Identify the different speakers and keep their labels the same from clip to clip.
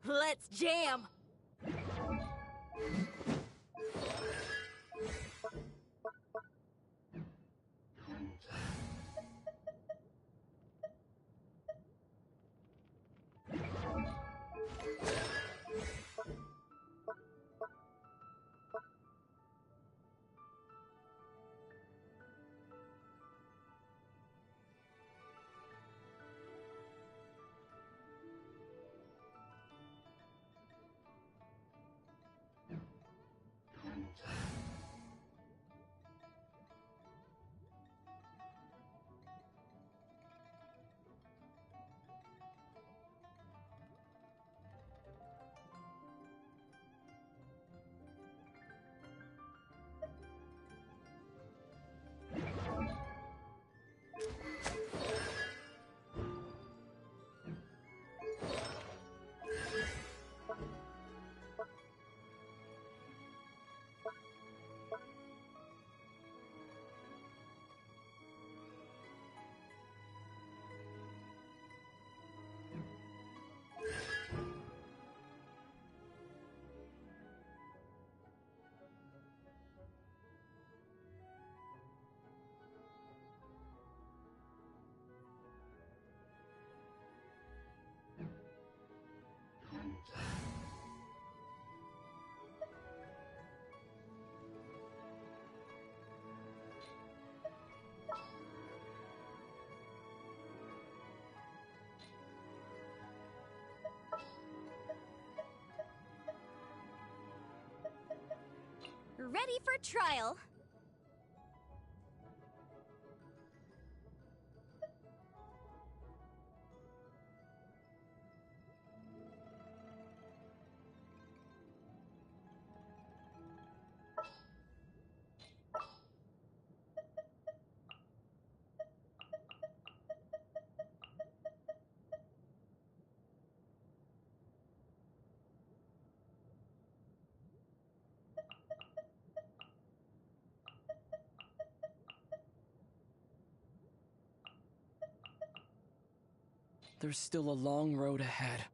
Speaker 1: Let's jam! Ready for trial.
Speaker 2: There's still a long road ahead.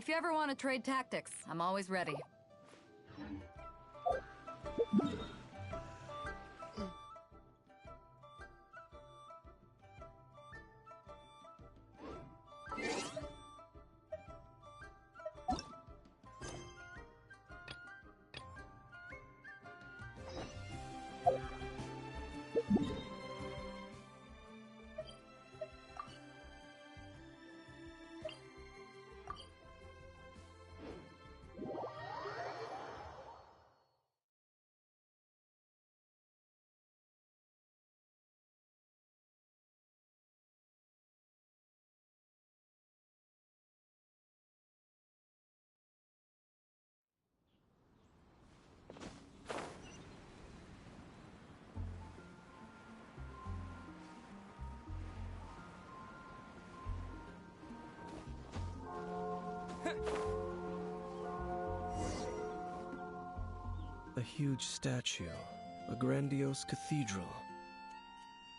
Speaker 3: If you ever want to trade tactics, I'm always ready.
Speaker 4: A huge statue, a grandiose cathedral.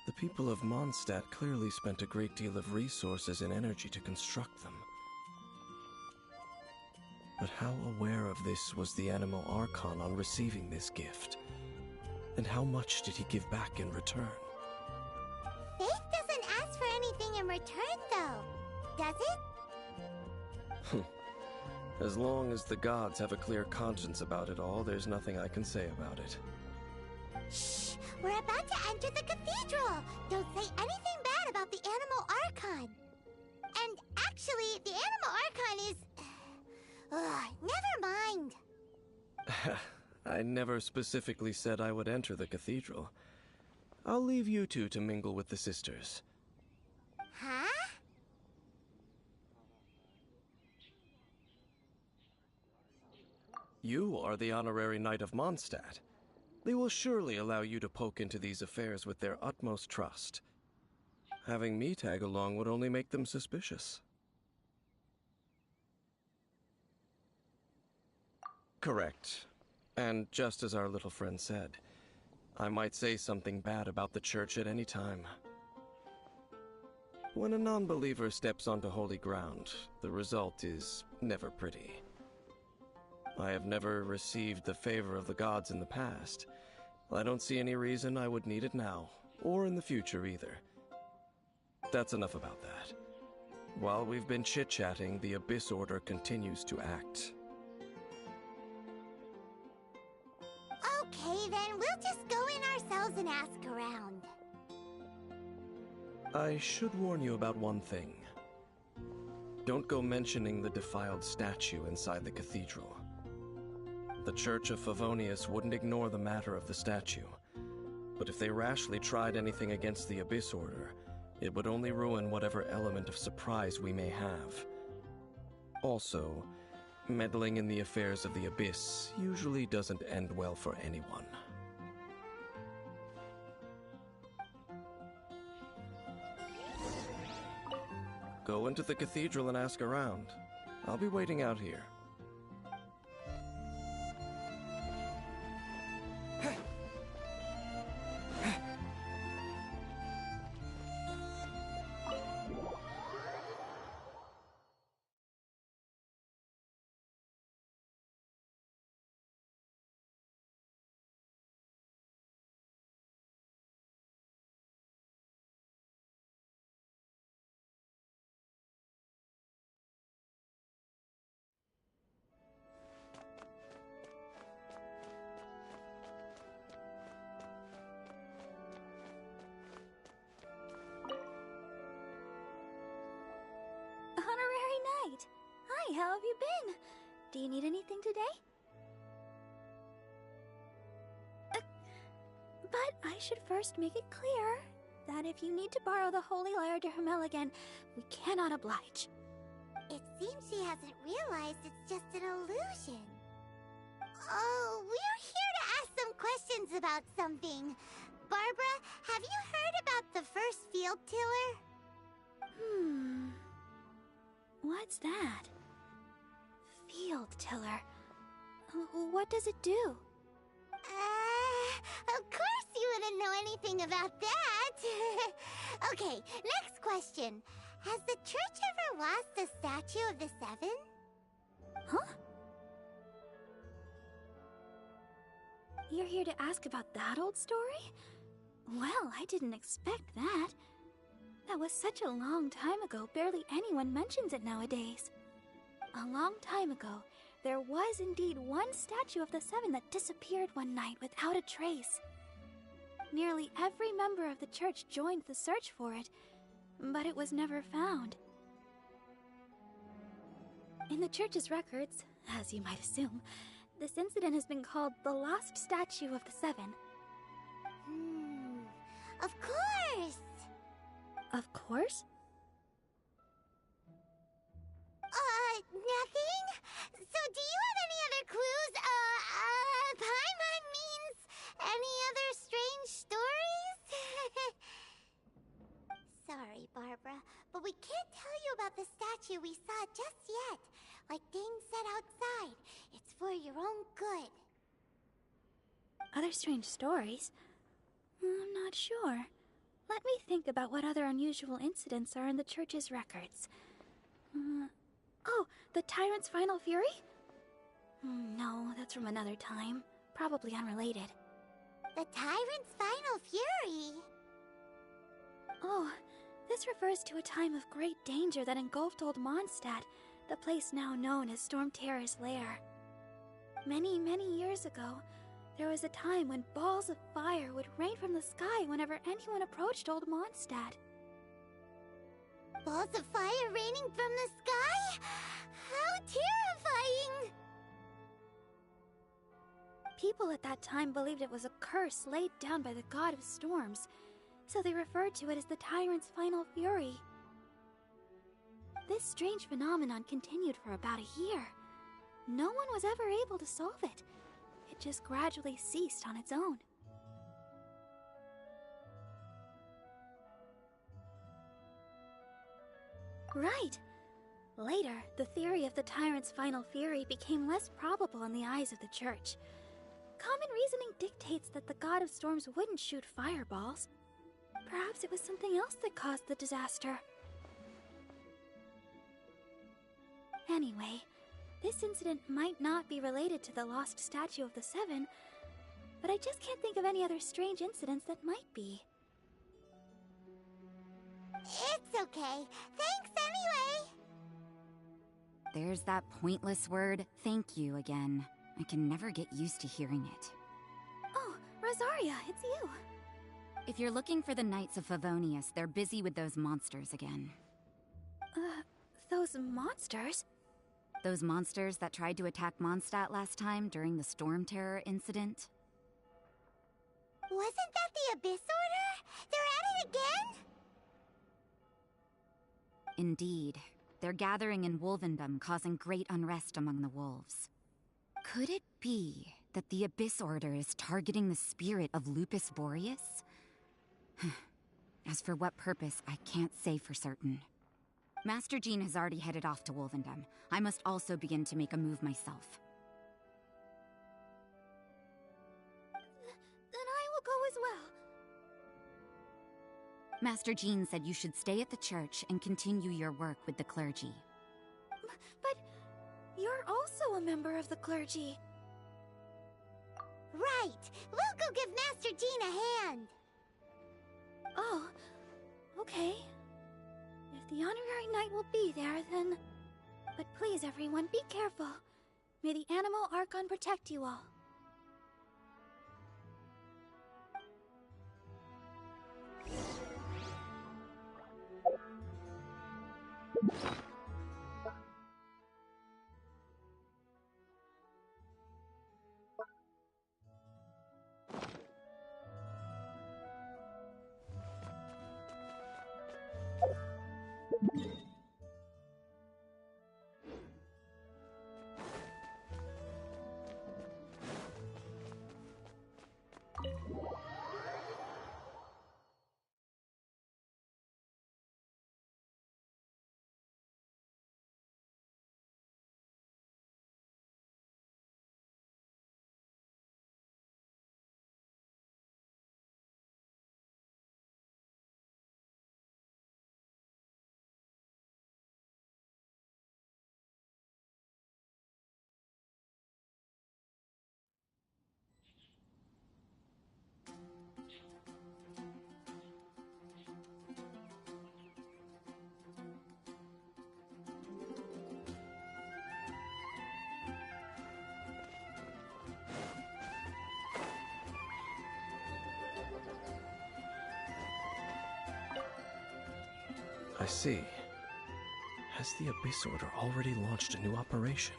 Speaker 4: The people of Mondstadt clearly spent a great deal of resources and energy to construct them. But how aware of this was the Animal Archon on receiving this gift? And how much did he give back in return?
Speaker 5: Faith doesn't ask for anything in return, though, does it?
Speaker 4: As long as the gods have a clear conscience about it all, there's nothing I can say about it.
Speaker 5: Shh! We're about to enter the cathedral! Don't say anything bad about the Animal Archon! And actually, the Animal Archon is... never mind!
Speaker 4: I never specifically said I would enter the cathedral. I'll leave you two to mingle with the sisters.
Speaker 5: Huh?
Speaker 4: You are the honorary Knight of Mondstadt. They will surely allow you to poke into these affairs with their utmost trust. Having me tag along would only make them suspicious. Correct. And just as our little friend said, I might say something bad about the church at any time. When a non-believer steps onto holy ground, the result is never pretty. I have never received the favor of the gods in the past. I don't see any reason I would need it now, or in the future either. That's enough about that. While we've been chit-chatting, the Abyss Order continues to act.
Speaker 5: Okay, then we'll just go in ourselves and ask around.
Speaker 4: I should warn you about one thing. Don't go mentioning the defiled statue inside the cathedral. The Church of Favonius wouldn't ignore the matter of the statue, but if they rashly tried anything against the Abyss Order, it would only ruin whatever element of surprise we may have. Also, meddling in the affairs of the Abyss usually doesn't end well for anyone. Go into the cathedral and ask around. I'll be waiting out here.
Speaker 6: Honorary Knight! Hi, how have you been? Do you need anything today? But I should first make it clear that if you need to borrow the Holy Lyre de Hermel again, we cannot oblige.
Speaker 5: It seems she hasn't realized it's just an illusion. Oh, we're here to ask some questions about something. Barbara, have you heard about the first field tiller?
Speaker 6: What's that? Field tiller. What does it do?
Speaker 5: Of course you wouldn't know anything about that. Okay, next question. Has the church ever lost a statue of the Seven?
Speaker 6: Huh? You're here to ask about that old story? Well, I didn't expect that. That was such a long time ago, barely anyone mentions it nowadays. A long time ago, there was indeed one statue of the Seven that disappeared one night without a trace. Nearly every member of the church joined the search for it, but it was never found. In the church's records, as you might assume, this incident has been called the Lost Statue of the Seven.
Speaker 5: Of course!
Speaker 6: Of course?
Speaker 5: Nothing? So do you have any other clues? Paimon means any other strange stories? Sorry, Barbara, but we can't tell you about the statue we saw just yet. Like Dane said outside, it's for your own good.
Speaker 6: Other strange stories? I'm not sure. Let me think about what other unusual incidents are in the church's records. Oh, the Tyrant's Final Fury? No, that's from another time. Probably unrelated.
Speaker 5: The Tyrant's Final Fury?
Speaker 6: Oh, this refers to a time of great danger that engulfed Old Mondstadt, the place now known as Storm Terror's lair. Many, many years ago, there was a time when balls of fire would rain from the sky whenever anyone approached Old Mondstadt.
Speaker 5: Balls of fire raining from the sky? How terrifying!
Speaker 6: People at that time believed it was a curse laid down by the god of storms, so they referred to it as the Tyrant's Final Fury. This strange phenomenon continued for about a year. No one was ever able to solve it. It just gradually ceased on its own. Right. Later, the theory of the Tyrant's Final Fury became less probable in the eyes of the Church. Common reasoning dictates that the god of storms wouldn't shoot fireballs. Perhaps it was something else that caused the disaster. Anyway, this incident might not be related to the lost statue of the Seven, but I just can't think of any other strange incidents that might be.
Speaker 5: It's okay. Thanks anyway.
Speaker 7: There's that pointless word, thank you, again. I can never get used to hearing it.
Speaker 6: Oh, Rosaria, it's you.
Speaker 7: If you're looking for the Knights of Favonius, they're busy with those monsters again.
Speaker 6: Those monsters?
Speaker 7: Those monsters that tried to attack Mondstadt last time during the Storm Terror incident?
Speaker 5: Wasn't that the Abyss Order? They're at it again?
Speaker 7: Indeed. They're gathering in Wolvendom, causing great unrest among the wolves. Could it be that the Abyss Order is targeting the spirit of Lupus Boreas? As for what purpose, I can't say for certain. Master Jean has already headed off to Wolvendom. I must also begin to make a move myself.
Speaker 6: Then I will go as well.
Speaker 7: Master Jean said you should stay at the church and continue your work with the clergy.
Speaker 6: But you're also a member of the clergy.
Speaker 5: Right. We'll go give Master Jean a hand.
Speaker 6: Oh, okay. If the honorary knight will be there, then... But please, everyone, be careful. May the Animal Archon protect you all.
Speaker 4: I see. Has the Abyss Order already launched a new operation?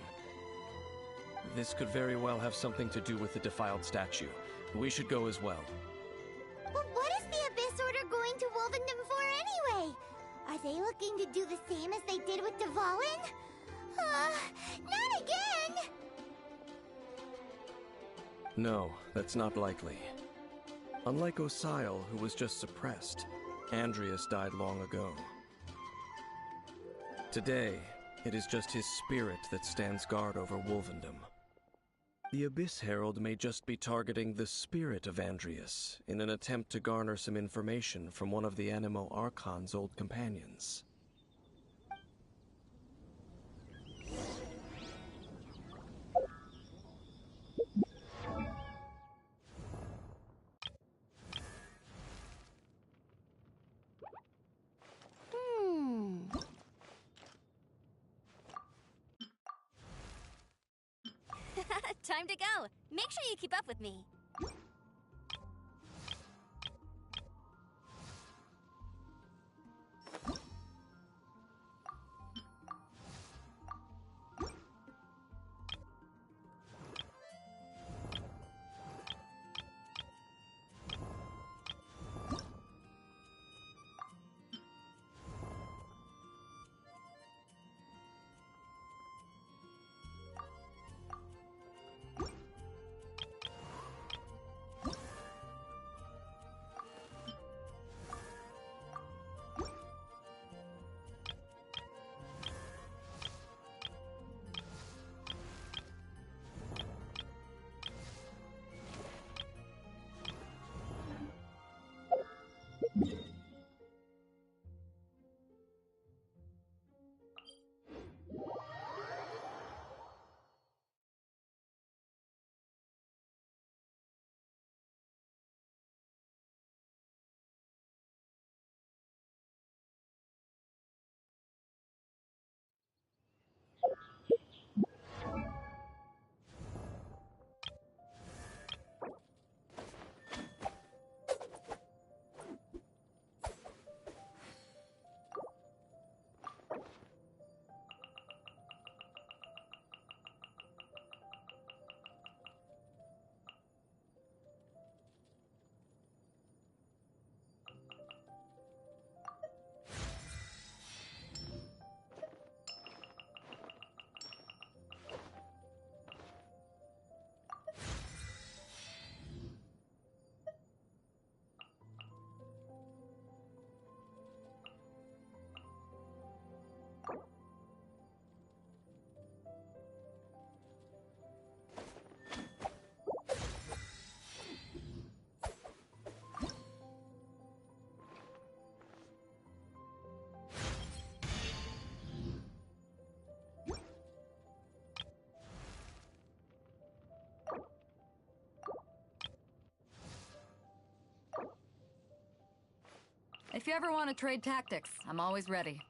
Speaker 4: This could very well have something to do with the defiled statue. We should go as well.
Speaker 5: But what is the Abyss Order going to Wolvendom for anyway? Are they looking to do the same as they did with Dvalin? Not again!
Speaker 4: No, that's not likely. Unlike Osile, who was just suppressed, Andreas died long ago. Today, it is just his spirit that stands guard over Wolvendom. The Abyss Herald may just be targeting the spirit of Andrius in an attempt to garner some information from one of the Animo Archon's old companions.
Speaker 1: Time to go. Make sure you keep up with me.
Speaker 3: If you ever want to trade tactics, I'm always ready.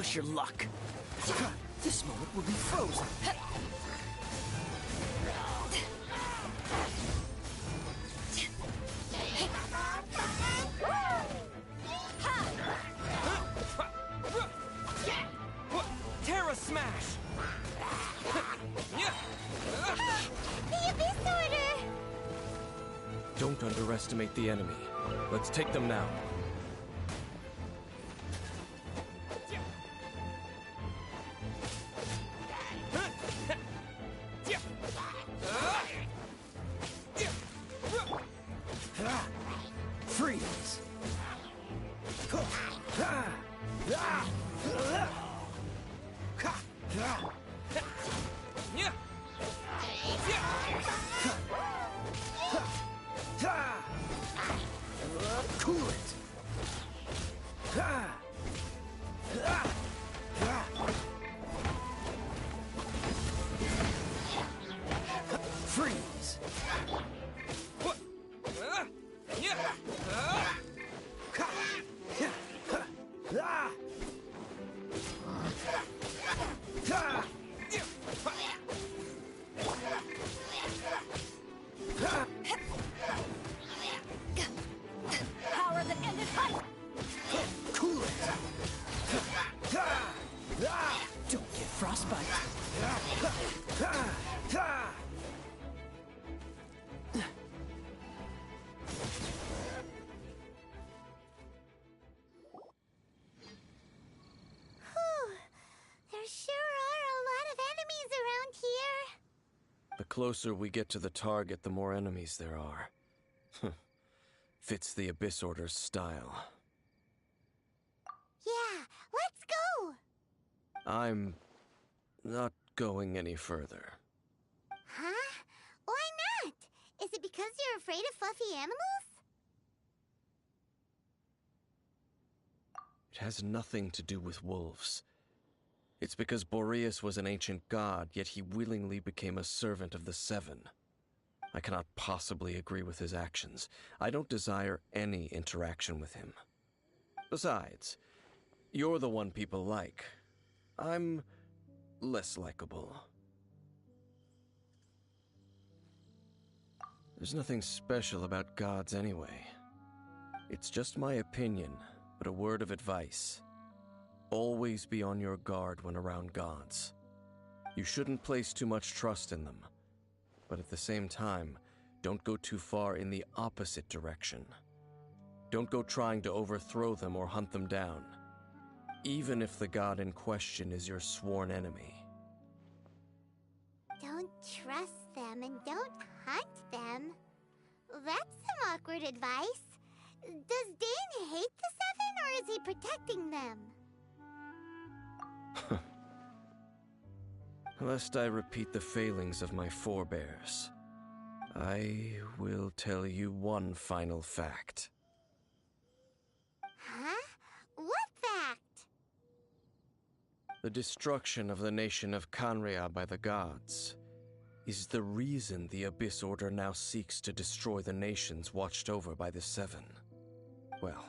Speaker 2: Push your luck. This moment will be frozen. Terra Smash!
Speaker 5: The Abyss Order!
Speaker 4: Don't underestimate the enemy. Let's take them now.
Speaker 2: Freeze! Cool it! Freeze!
Speaker 3: Power that ended fight!
Speaker 2: Cool it! Don't get frostbite!
Speaker 5: Whew. There sure are a lot of enemies around here.
Speaker 4: The closer we get to the target, the more enemies there are. Fits the Abyss Order's style.
Speaker 5: Yeah, let's go!
Speaker 4: I'm not going any further.
Speaker 5: Huh? Why not? Is it because you're afraid of fluffy animals?
Speaker 4: It has nothing to do with wolves. It's because Boreas was an ancient god, yet he willingly became a servant of the Seven. I cannot possibly agree with his actions. I don't desire any interaction with him. Besides, you're the one people like. I'm less likable. There's nothing special about gods anyway. It's just my opinion, but a word of advice. Always be on your guard when around gods. You shouldn't place too much trust in them, but at the same time, don't go too far in the opposite direction. Don't go trying to overthrow them or hunt them down, even if the god in question is your sworn enemy.
Speaker 5: Don't trust them and don't hunt them. That's some awkward advice. Does Dane hate the Seven, or is he protecting them?
Speaker 4: Lest I repeat the failings of my forebears, I will tell you one final fact.
Speaker 5: Huh? What fact?
Speaker 4: The destruction of the nation of Canria by the gods is the reason the Abyss Order now seeks to destroy the nations watched over by the Seven. Well,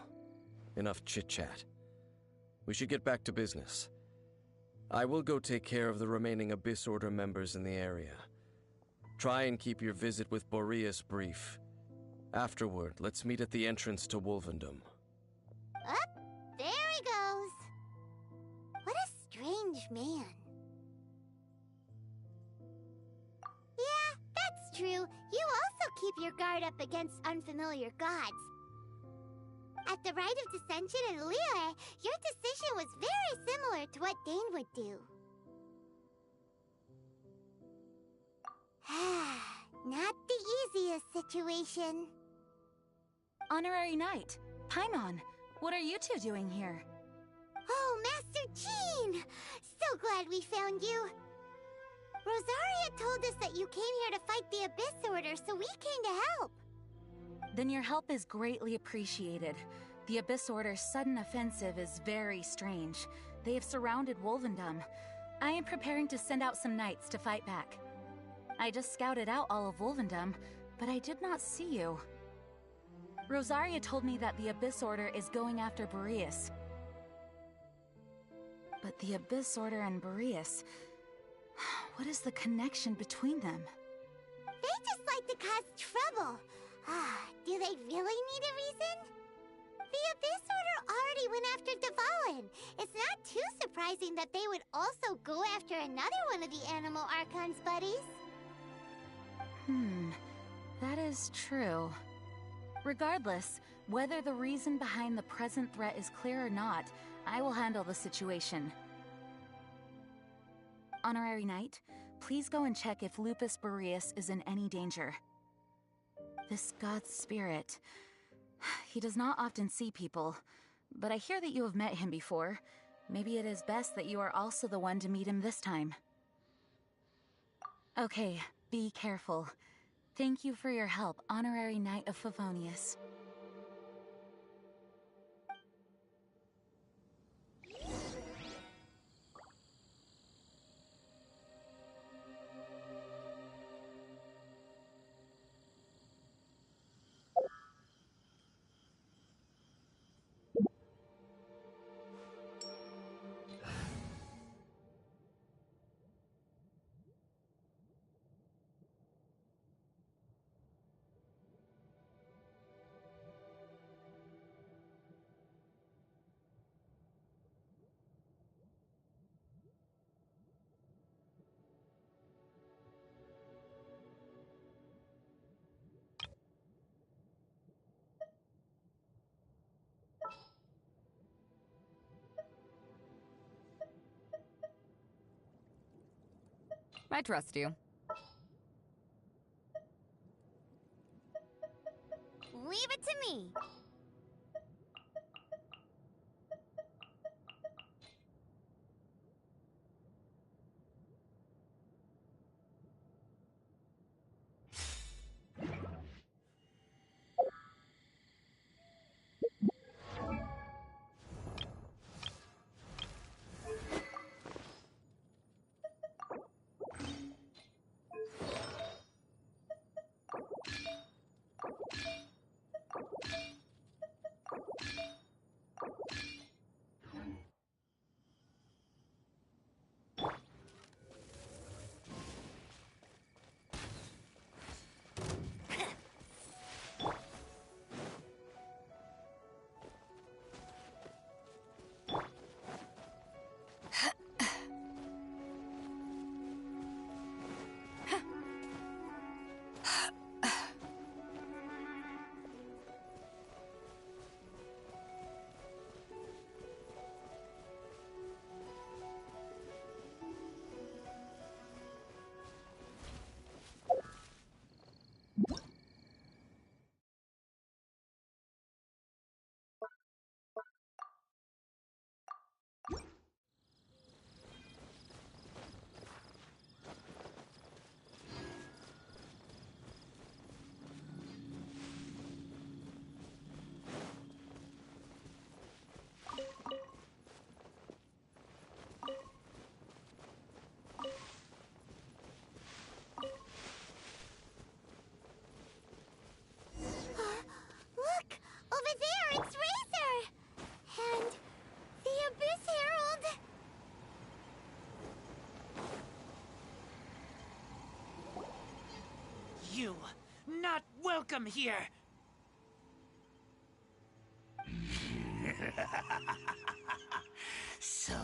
Speaker 4: enough chit-chat. We should get back to business. I will go take care of the remaining Abyss Order members in the area. Try and keep your visit with Boreas brief. Afterward, let's meet at the entrance to Wolvendom.
Speaker 5: Up, there he goes. What a strange man. Yeah, that's true. You also keep your guard up against unfamiliar gods. At the Rite of Dissension in Liyue, your decision was very similar to what Dane would do. Not the easiest situation.
Speaker 3: Honorary Knight, Paimon, what are you two doing here?
Speaker 5: Oh, Master Jean! So glad we found you. Rosaria told us that you came here to fight the Abyss Order, so we came to help.
Speaker 3: Then your help is greatly appreciated. The Abyss Order's sudden offensive is very strange. They have surrounded Wolvendom. I am preparing to send out some knights to fight back. I just scouted out all of Wolvendom, but I did not see you. Rosaria told me that the Abyss Order is going after Boreas. But the Abyss Order and Boreas... What is the connection between them?
Speaker 5: They just like to cause trouble. Do they really need a reason? The Abyss Order already went after Dvalin. It's not too surprising that they would also go after another one of the Animal Archon's buddies.
Speaker 3: That is true. Regardless, whether the reason behind the present threat is clear or not, I will handle the situation. Honorary Knight, please go and check if Lupus Boreas is in any danger. This god's spirit... He does not often see people, but I hear that you have met him before. Maybe it is best that you are also the one to meet him this time. Okay, be careful. Thank you for your help, Honorary Knight of Favonius.
Speaker 7: I trust you.
Speaker 1: Leave it to me.
Speaker 2: You, not welcome here!
Speaker 8: So,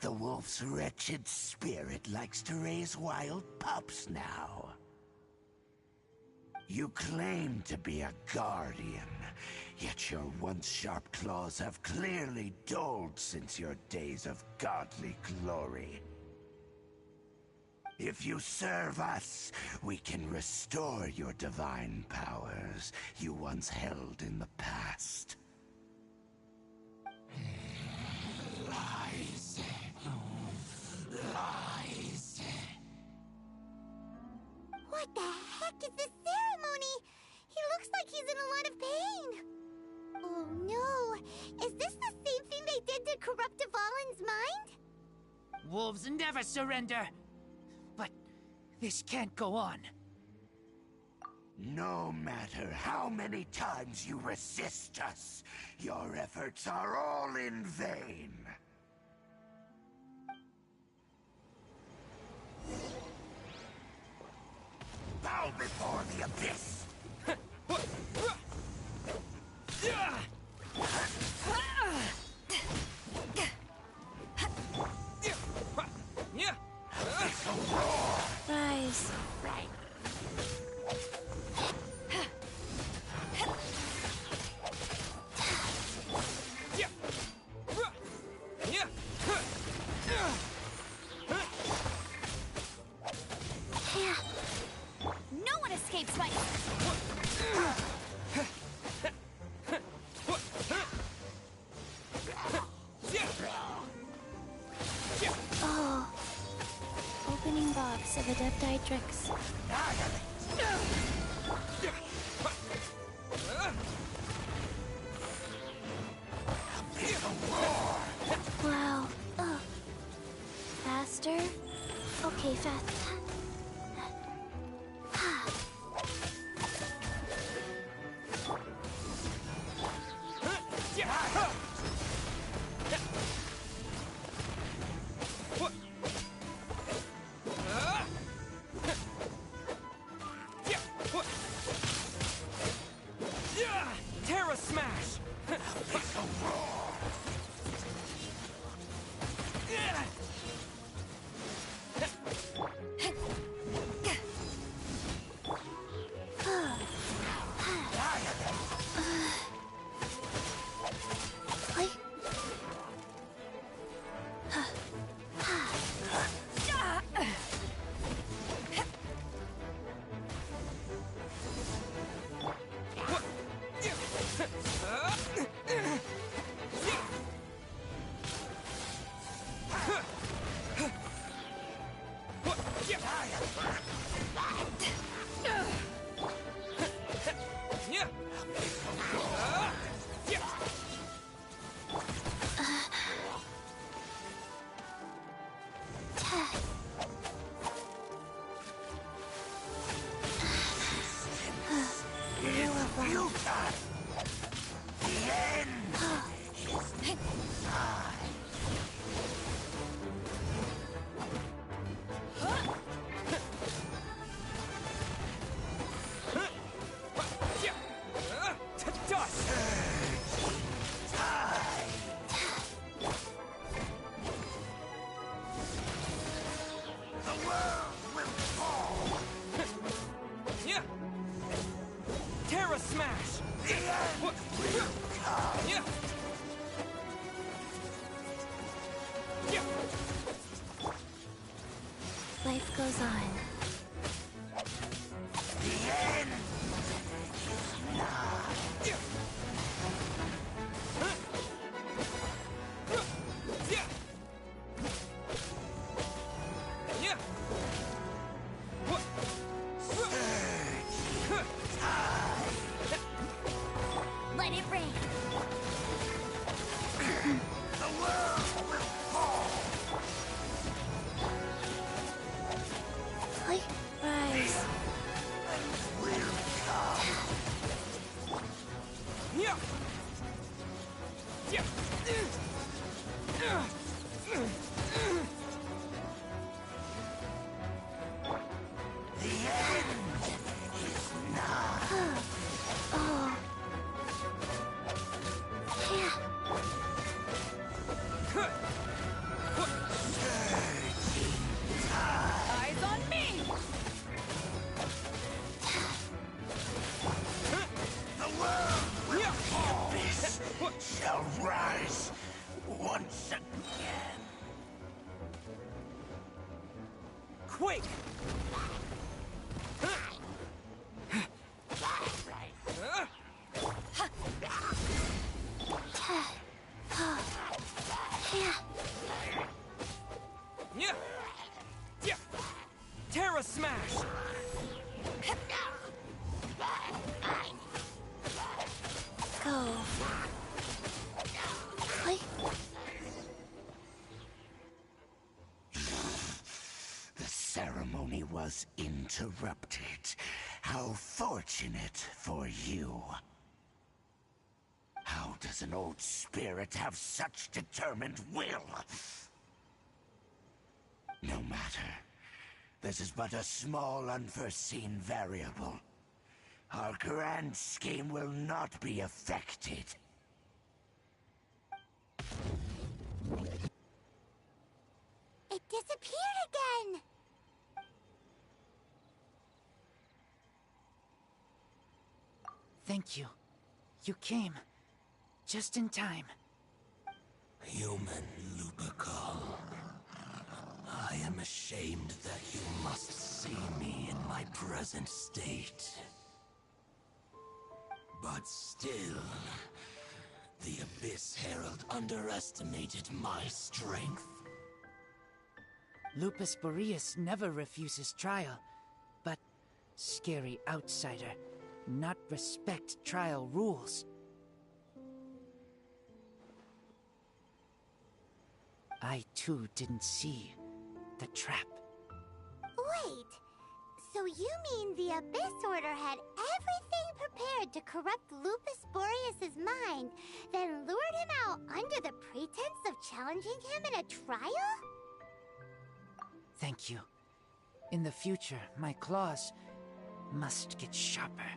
Speaker 8: the wolf's wretched spirit likes to raise wild pups now. You claim to be a guardian, yet your once sharp claws have clearly dulled since your days of godly glory. If you serve us, we can restore your divine powers you once held in the past. Lies. Lies.
Speaker 5: What the heck is this ceremony? He looks like he's in a lot of pain. Oh no, is this the same thing they did to corrupt Dvalin's mind?
Speaker 2: Wolves never surrender! But this can't go on.
Speaker 8: No matter how many times you resist us, your efforts are all in vain. bow before the abyss.
Speaker 6: Rise.
Speaker 1: No one escapes my...
Speaker 6: Oh. Opening box of Adeptitrix. Wow. Oh. Faster? Okay, fast.
Speaker 2: Terra Smash! Terra Smash!
Speaker 6: Life goes on.
Speaker 1: Let it rain.
Speaker 6: Rise. Oh.
Speaker 1: Eyes on me!
Speaker 8: Shall rise once again.
Speaker 2: Quick! Terra Smash!
Speaker 6: Go.
Speaker 8: The ceremony was interrupted. How fortunate for you. How does an old spirit have such determined will? No matter. This is but a small unforeseen variable. Our grand scheme will not be affected.
Speaker 5: It disappeared again!
Speaker 2: Thank you. You came. Just in time.
Speaker 8: Human Lupercal. I am ashamed that you must see me in my present state. But still, the Abyss Herald underestimated my strength.
Speaker 2: Lupus Boreas never refuses trial, but scary outsider, not respect trial rules. I too didn't see the trap.
Speaker 5: Wait, so you mean the Abyss Order had everything prepared to corrupt Lupus Boreas' mind, then lured him out under the pretense of challenging him in a trial?
Speaker 2: Thank you. In the future, my claws must get sharper.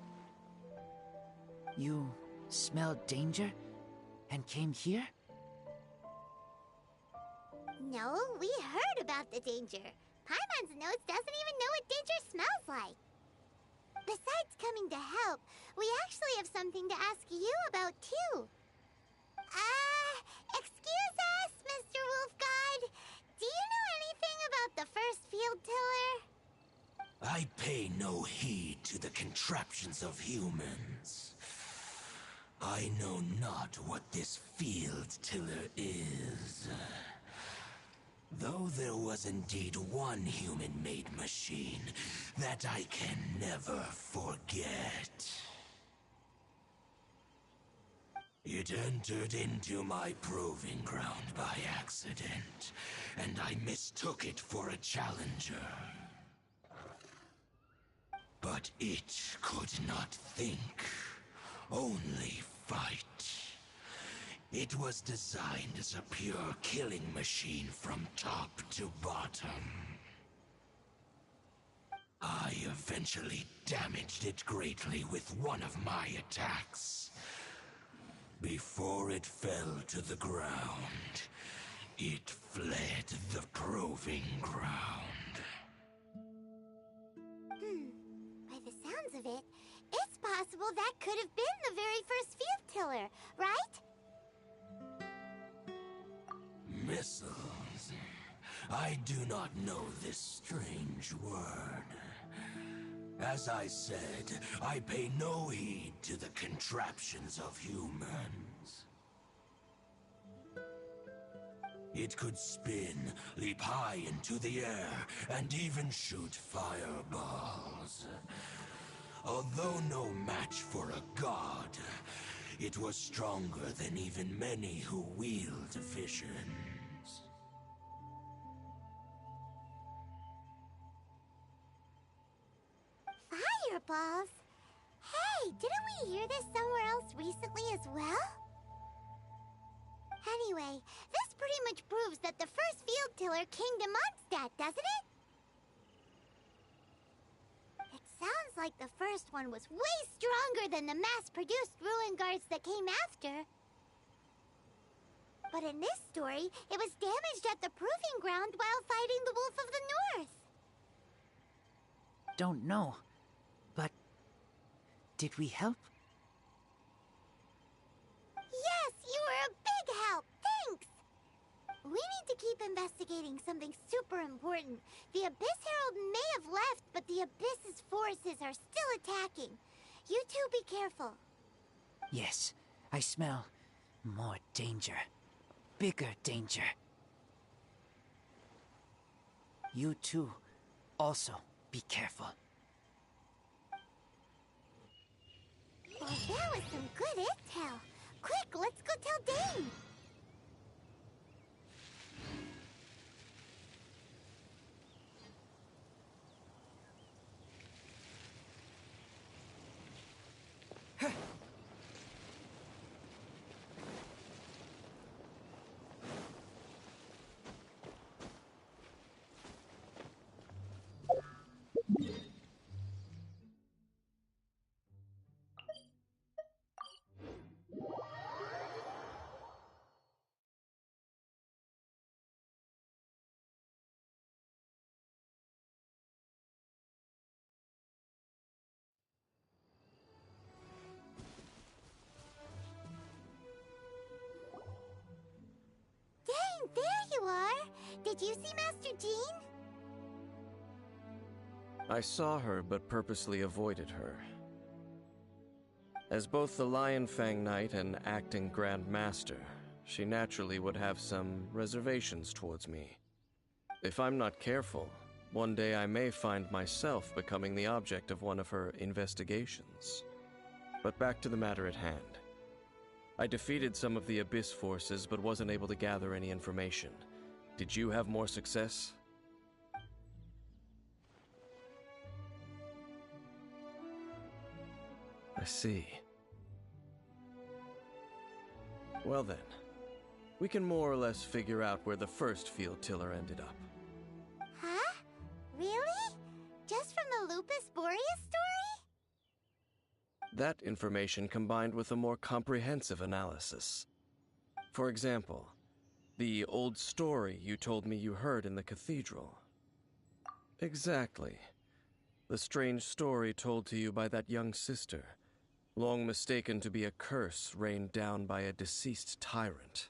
Speaker 2: You smelled danger and came here?
Speaker 5: No, we heard about the danger. Paimon's notes doesn't even know what danger smells like. Besides coming to help, we actually have something to ask you about, too. Excuse us, Mr. Wolfgod. Do you know anything about the first field tiller?
Speaker 8: I pay no heed to the contraptions of humans. I know not what this field tiller is. Though there was indeed one human-made machine that I can never forget. It entered into my proving ground by accident, and I mistook it for a challenger. But it could not think, only fight. It was designed as a pure killing machine from top to bottom. I eventually damaged it greatly with one of my attacks. Before it fell to the ground, it fled the proving ground.
Speaker 5: By the sounds of it, it's possible that could have been the very first field tiller, right?
Speaker 8: Missiles. I do not know this strange word. As I said, I pay no heed to the contraptions of humans. It could spin, leap high into the air, and even shoot fireballs. Although no match for a god, it was stronger than even many who wield visions.
Speaker 5: Fireballs? Hey, didn't we hear this somewhere else recently as well? Anyway, this pretty much proves that the first field tiller came to Mondstadt, doesn't it? It sounds like the first one was way stronger than the mass-produced ruin guards that came after. But in this story, it was damaged at the proving ground while fighting the Wolf of the North.
Speaker 2: Don't know, but did we help?
Speaker 5: Yes, you were a big help. Thanks. We need to keep investigating something super important. The Abyss Herald may have left, but the Abyss's forces are still attacking. You two be careful.
Speaker 2: Yes, I smell more danger. Bigger danger. You two also be careful.
Speaker 5: Well, that was some good intel. Quick, let's go tell Dane. Did you see Master Jean?
Speaker 4: I saw her, but purposely avoided her. As both the Lion Fang Knight and acting Grand Master, she naturally would have some reservations towards me. If I'm not careful, one day I may find myself becoming the object of one of her investigations. But back to the matter at hand. I defeated some of the Abyss forces, but wasn't able to gather any information. Did you have more success? I see. Well then, we can more or less figure out where the first field tiller ended up.
Speaker 5: Huh? Really? Just from the Lupus Boreas story?
Speaker 4: That information combined with a more comprehensive analysis. For example, the old story you told me you heard in the cathedral. Exactly. The strange story told to you by that young sister, long mistaken to be a curse rained down by a deceased tyrant.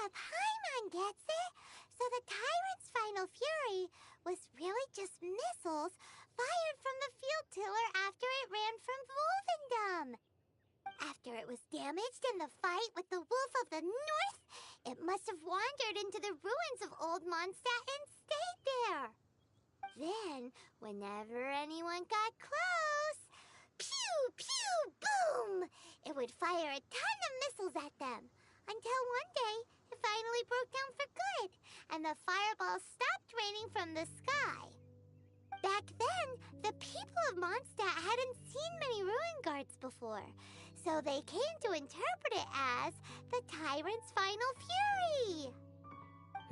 Speaker 5: Paimon gets it. So the tyrant's final fury was really just missiles fired from the field tiller after it ran from Wolvendom. After it was damaged in the fight with the Wolf of the North, it must have wandered into the ruins of Old Mondstadt and stayed there. Then, whenever anyone got close, pew, pew, boom! It would fire a ton of missiles at them, until one day it finally broke down for good, and the fireballs stopped raining from the sky. Back then, the people of Mondstadt hadn't seen many ruin guards before, so they came to interpret it as the tyrant's final fury.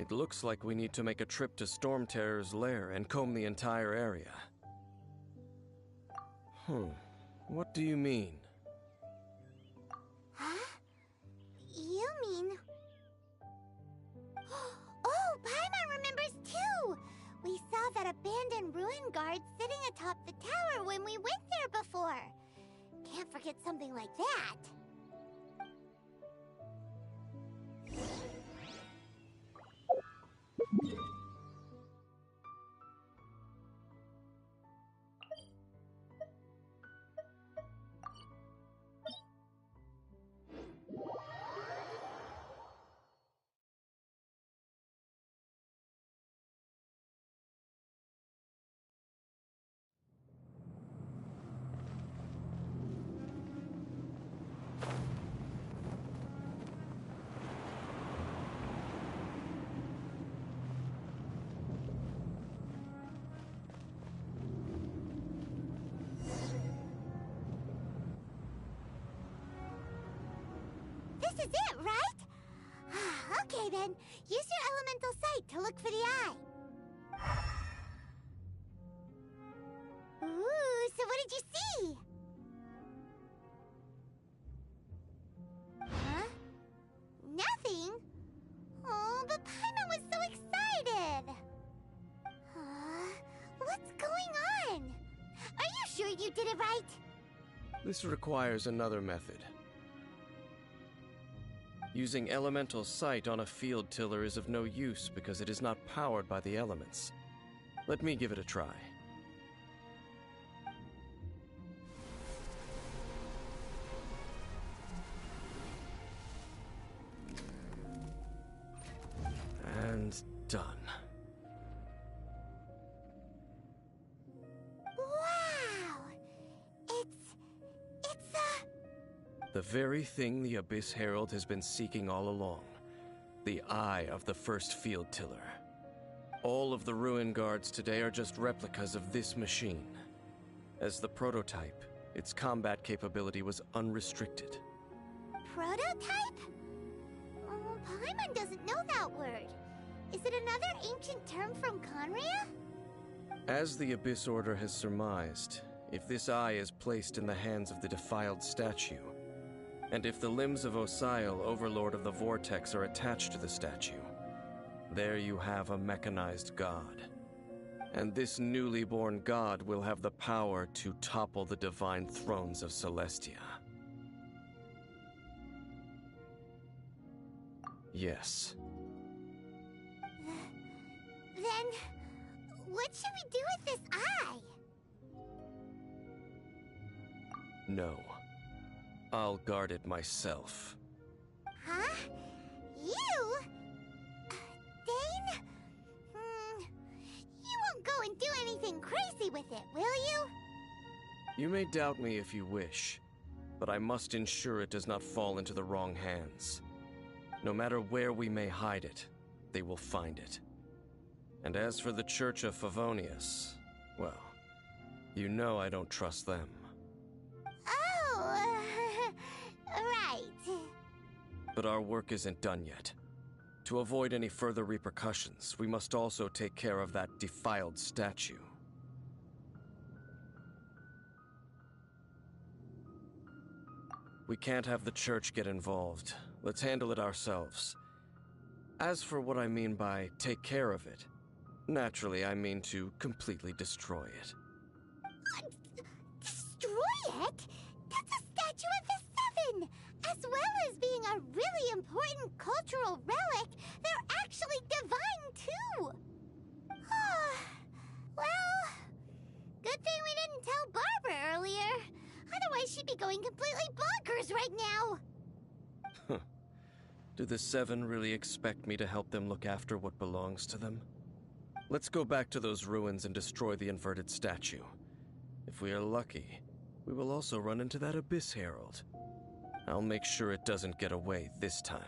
Speaker 4: It looks like we need to make a trip to Storm Terror's lair and comb the entire area. What do you mean?
Speaker 5: Huh? You mean... Oh, Paimon remembers too! We saw that abandoned ruin guard sitting atop the tower when we went there before. Can't forget something like that. This is it, right? Okay then, use your elemental sight to look for the eye. Ooh, so what did you see? Huh? Nothing? Oh, but Paimon was so excited! What's going on? Are you sure you did it right?
Speaker 4: This requires another method. Using elemental sight on a field tiller is of no use because it is not powered by the elements. Let me give it a try. And done.
Speaker 5: Wow! It's
Speaker 4: The very thing the Abyss Herald has been seeking all along. The eye of the first field tiller. All of the ruin guards today are just replicas of this machine. As the prototype, its combat capability was unrestricted.
Speaker 5: prototype? Oh, Paimon doesn't know that word. Is it another ancient term from Conria?
Speaker 4: As the Abyss Order has surmised, if this eye is placed in the hands of the defiled statue, And if the limbs of Osiel, Overlord of the Vortex, are attached to the statue, there you have a mechanized god. And this newly born god will have the power to topple the divine thrones of Celestia. Yes.
Speaker 5: Then, what should we do with this eye?
Speaker 4: No. I'll guard it myself.
Speaker 5: Huh? You? Dane? You won't go and do anything crazy with it, will you?
Speaker 4: You may doubt me if you wish, but I must ensure it does not fall into the wrong hands. No matter where we may hide it, they will find it. And as for the Church of Favonius, well, you know I don't trust them.
Speaker 5: Oh, right.
Speaker 4: But our work isn't done yet. To avoid any further repercussions, we must also take care of that defiled statue. We can't have the church get involved. Let's handle it ourselves. As for what I mean by take care of it, naturally I mean to completely destroy it.
Speaker 5: Destroy it? That's a statue of the Seven! As well as being a really important cultural relic, they're actually divine too! Well, good thing we didn't tell Barbara earlier. Otherwise she'd be going completely bonkers right now!
Speaker 4: Do the Seven really expect me to help them look after what belongs to them? Let's go back to those ruins and destroy the inverted statue. If we are lucky, we will also run into that Abyss Herald. I'll make sure it doesn't get away this time.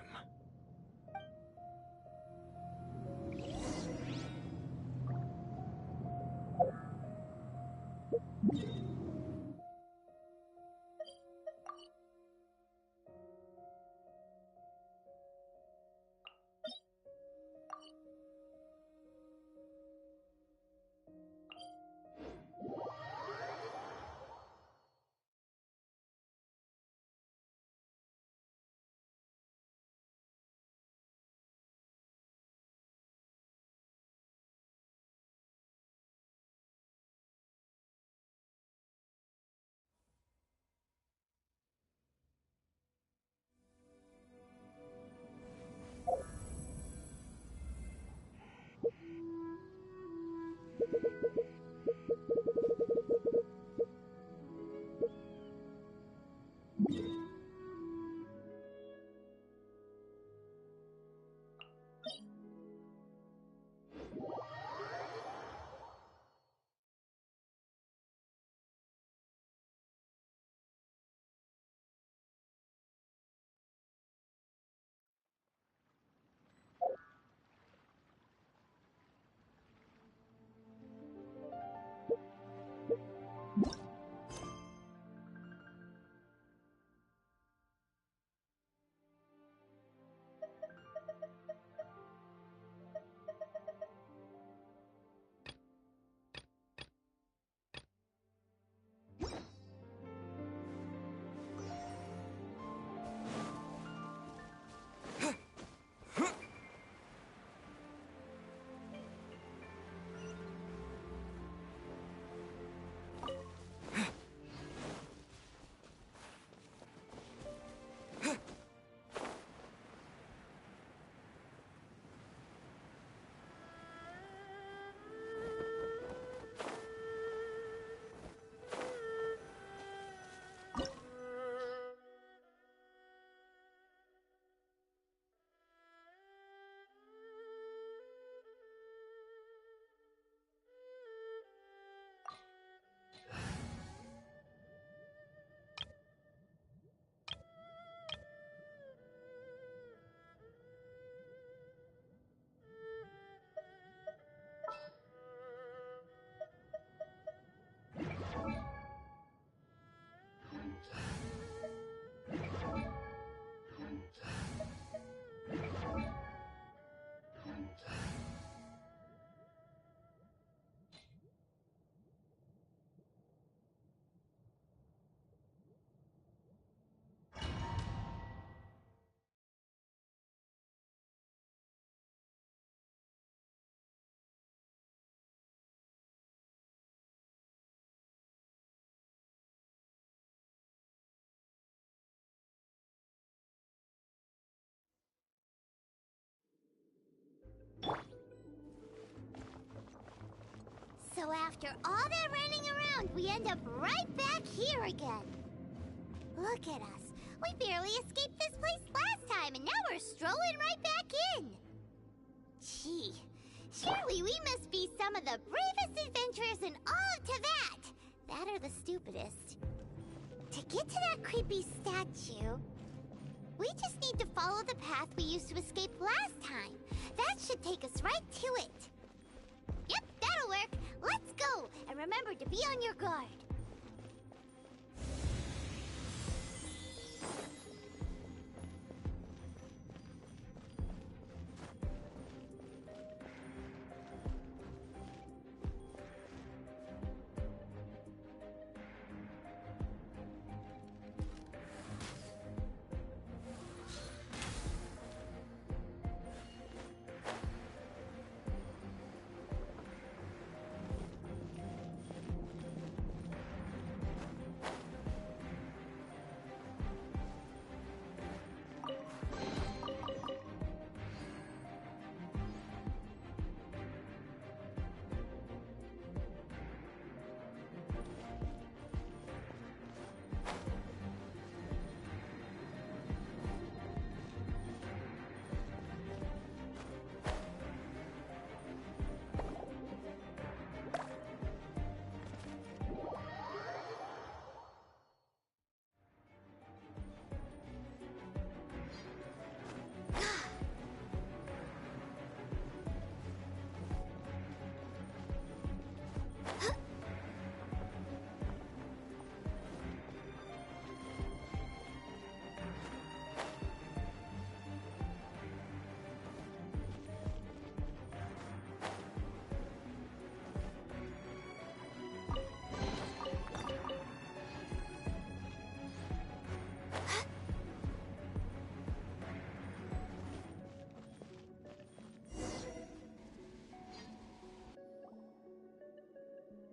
Speaker 5: So after all that running around, we end up right back here again. Look at us. We barely escaped this place last time, and now we're strolling right back in. Gee, surely we must be some of the bravest adventurers in all of Teyvat. That or the stupidest. To get to that creepy statue, we just need to follow the path we used to escape last time. That should take us right to it. Yep, that'll work. Let's go, and remember to be on your guard.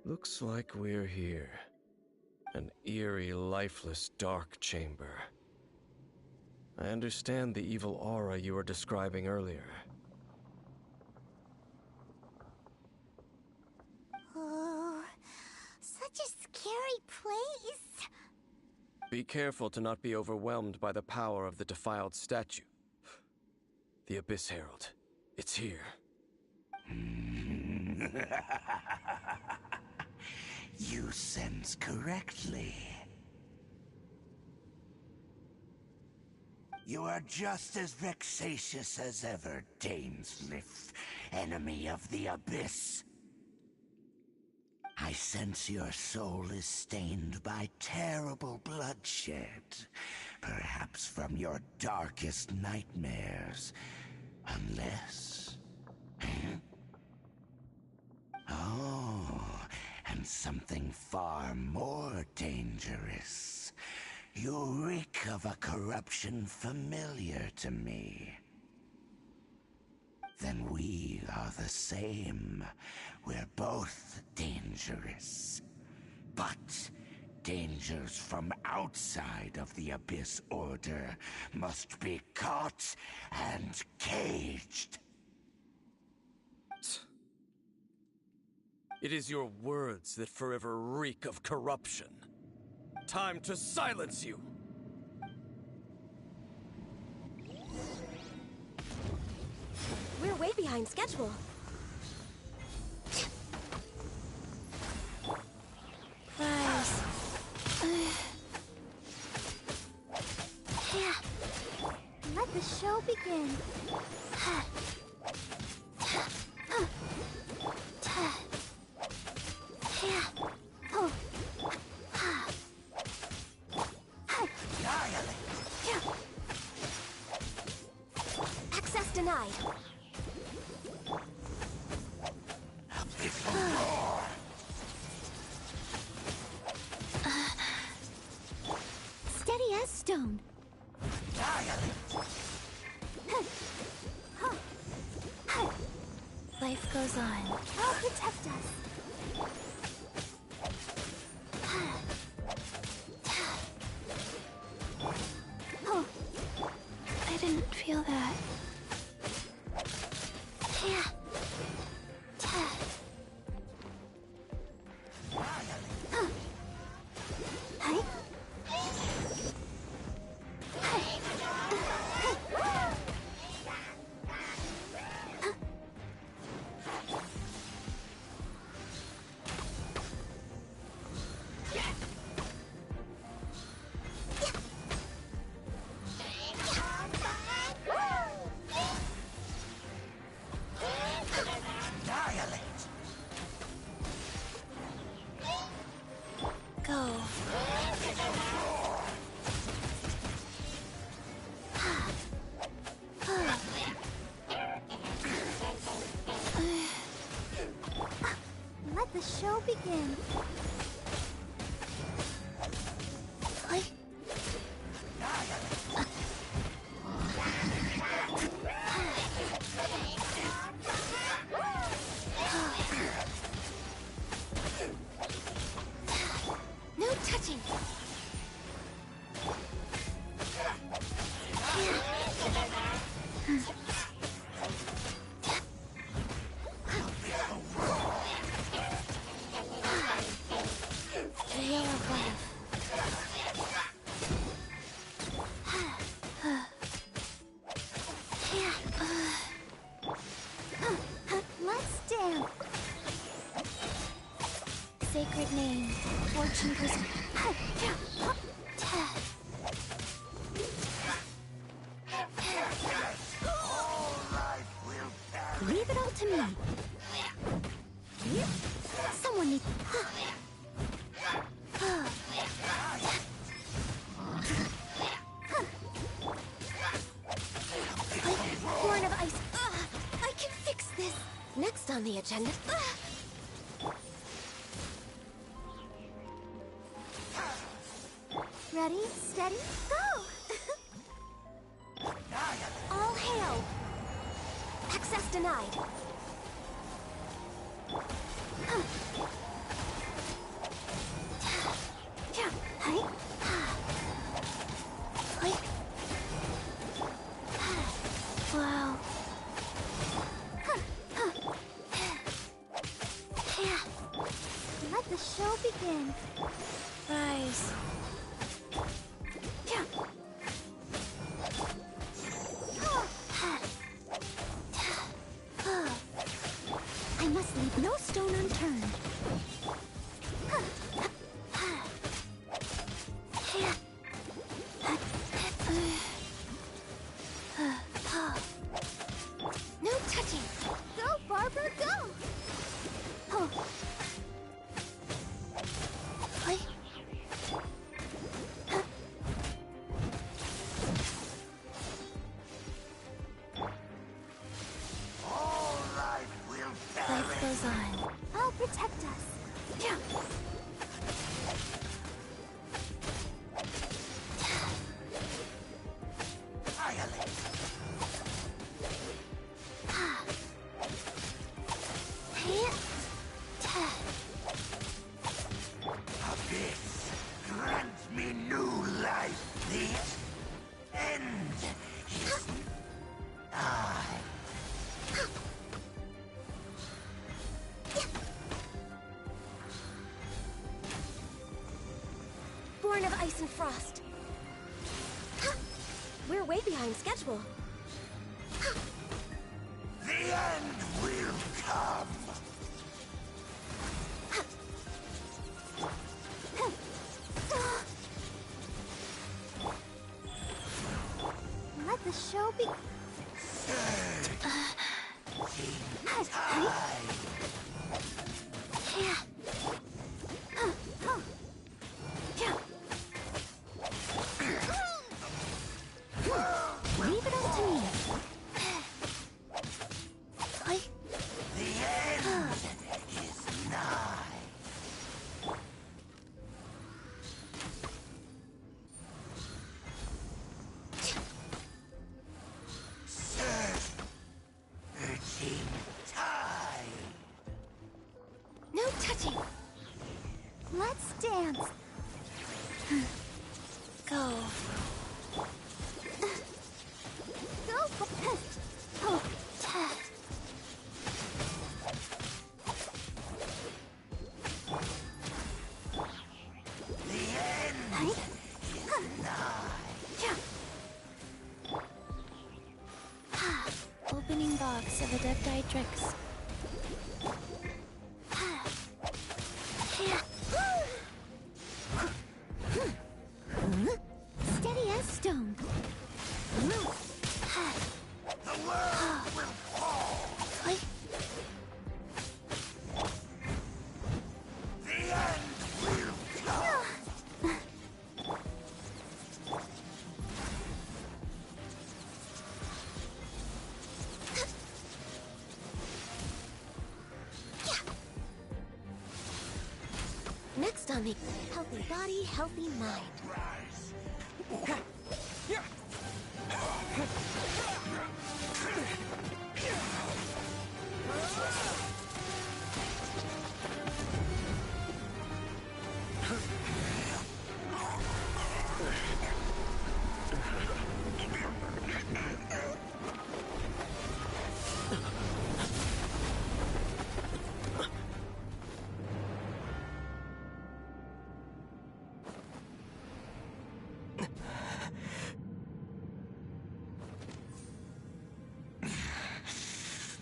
Speaker 4: Looks like we're here. An eerie, lifeless, dark chamber. I understand the evil aura you were describing earlier.
Speaker 5: Oh, such a scary place.
Speaker 4: Be careful to not be overwhelmed by the power of the defiled statue. The Abyss Herald. It's here.
Speaker 8: You sense correctly. You are just as vexatious as ever, Dainsleif, enemy of the Abyss. I sense your soul is stained by terrible bloodshed, perhaps from your darkest nightmares, unless... Oh, and something far more dangerous. You reek of a corruption familiar to me. Then we are the same. We're both dangerous. But dangers from outside of the Abyss Order must be caught and caged.
Speaker 4: It is your words that forever reek of corruption. Time to silence you!
Speaker 6: We're way behind schedule. Guys. Yeah. Let the show begin. Access denied. Steady as stone. Life goes on. I'll protect us. Oh, I didn't feel that. begin.
Speaker 5: No touching. Let's dance. Sacred name, fortune person. Leave it all to me. Someone needs. Born of ice. I can fix this. Next on the agenda. Ready, steady, go! All hail! Access denied. Wow. Let the show begin. Rise. I must leave no stone unturned. No touching. Go, Barbara, go! Life goes on. I'll protect us.
Speaker 8: Abyss, grant me new life. The end is nigh.
Speaker 5: Born of ice and frost. We're way behind schedule.
Speaker 8: The end will come.
Speaker 5: Let the show be. Leave it up to me.
Speaker 8: The end is nigh. Searching tide.
Speaker 5: No touching. Let's dance. Go. Go. Oh.
Speaker 8: The end is nigh.
Speaker 6: Opening box of Adepti tricks.
Speaker 5: Steady as stone.
Speaker 8: The world will fall. The end will come.
Speaker 6: make healthy body, healthy mind.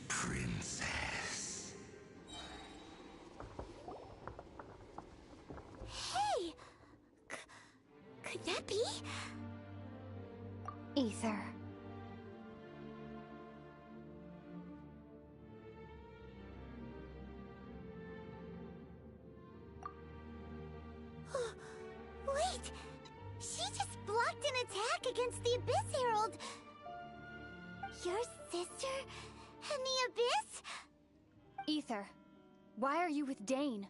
Speaker 8: Princess.
Speaker 6: Hey! Could that be?
Speaker 7: Ether.
Speaker 5: Wait! She just blocked an attack against the Abyss Herald! Your sister and the Abyss?
Speaker 9: Ether, why are you with Dane?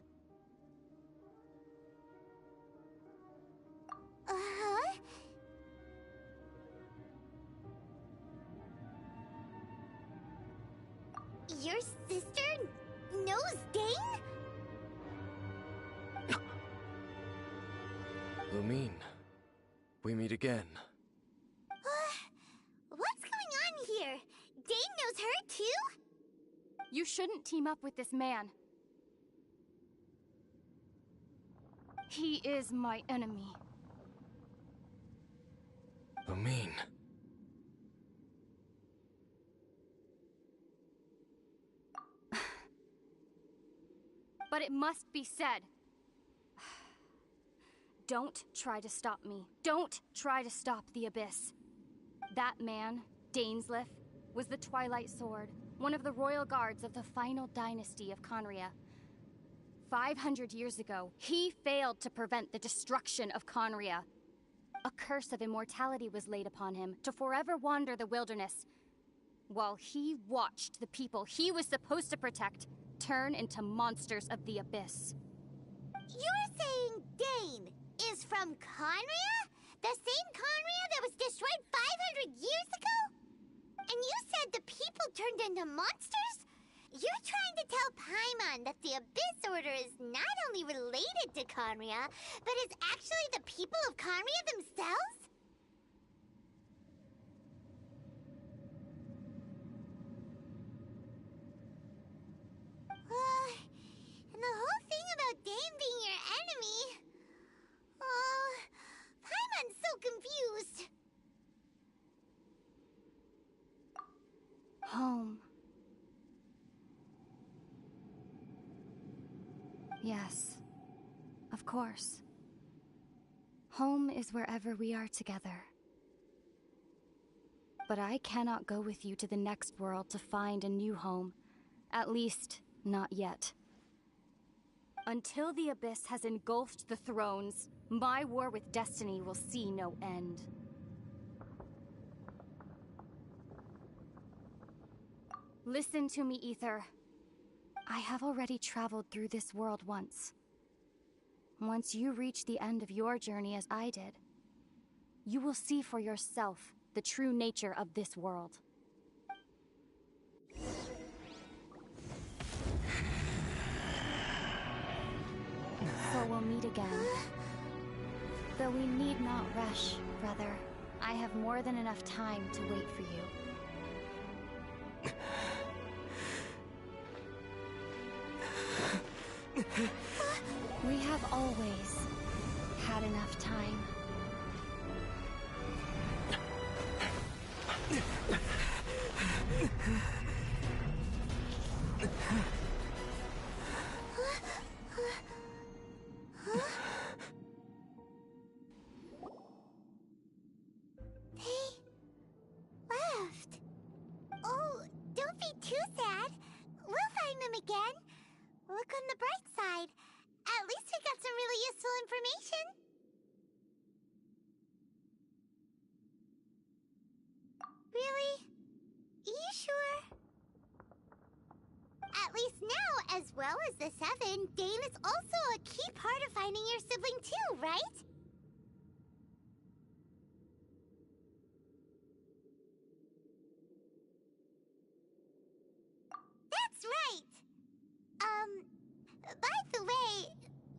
Speaker 5: Uh-huh. Your sister knows Dane?
Speaker 4: Lumine, we meet again.
Speaker 5: What's going on here? Dane knows her too?
Speaker 9: You shouldn't team up with this man. He is my enemy.
Speaker 4: Lumine.
Speaker 9: But it must be said. Don't try to stop me. Don't try to stop the Abyss. That man, Dainsleif, was the Twilight Sword, one of the royal guards of the final dynasty of Conria. 500 years ago, he failed to prevent the destruction of Conria. A curse of immortality was laid upon him to forever wander the wilderness, while he watched the people he was supposed to protect turn into monsters of the Abyss.
Speaker 5: You're saying Dane is from Conria? The same Conria that was destroyed 500 years ago? And you said the people turned into monsters? You're trying to tell Paimon that the Abyss Order is not only related to Conria, but is actually the people of Conria themselves? And the whole thing about Dane being your enemy... Paimon's so confused.
Speaker 9: Home. Yes, of course. Home is wherever we are together. But I cannot go with you to the next world to find a new home. At least, not yet. Until the Abyss has engulfed the thrones, my war with destiny will see no end. Listen to me, Ether. I have already traveled through this world once. Once you reach the end of your journey as I did, you will see for yourself the true nature of this world. So we'll meet again. Though we need not rush, brother. I have more than enough time to wait for you. We have always had enough time.
Speaker 5: Left. Oh, don't be too sad. We'll find them again. Look on the bright side. At least we got some really useful information. Really? You sure? At least now As well as the Seven, Dane is also a key part of finding your sibling too, right? That's right! By the way,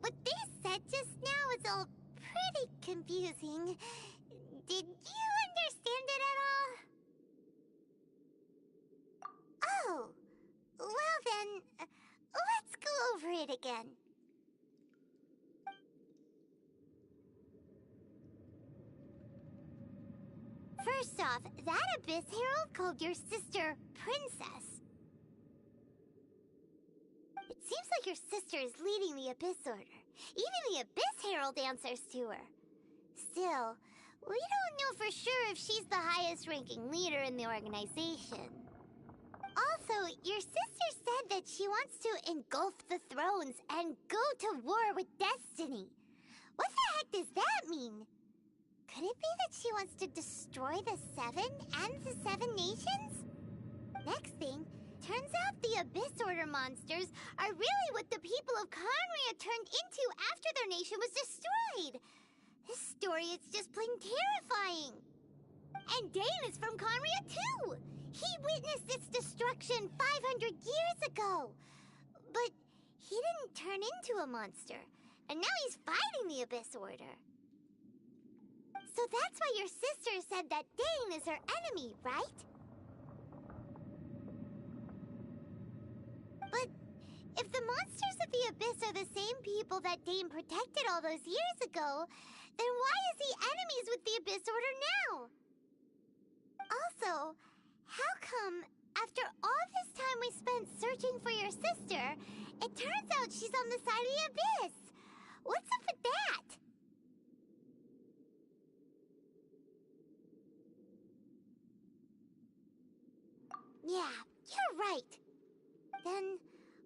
Speaker 5: what they said just now is all pretty confusing. Did you understand it at all? Oh, well then, let's go over it again. First off, that Abyss Herald called your sister Princess. It seems like your sister is leading the Abyss Order. Even the Abyss Herald answers to her. Still, we don't know for sure if she's the highest-ranking leader in the organization. Also, your sister said that she wants to engulf the thrones and go to war with Destiny. What the heck does that mean? Could it be that she wants to destroy the Seven and the Seven Nations? Next thing, turns out the Abyss Order monsters are really what the people of Conria turned into after their nation was destroyed. This story is just plain terrifying. And Dane is from Conria too. He witnessed its destruction 500 years ago. But he didn't turn into a monster. And now he's fighting the Abyss Order. So that's why your sister said that Dane is her enemy, right? But if the monsters of the Abyss are the same people that Dane protected all those years ago, then why is he enemies with the Abyss Order now? Also, how come, after all this time we spent searching for your sister, it turns out she's on the side of the Abyss? What's up with that? Yeah, you're right. Then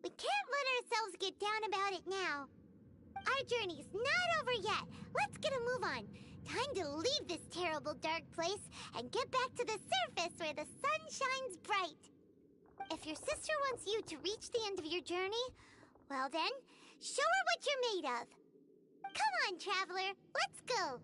Speaker 5: we can't let ourselves get down about it now. Our journey's not over yet. Let's get a move on. Time to leave this terrible dark place and get back to the surface where the sun shines bright. If your sister wants you to reach the end of your journey, well then, show her what you're made of. Come on, traveler, let's go.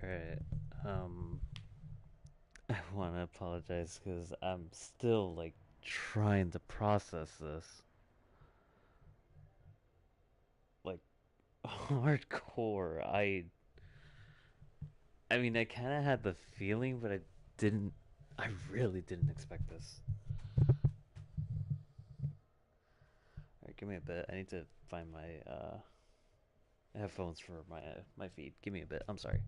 Speaker 10: Alright, want to apologize because I'm still like trying to process this. Like hardcore. I mean, I kind of had the feeling, but I really didn't expect this. Alright, give me a bit. I need to find my headphones for my feed. Give me a bit. I'm sorry.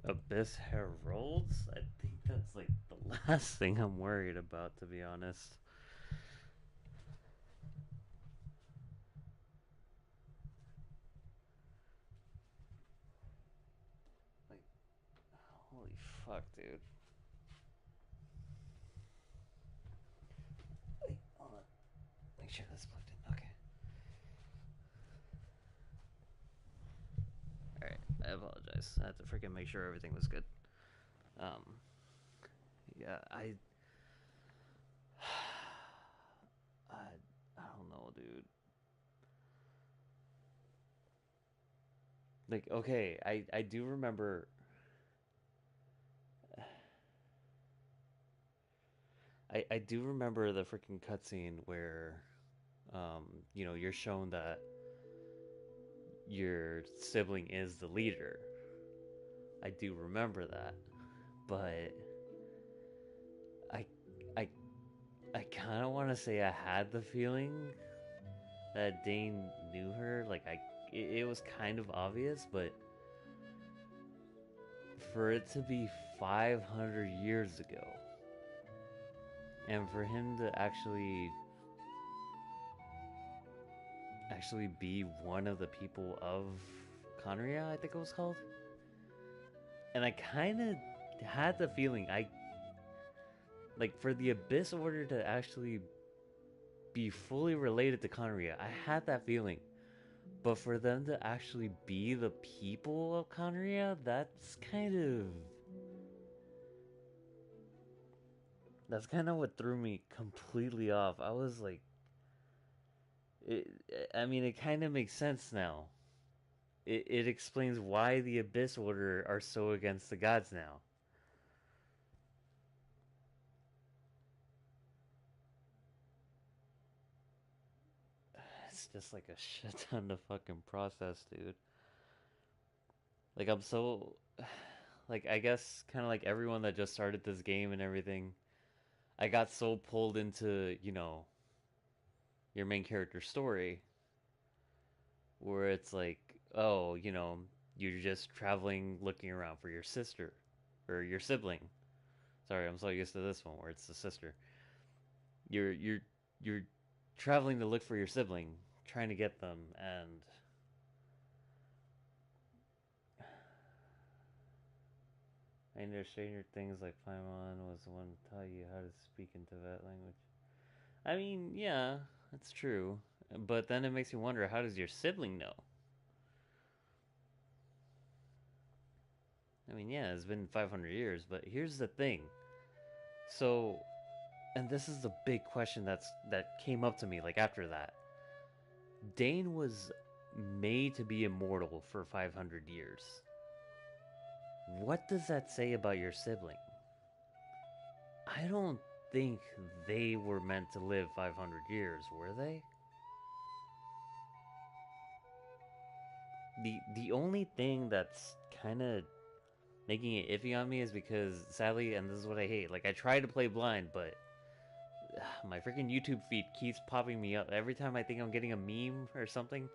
Speaker 10: Abyss Heralds? I think that's like the last thing I'm worried about, to be honest. Like, holy fuck, dude. Wait, hold on. Make sure that's plugged in. Okay. Alright, I apologize. I had to freaking make sure everything was good. Um, yeah, I, I don't know, dude. Like, okay, I do remember. I do remember the freaking cutscene where, you're shown that your sibling is the leader. I do remember that, but I, I, I kind of want to say I had the feeling that Dane knew her. Like it was kind of obvious, but for it to be 500 years ago, and for him to actually be one of the people of Conria, I think it was called. And I kind of had the feeling like for the Abyss Order to actually be fully related to Conria, I had that feeling. But for them to actually be the people of Conria, that's kind of what threw me completely off. I was like, it, I mean, it kind of makes sense now. It explains why the Abyss Order are so against the gods now. It's just like a shit ton to fucking process, dude. Like, I'm so. Like, I guess kind of like everyone that just started this game and everything, I got so pulled into, your main character's story where it's like, oh, you're just traveling looking around for your sister or your sibling. Sorry, I'm so used to this one where it's the sister. You're traveling to look for your sibling, trying to get them, and I know Stranger Things like Paimon was the one to tell you how to speak in Tibet language. I mean, yeah, that's true. But then it makes you wonder, how does your sibling know? I mean, yeah, it's been 500 years, but here's the thing. So, and this is the big question that came up to me like after that. Dane was made to be immortal for 500 years. What does that say about your sibling? I don't think they were meant to live 500 years, were they? The only thing that's kind of making it iffy on me is because, sadly, and this is what I hate, like, I try to play blind, but my freaking YouTube feed keeps popping me up. Every time I think I'm getting a meme or something,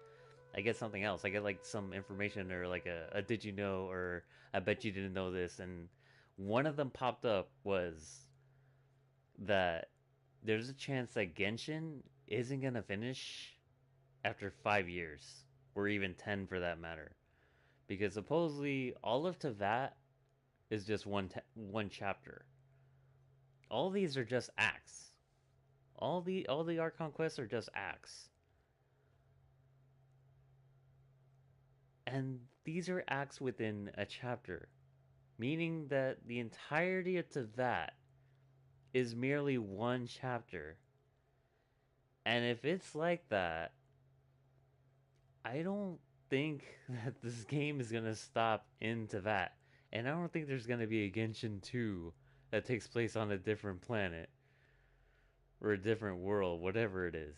Speaker 10: I get something else. I get, like, some information or, like, a did you know, or I bet you didn't know this, and one of them popped up was that there's a chance that Genshin isn't gonna finish after 5 years, or even 10 for that matter. Because supposedly all of Teyvat is just one chapter. All these are just acts. All the Archon quests are just acts. And these are acts within a chapter, meaning that the entirety of Teyvat is merely one chapter. And if it's like that, I don't think that this game is gonna stop in Teyvat. And I don't think there's gonna be a Genshin 2 that takes place on a different planet. Or a different world, whatever it is.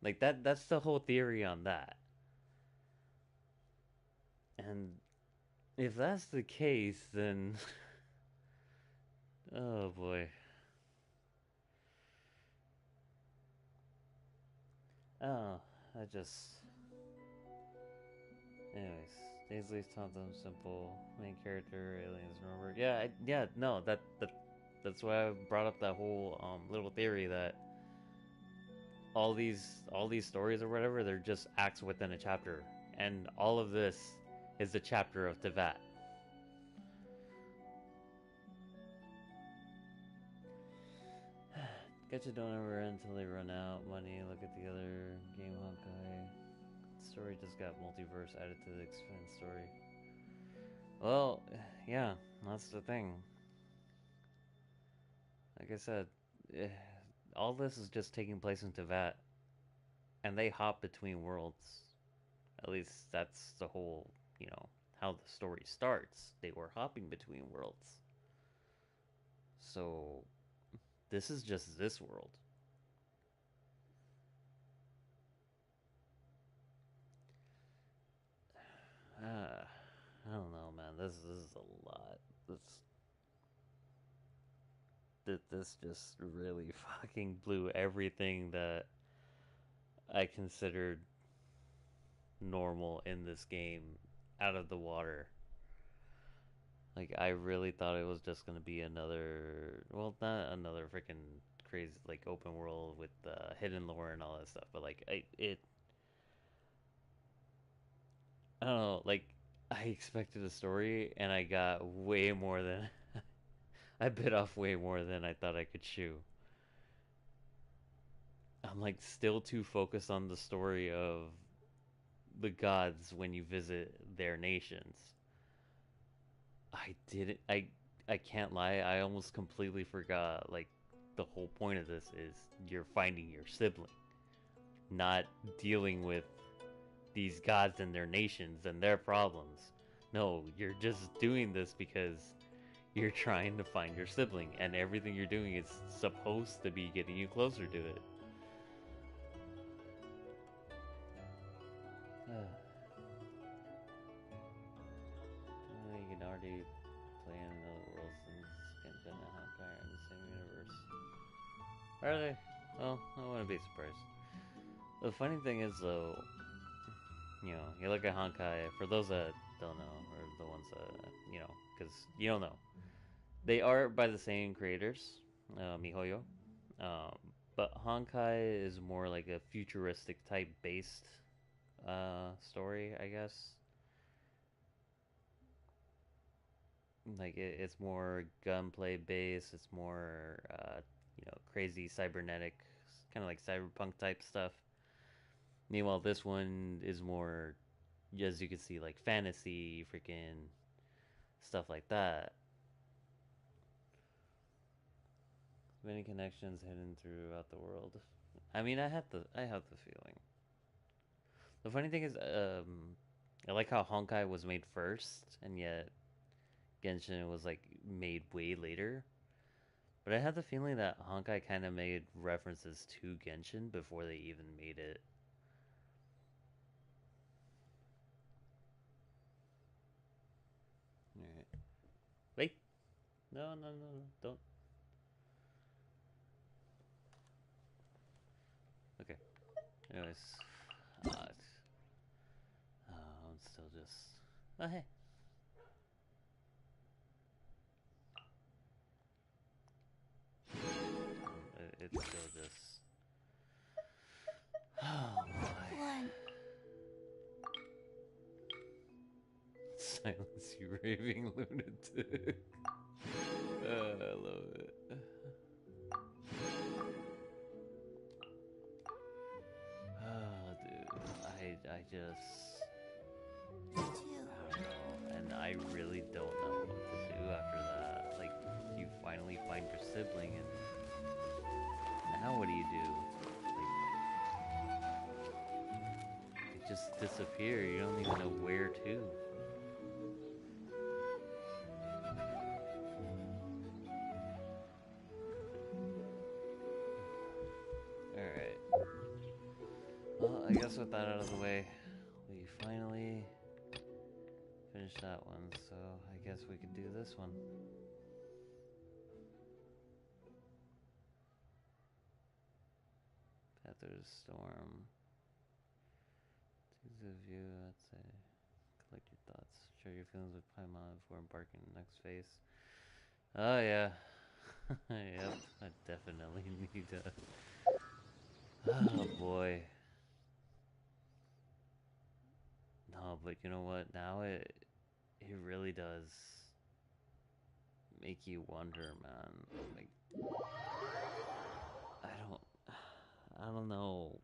Speaker 10: Like, that's the whole theory on that. And if that's the case, then... oh boy. Oh, I just... anyways, Daisley's taught them simple. Main character, aliens, remember? Yeah, no, that's why I brought up that whole little theory that all these stories or whatever, they're just acts within a chapter, and all of this is the chapter of Teyvat. Gacha don't ever end until they run out. Money, look at the other game Honkai. Story just got multiverse added to the expand story. Well, yeah, that's the thing. Like I said, all this is just taking place in Teyvat, and they hop between worlds. At least that's the whole, how the story starts. They were hopping between worlds. So, this is just this world. I don't know, man. This is a lot. This just really fucking blew everything that I considered normal in this game out of the water. Like, I really thought it was just gonna be another, well, not another freaking crazy, like, open world with hidden lore and all that stuff, but, like, I don't know, like, I expected a story, and I got way more than, I bit off way more than I thought I could chew. I'm, like, still too focused on the story of the gods when you visit their nations. I can't lie, I almost completely forgot, like, the whole point of this is you're finding your sibling, not dealing with these gods and their nations and their problems. No, you're just doing this because you're trying to find your sibling, and everything you're doing is supposed to be getting you closer to it. You can already play in another world since Genshin and Honkai are in the same universe. Are they? Well, I wouldn't be surprised. The funny thing is, though, you look at Honkai, for those that don't know, or the ones that, because you don't know, they are by the same creators, MiHoYo, But Honkai is more like a futuristic type based story, I guess. Like it's more gunplay based. It's more crazy cybernetic, kind of like cyberpunk type stuff. Meanwhile, this one is more, as you can see, like fantasy, freaking stuff like that. Many connections hidden throughout the world. I mean, I have the feeling. The funny thing is, I like how Honkai was made first, and yet Genshin was like made way later. But I had the feeling that Honkai kind of made references to Genshin before they even made it. Alright. Wait! No, no, no, no, don't. Okay. Anyways. I'm still just... Oh, hey. It's still just... Oh, boy.
Speaker 5: One.
Speaker 10: Silence, you raving lunatic. I love it. Oh, dude. I just... I don't know. And I really don't know what to do after that. Like, you finally find your sibling, and now what do you do? Like, they just disappear. You don't even know where to. Alright. Well, I guess with that out of the way, we finally finished that one, so I guess we could do this one. Path through the storm. Choose a view, I'd say. Collect your thoughts. Share your feelings with Paimon before embarking on the next phase. Oh yeah. Yep, I definitely need to... Oh boy. No, but you know what? Now it really does make you wonder, man. Like, I don't know.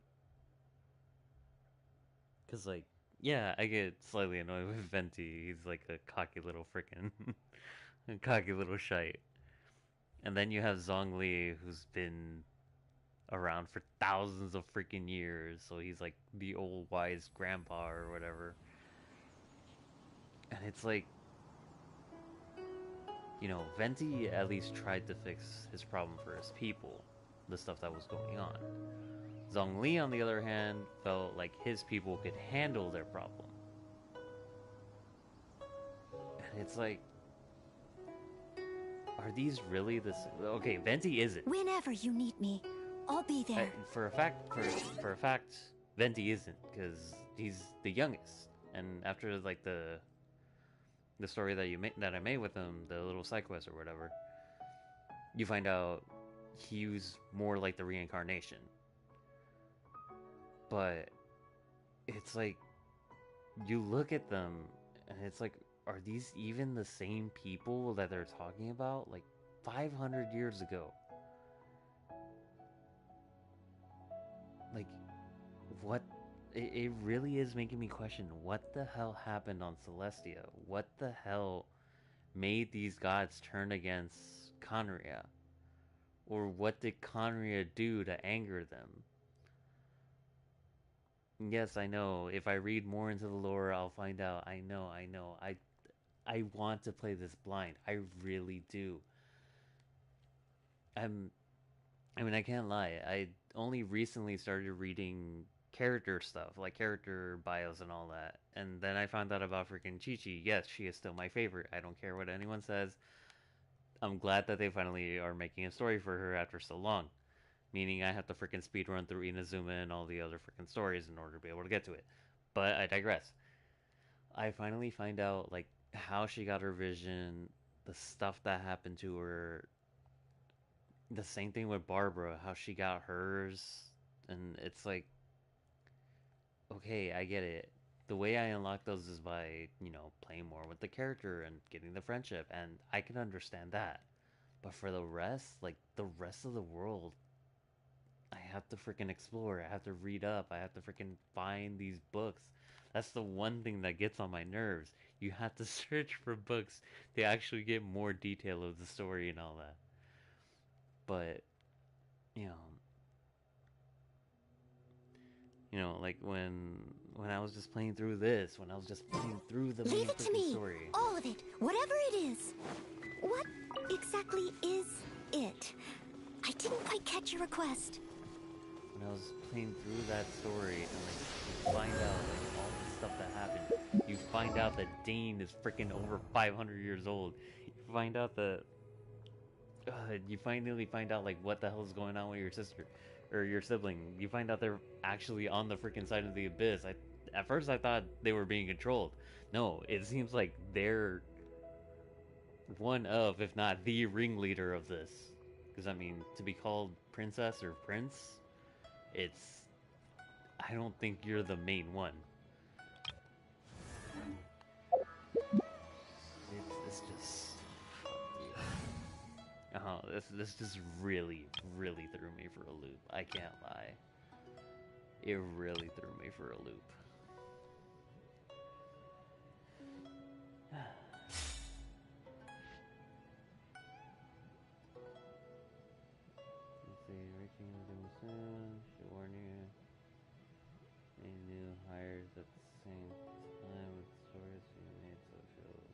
Speaker 10: Cause like, yeah, I get slightly annoyed with Venti. He's like a cocky little frickin' a cocky little shite. And then you have Zhongli, who's been around for thousands of freaking years, so he's like the old wise grandpa or whatever. And it's like, you know, Venti at least tried to fix his problem for his people, the stuff that was going on. Zhongli, on the other hand, felt like his people could handle their problem. And it's like, are these really the same? Okay, Venti isn't.
Speaker 11: Whenever you need me, I'll be there.
Speaker 10: For a fact, Venti isn't, because he's the youngest. And after like the story that I made with him, the little side quest or whatever, you find out he was more like the reincarnation. But it's like, you look at them and it's like, are these even the same people that they're talking about? Like 500 years ago. Like, what? It really is making me question what the hell happened on Celestia. What the hell made these gods turn against Conria? Or what did Conria do to anger them? Yes, I know. If I read more into the lore, I'll find out. I know. I want to play this blind. I really do. I mean, I can't lie. I only recently started reading character stuff, like character bios and all that. And then I found out about freaking Chi-Chi. Yes, she is still my favorite. I don't care what anyone says. I'm glad that they finally are making a story for her after so long. Meaning I have to freaking speedrun through Inazuma and all the other freaking stories in order to be able to get to it. But I digress. I finally find out, like, how she got her vision, the stuff that happened to her. the same thing with Barbara, how she got hers, and it's like, okay, I get it. The way I unlock those is by, playing more with the character and getting the friendship, and I can understand that. But for the rest, like, the rest of the world, I have to freaking explore. I have to read up. I have to freaking find these books. That's the one thing that gets on my nerves. You have to search for books to actually get more detail of the story and all that. But, like when I was just playing through this, when I was just playing through the main
Speaker 11: Leave it to me.
Speaker 10: story.
Speaker 11: All of it. Whatever it is. What exactly is it? I didn't quite catch your request.
Speaker 10: When I was playing through that story and you find out all the stuff that happened. You find out that Dane is freaking over 500 years old. You find out that you finally find out what the hell is going on with your sister or your sibling. You find out they're actually on the freaking side of the abyss. At first I thought they were being controlled. No, it seems like they're one of, if not the ringleader of this. Because I mean, to be called princess or prince, I don't think you're the main one. It's just... this just really, really threw me for a loop. I can't lie. It really threw me for a loop. Let's see, reaching the soon. Should warn you. Any new hires at the same time with stories being made socials.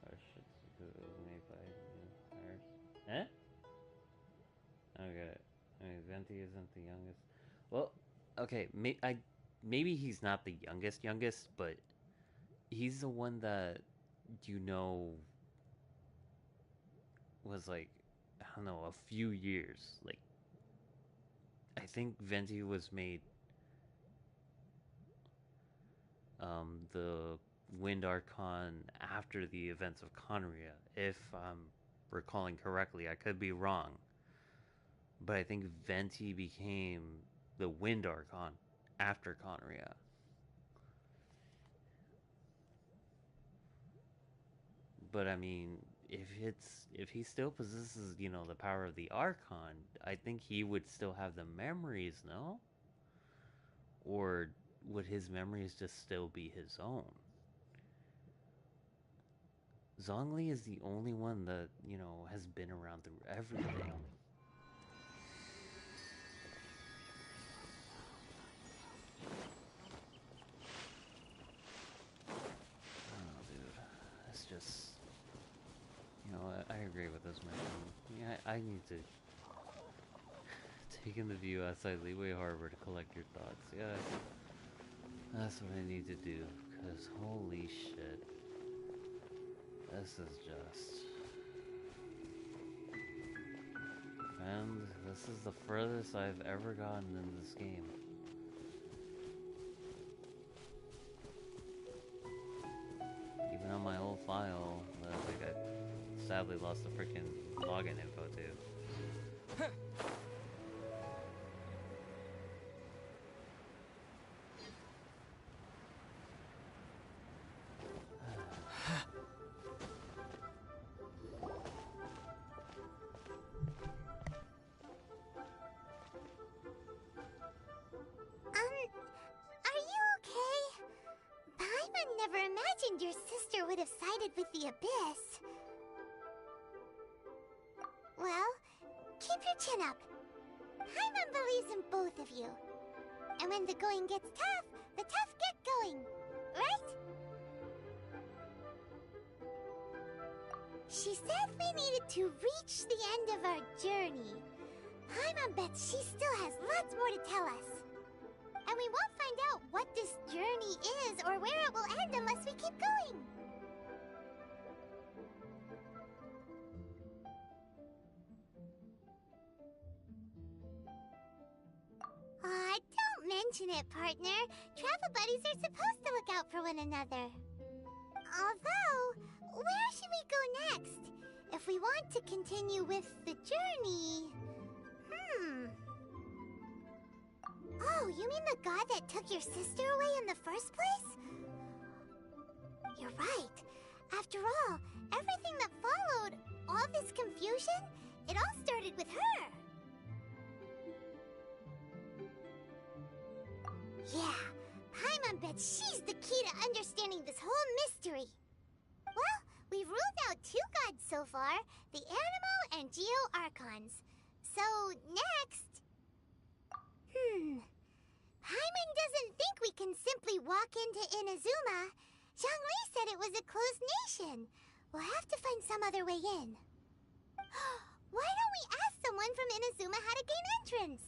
Speaker 10: Our shit was made by new hires. Eh? Okay. I mean, Venti isn't the youngest. Well, okay, maybe he's not the youngest, but he's the one that, was like, I don't know, a few years. Like, I think Venti was made the Wind Archon after the events of Conria, if I'm recalling correctly. I could be wrong. But I think Venti became the Wind Archon after Conria. But I mean, if he still possesses, the power of the Archon, I think he would still have the memories, no? Or would his memories just still be his own? Zhongli is the only one that, has been around through everything. Just, I agree with this mission. Yeah, I need to take in the view outside Leeway Harbor to collect your thoughts. Yeah, that's what I need to do, because holy shit, this is just... And this is the furthest I've ever gotten in this game. Even on my old file, I sadly lost the freaking login info to.
Speaker 5: Are you okay? Paimon never imagined your sister would have sided with the Abyss. Well, keep your chin up. Paimon believes in both of you. And when the going gets tough, the tough get going. Right? She said we needed to reach the end of our journey. Paimon bets she still has lots more to tell us. And we won't find out what this journey is or where it will end unless we keep going. Aw, don't mention it, partner. Travel buddies are supposed to look out for one another. Although, where should we go next? If we want to continue with the journey... Oh, you mean the god that took your sister away in the first place? You're right. After all, everything that followed, all this confusion, it all started with her. Yeah, Paimon bets she's the key to understanding this whole mystery. Well, we've ruled out 2 gods so far, the Animo and Geo Archons. So, next... Paimon doesn't think we can simply walk into Inazuma. Zhongli said it was a closed nation. We'll have to find some other way in. Why don't we ask someone from Inazuma how to gain entrance?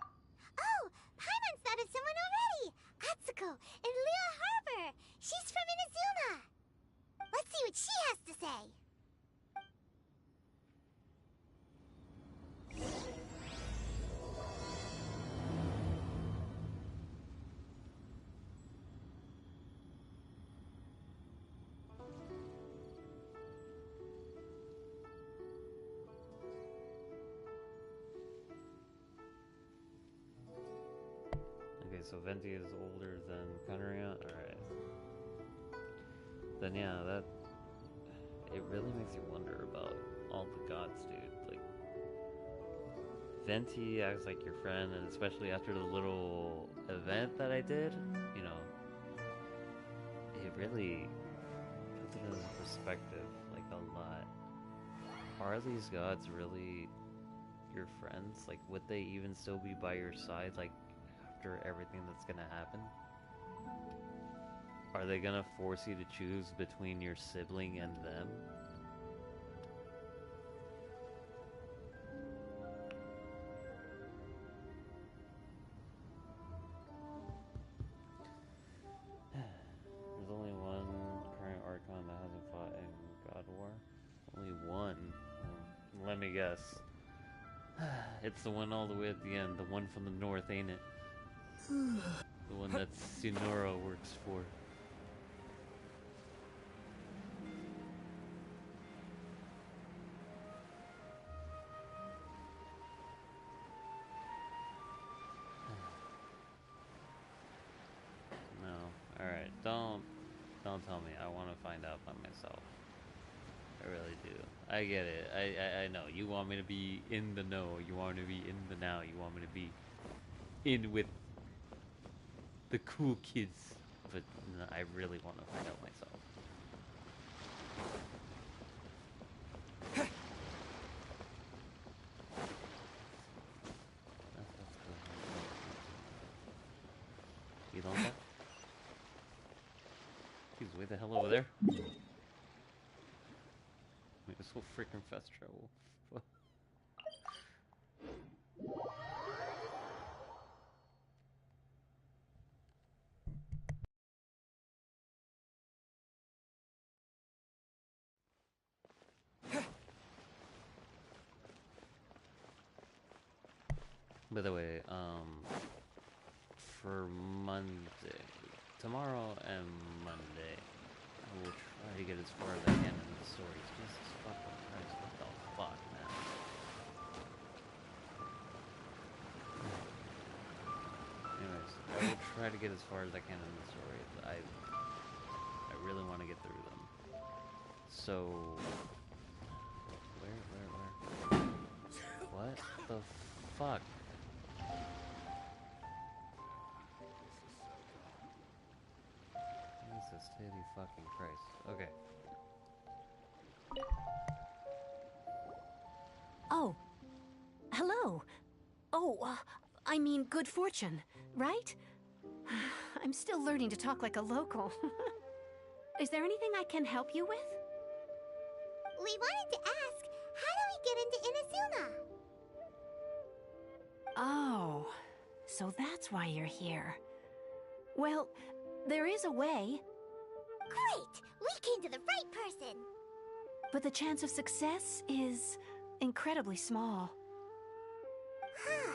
Speaker 5: Oh, Paimon's thought of someone already! Atsuko in Liyue Harbor! She's from Inazuma! Let's see what she has to say!
Speaker 10: Okay, so Venti is older than Conria? Alright. Then yeah, that... It really makes you wonder about all the gods, dude. Like... Venti acts like your friend, and especially after the little event that I did, you know... It really puts it into perspective, like, a lot. Are these gods really your friends? Like, would they even still be by your side, like, after everything that's gonna happen? Are they gonna force you to choose between your sibling and them? There's only one current Archon that hasn't fought in God War. Only one. Well, let me guess. It's the one all the way at the end, the one from the north, ain't it? The one that Sinora works for. No. Alright, don't tell me. I want to find out by myself. I really do. I get it. I know. You want me to be in the know. You want me to be in the now. You want me to be in with the cool kids. But no, I really want to find out myself. You don't know? He's way the hell over there. It's so freaking fast travel. By the way, for Monday, tomorrow and Monday, I will try to get as far as I can in the story. Jesus fucking Christ, what the fuck, man? Anyways, I will try to get as far as I can in the story. I really want to get through them. So, where? What the fuck? Jesus, holy fucking Christ. Okay.
Speaker 11: Oh. Hello. Oh, I mean good fortune, right? I'm still learning to talk like a local. Is there anything I can help you with?
Speaker 5: We wanted to ask, how do we get into Inazuma?
Speaker 11: Oh, so that's why you're here. Well, there is a way.
Speaker 5: Great! We came to the right person!
Speaker 11: But the chance of success is incredibly small.
Speaker 5: Huh.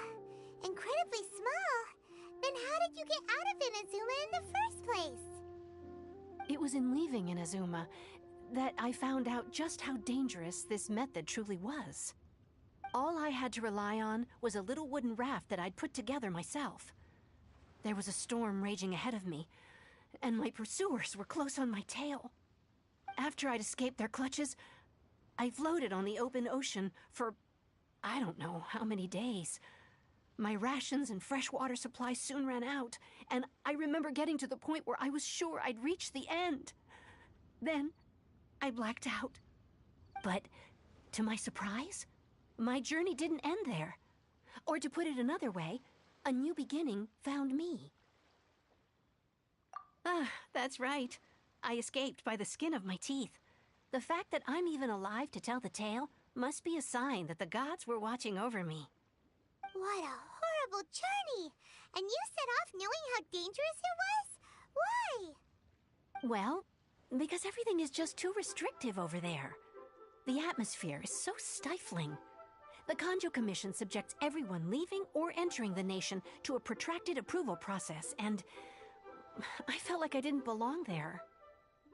Speaker 5: Incredibly small? Then how did you get out of Inazuma in the first place?
Speaker 11: It was in leaving Inazuma that I found out just how dangerous this method truly was. All I had to rely on was a little wooden raft that I'd put together myself. There was a storm raging ahead of me, and my pursuers were close on my tail. After I'd escaped their clutches, I floated on the open ocean for I don't know how many days. My rations and freshwater supply soon ran out, and I remember getting to the point where I was sure I'd reached the end. Then, I blacked out. But, to my surprise, my journey didn't end there. Or to put it another way, a new beginning found me. Ah, that's right. I escaped by the skin of my teeth. The fact that I'm even alive to tell the tale must be a sign that the gods were watching over me.
Speaker 5: What a horrible journey! And you set off knowing how dangerous it was? Why?
Speaker 11: Well, because everything is just too restrictive over there. The atmosphere is so stifling. The Kanjo Commission subjects everyone leaving or entering the nation to a protracted approval process, and I felt like I didn't belong there.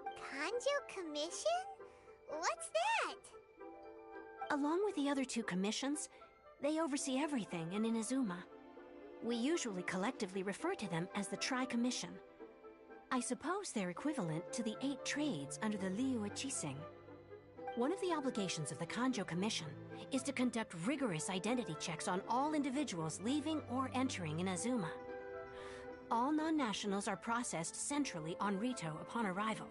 Speaker 5: Kanjo Commission? What's that?
Speaker 11: Along with the other two commissions, they oversee everything in Inazuma. We usually collectively refer to them as the Tri-Commission. I suppose they're equivalent to the 8 trades under the Liyue Chising. One of the obligations of the Kanjo Commission is to conduct rigorous identity checks on all individuals leaving or entering Inazuma. All non-nationals are processed centrally on Rito upon arrival.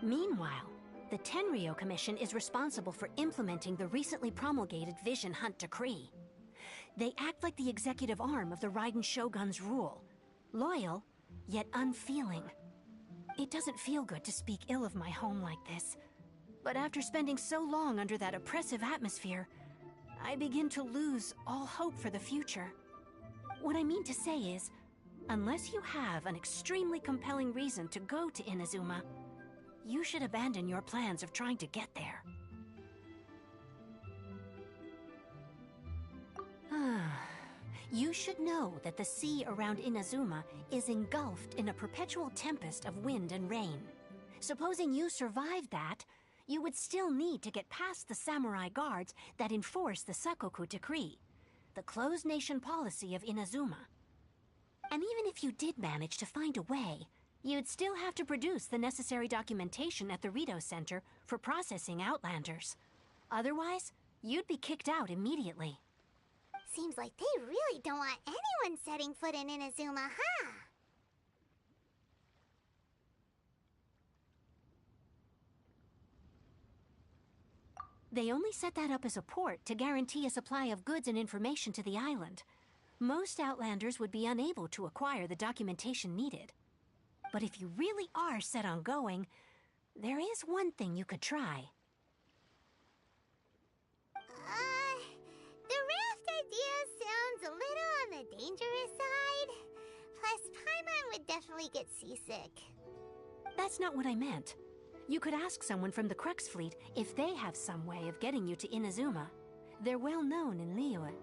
Speaker 11: Meanwhile, the Tenryo Commission is responsible for implementing the recently promulgated Vision Hunt Decree. They act like the executive arm of the Raiden Shogun's rule, loyal, yet unfeeling. It doesn't feel good to speak ill of my home like this, but after spending so long under that oppressive atmosphere, I begin to lose all hope for the future. What I mean to say is, unless you have an extremely compelling reason to go to Inazuma, you should abandon your plans of trying to get there. You should know that the sea around Inazuma is engulfed in a perpetual tempest of wind and rain. Supposing you survived that, you would still need to get past the samurai guards that enforce the Sakoku Decree, the closed nation policy of Inazuma. And even if you did manage to find a way, you'd still have to produce the necessary documentation at the Rito Center for processing Outlanders. Otherwise, you'd be kicked out immediately.
Speaker 5: Seems like they really don't want anyone setting foot in Inazuma, huh?
Speaker 11: They only set that up as a port to guarantee a supply of goods and information to the island. Most Outlanders would be unable to acquire the documentation needed. But if you really are set on going, there is one thing you could try.
Speaker 5: The raft idea sounds a little on the dangerous side. Plus, Paimon would definitely get seasick.
Speaker 11: That's not what I meant. You could ask someone from the Crux Fleet if they have some way of getting you to Inazuma. They're well known in Liyue.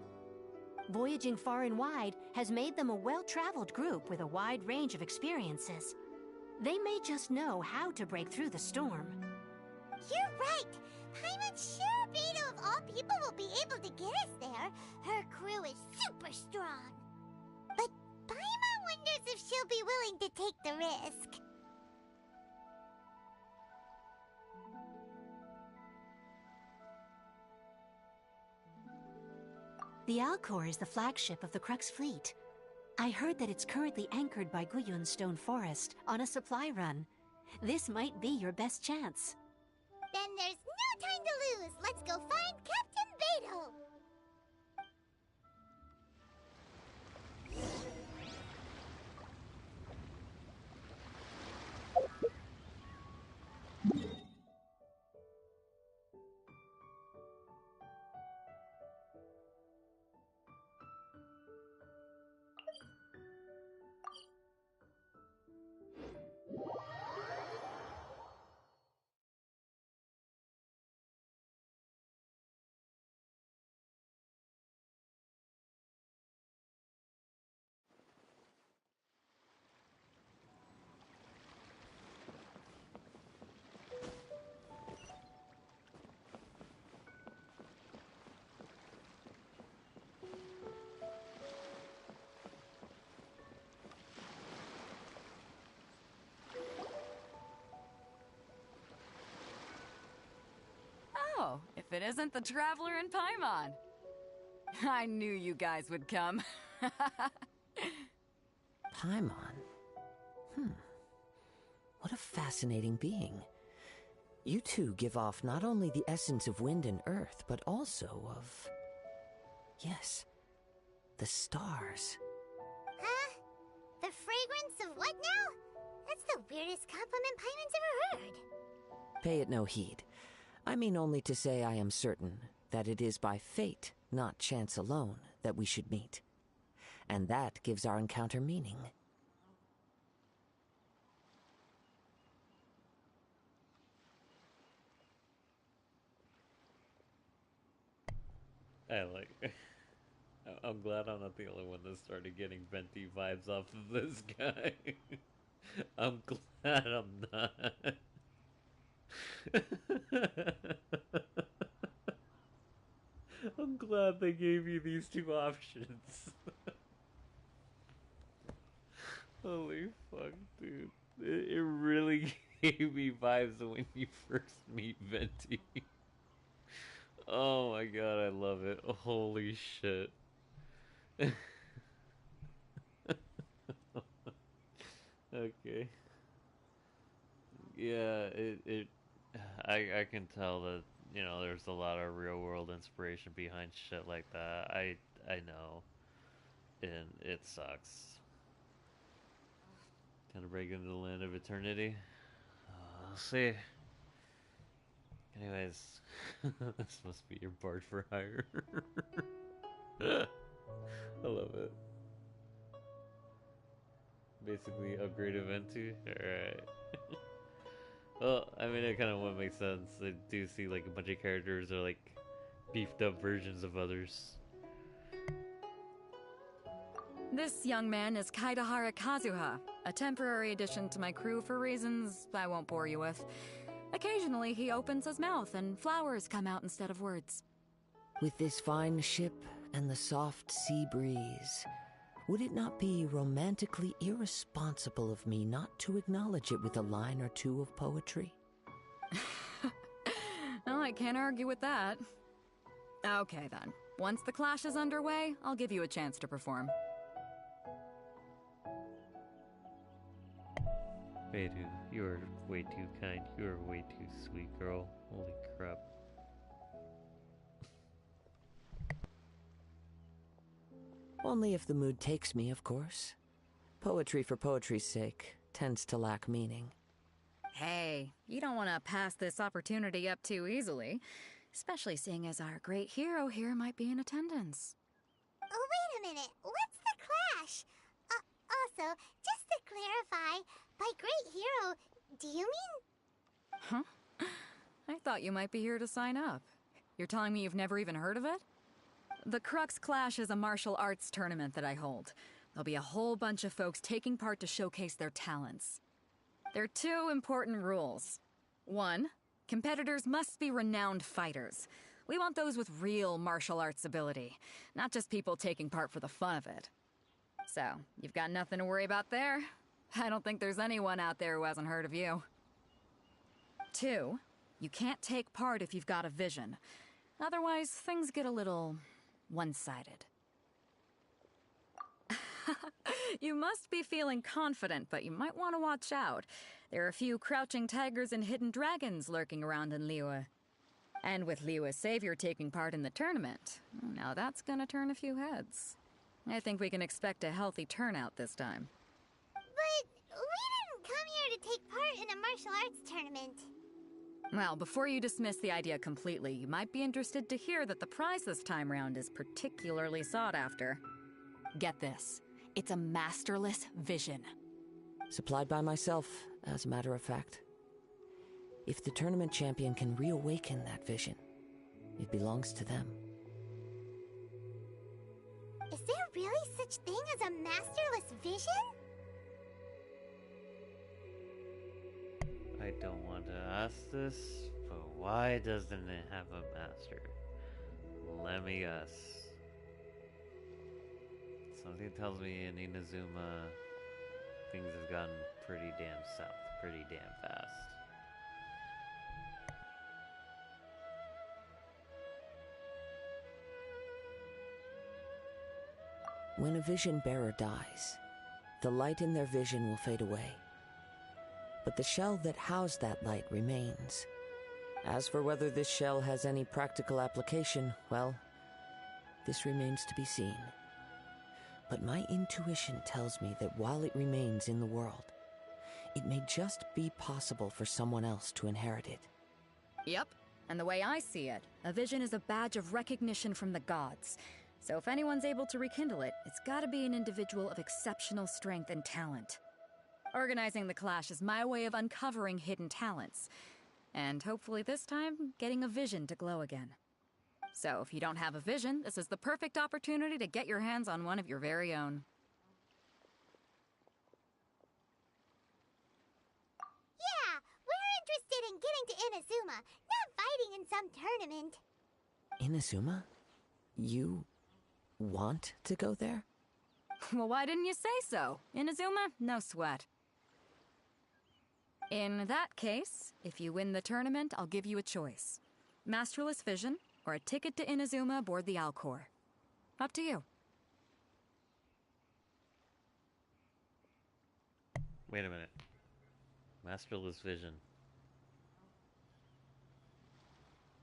Speaker 11: Voyaging far and wide has made them a well-traveled group with a wide range of experiences. They may just know how to break through the storm.
Speaker 5: You're right! Paimon sure Beto of all people will be able to get us there. Her crew is super strong. But Paimon wonders if she'll be willing to take the risk.
Speaker 11: The Alcor is the flagship of the Crux Fleet. I heard that it's currently anchored by Guyun's Stone Forest on a supply run. This might be your best chance.
Speaker 5: Then there's no time to lose. Let's go find Captain Beto.
Speaker 12: if it isn't the Traveler and Paimon. I knew you guys would come.
Speaker 13: Paimon? What a fascinating being. You two give off not only the essence of wind and earth, but also of... yes, the stars.
Speaker 5: Huh? The fragrance of what now? That's the weirdest compliment Paimon's ever heard.
Speaker 13: Pay it no heed. I mean only to say I am certain that it is by fate, not chance alone, that we should meet. And that gives our encounter meaning.
Speaker 10: I'm glad I'm not the only one that started getting venti vibes off of this guy. I'm glad I'm not. I'm glad they gave you these two options. Holy fuck, dude. It really gave me vibes when you first meet Venti. Oh my god, I love it. Holy shit. Okay. Yeah, I can tell that, you know, there's a lot of real world inspiration behind shit like that. I know. And it sucks. Kind of break into the land of eternity. I'll see. Anyways, this must be your bard for hire. I love it. Basically, upgrade event 2. Alright. Well, I mean, it kind of would make sense. I do see like a bunch of characters are like beefed up versions of others.
Speaker 12: This young man is Kaidahara Kazuha, a temporary addition to my crew for reasons I won't bore you with. Occasionally, he opens his mouth and flowers come out instead of words.
Speaker 13: With this fine ship and the soft sea breeze, would it not be romantically irresponsible of me not to acknowledge it with a line or two of poetry?
Speaker 12: Well, I can't argue with that. Okay then. Once the clash is underway, I'll give you a chance to perform.
Speaker 10: Beidou, you are way too kind. You are way too sweet, girl. Holy crap.
Speaker 13: Only if the mood takes me, of course. Poetry for poetry's sake tends to lack meaning.
Speaker 12: Hey, you don't want to pass this opportunity up too easily, especially seeing as our great hero here might be in attendance.
Speaker 5: Oh, wait a minute. What's the clash? Also, just to clarify, by great hero, do you mean...
Speaker 12: Huh? I thought you might be here to sign up. You're telling me you've never even heard of it? The Crux Clash is a martial arts tournament that I hold. There'll be a whole bunch of folks taking part to showcase their talents. There are two important rules. 1, competitors must be renowned fighters. We want those with real martial arts ability, not just people taking part for the fun of it. So, you've got nothing to worry about there. I don't think there's anyone out there who hasn't heard of you. 2, you can't take part if you've got a vision. Otherwise, things get a little one-sided. You must be feeling confident, but you might want to watch out. There are a few crouching tigers and hidden dragons lurking around in Liyue. And with Liyue's savior taking part in the tournament, now that's gonna turn a few heads. I think we can expect a healthy turnout this time.
Speaker 5: But we didn't come here to take part in a martial arts tournament.
Speaker 12: Well, before you dismiss the idea completely, you might be interested to hear that the prize this time round is particularly sought after. Get this. It's a masterless vision.
Speaker 13: Supplied by myself, as a matter of fact. If the tournament champion can reawaken that vision, it belongs to them.
Speaker 5: Is there really such thing as a masterless vision?
Speaker 10: I don't want to ask this, but why doesn't it have a master? Let me guess. Something tells me in Inazuma, things have gotten pretty damn south, pretty damn fast.
Speaker 13: When a vision bearer dies, the light in their vision will fade away. But the shell that housed that light remains. As for whether this shell has any practical application, well, this remains to be seen. But my intuition tells me that while it remains in the world, it may just be possible for someone else to inherit it.
Speaker 12: Yep, and the way I see it, a vision is a badge of recognition from the gods. So if anyone's able to rekindle it, it's gotta be an individual of exceptional strength and talent. Organizing the clash is my way of uncovering hidden talents. And hopefully this time, getting a vision to glow again. So if you don't have a vision, this is the perfect opportunity to get your hands on one of your very own.
Speaker 5: Yeah, we're interested in getting to Inazuma, not fighting in some tournament.
Speaker 13: Inazuma? You want to go there?
Speaker 12: Well, why didn't you say so? Inazuma? No sweat. In that case, if you win the tournament, I'll give you a choice. Masterless Vision, or a ticket to Inazuma aboard the Alcor. Up to you.
Speaker 10: Wait a minute. Masterless Vision.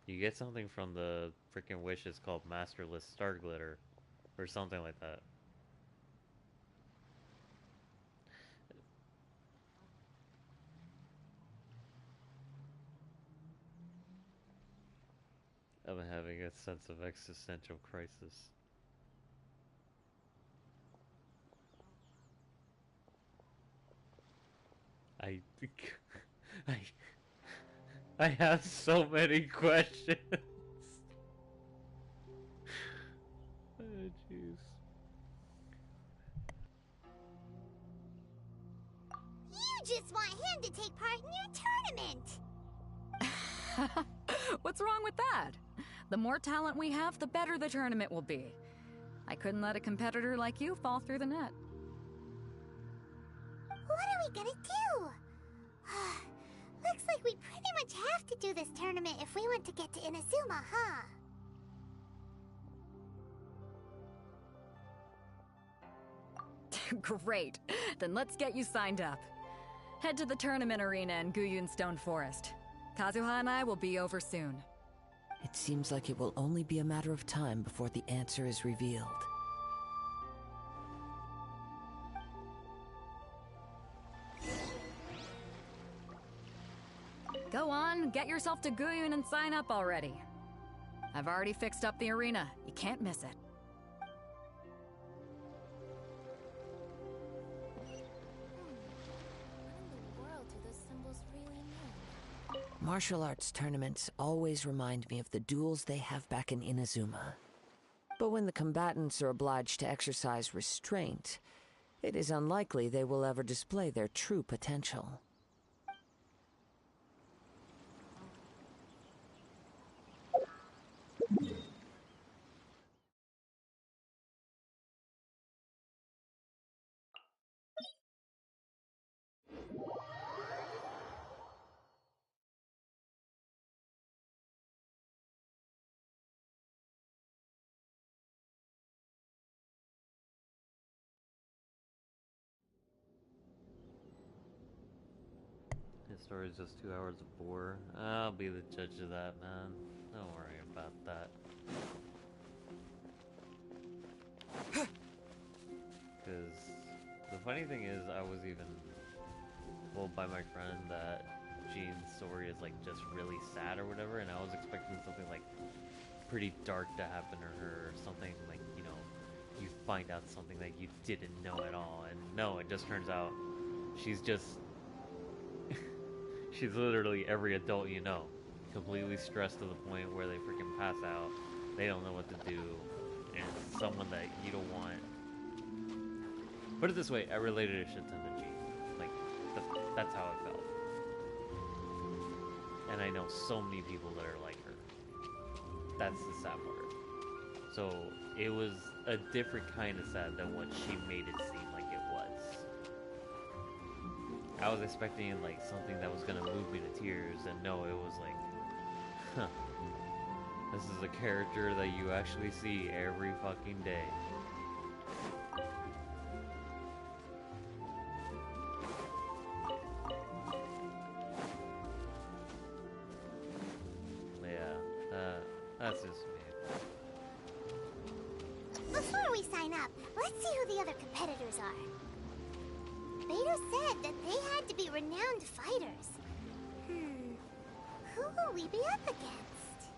Speaker 10: You get something from the freaking wishes called Masterless Star Glitter, or something like that. I'm having a sense of existential crisis. I have so many questions. Oh, jeez.
Speaker 5: You just want him to take part in your tournament!
Speaker 12: What's wrong with that? The more talent we have, the better the tournament will be. I couldn't let a competitor like you fall through the net.
Speaker 5: What are we gonna do? Looks like we pretty much have to do this tournament if we want to get to Inazuma, huh?
Speaker 12: Great. Then let's get you signed up. Head to the tournament arena in Guyun Stone Forest. Kazuha and I will be over soon.
Speaker 13: It seems like it will only be a matter of time before the answer is revealed.
Speaker 12: Go on, get yourself to Guyun and sign up already. I've already fixed up the arena. You can't miss it.
Speaker 13: Martial arts tournaments always remind me of the duels they have back in Inazuma. But when the combatants are obliged to exercise restraint, it is unlikely they will ever display their true potential.
Speaker 10: His story is just 2 hours of bore. I'll be the judge of that, man. Don't worry about that. Because the funny thing is, I was even told by my friend that Jean's story is like just really sad or whatever, and I was expecting something like pretty dark to happen to her, or something like, you know, you find out something that you didn't know at all, and no, it just turns out she's just she's literally every adult you know, completely stressed to the point where they freaking pass out, they don't know what to do, and it's someone that you don't want. Put it this way, I related a shit ton to Jean. Like, that's how it felt. And I know so many people that are like her. That's the sad part. So, it was a different kind of sad than what she made it seem like it was. I was expecting like something that was gonna move me to tears, and no, it was like, huh. This is a character that you actually see every fucking day. That's just me.
Speaker 5: Before we sign up, let's see who the other competitors are. Beto said that they had to be renowned fighters. Who will we be up against?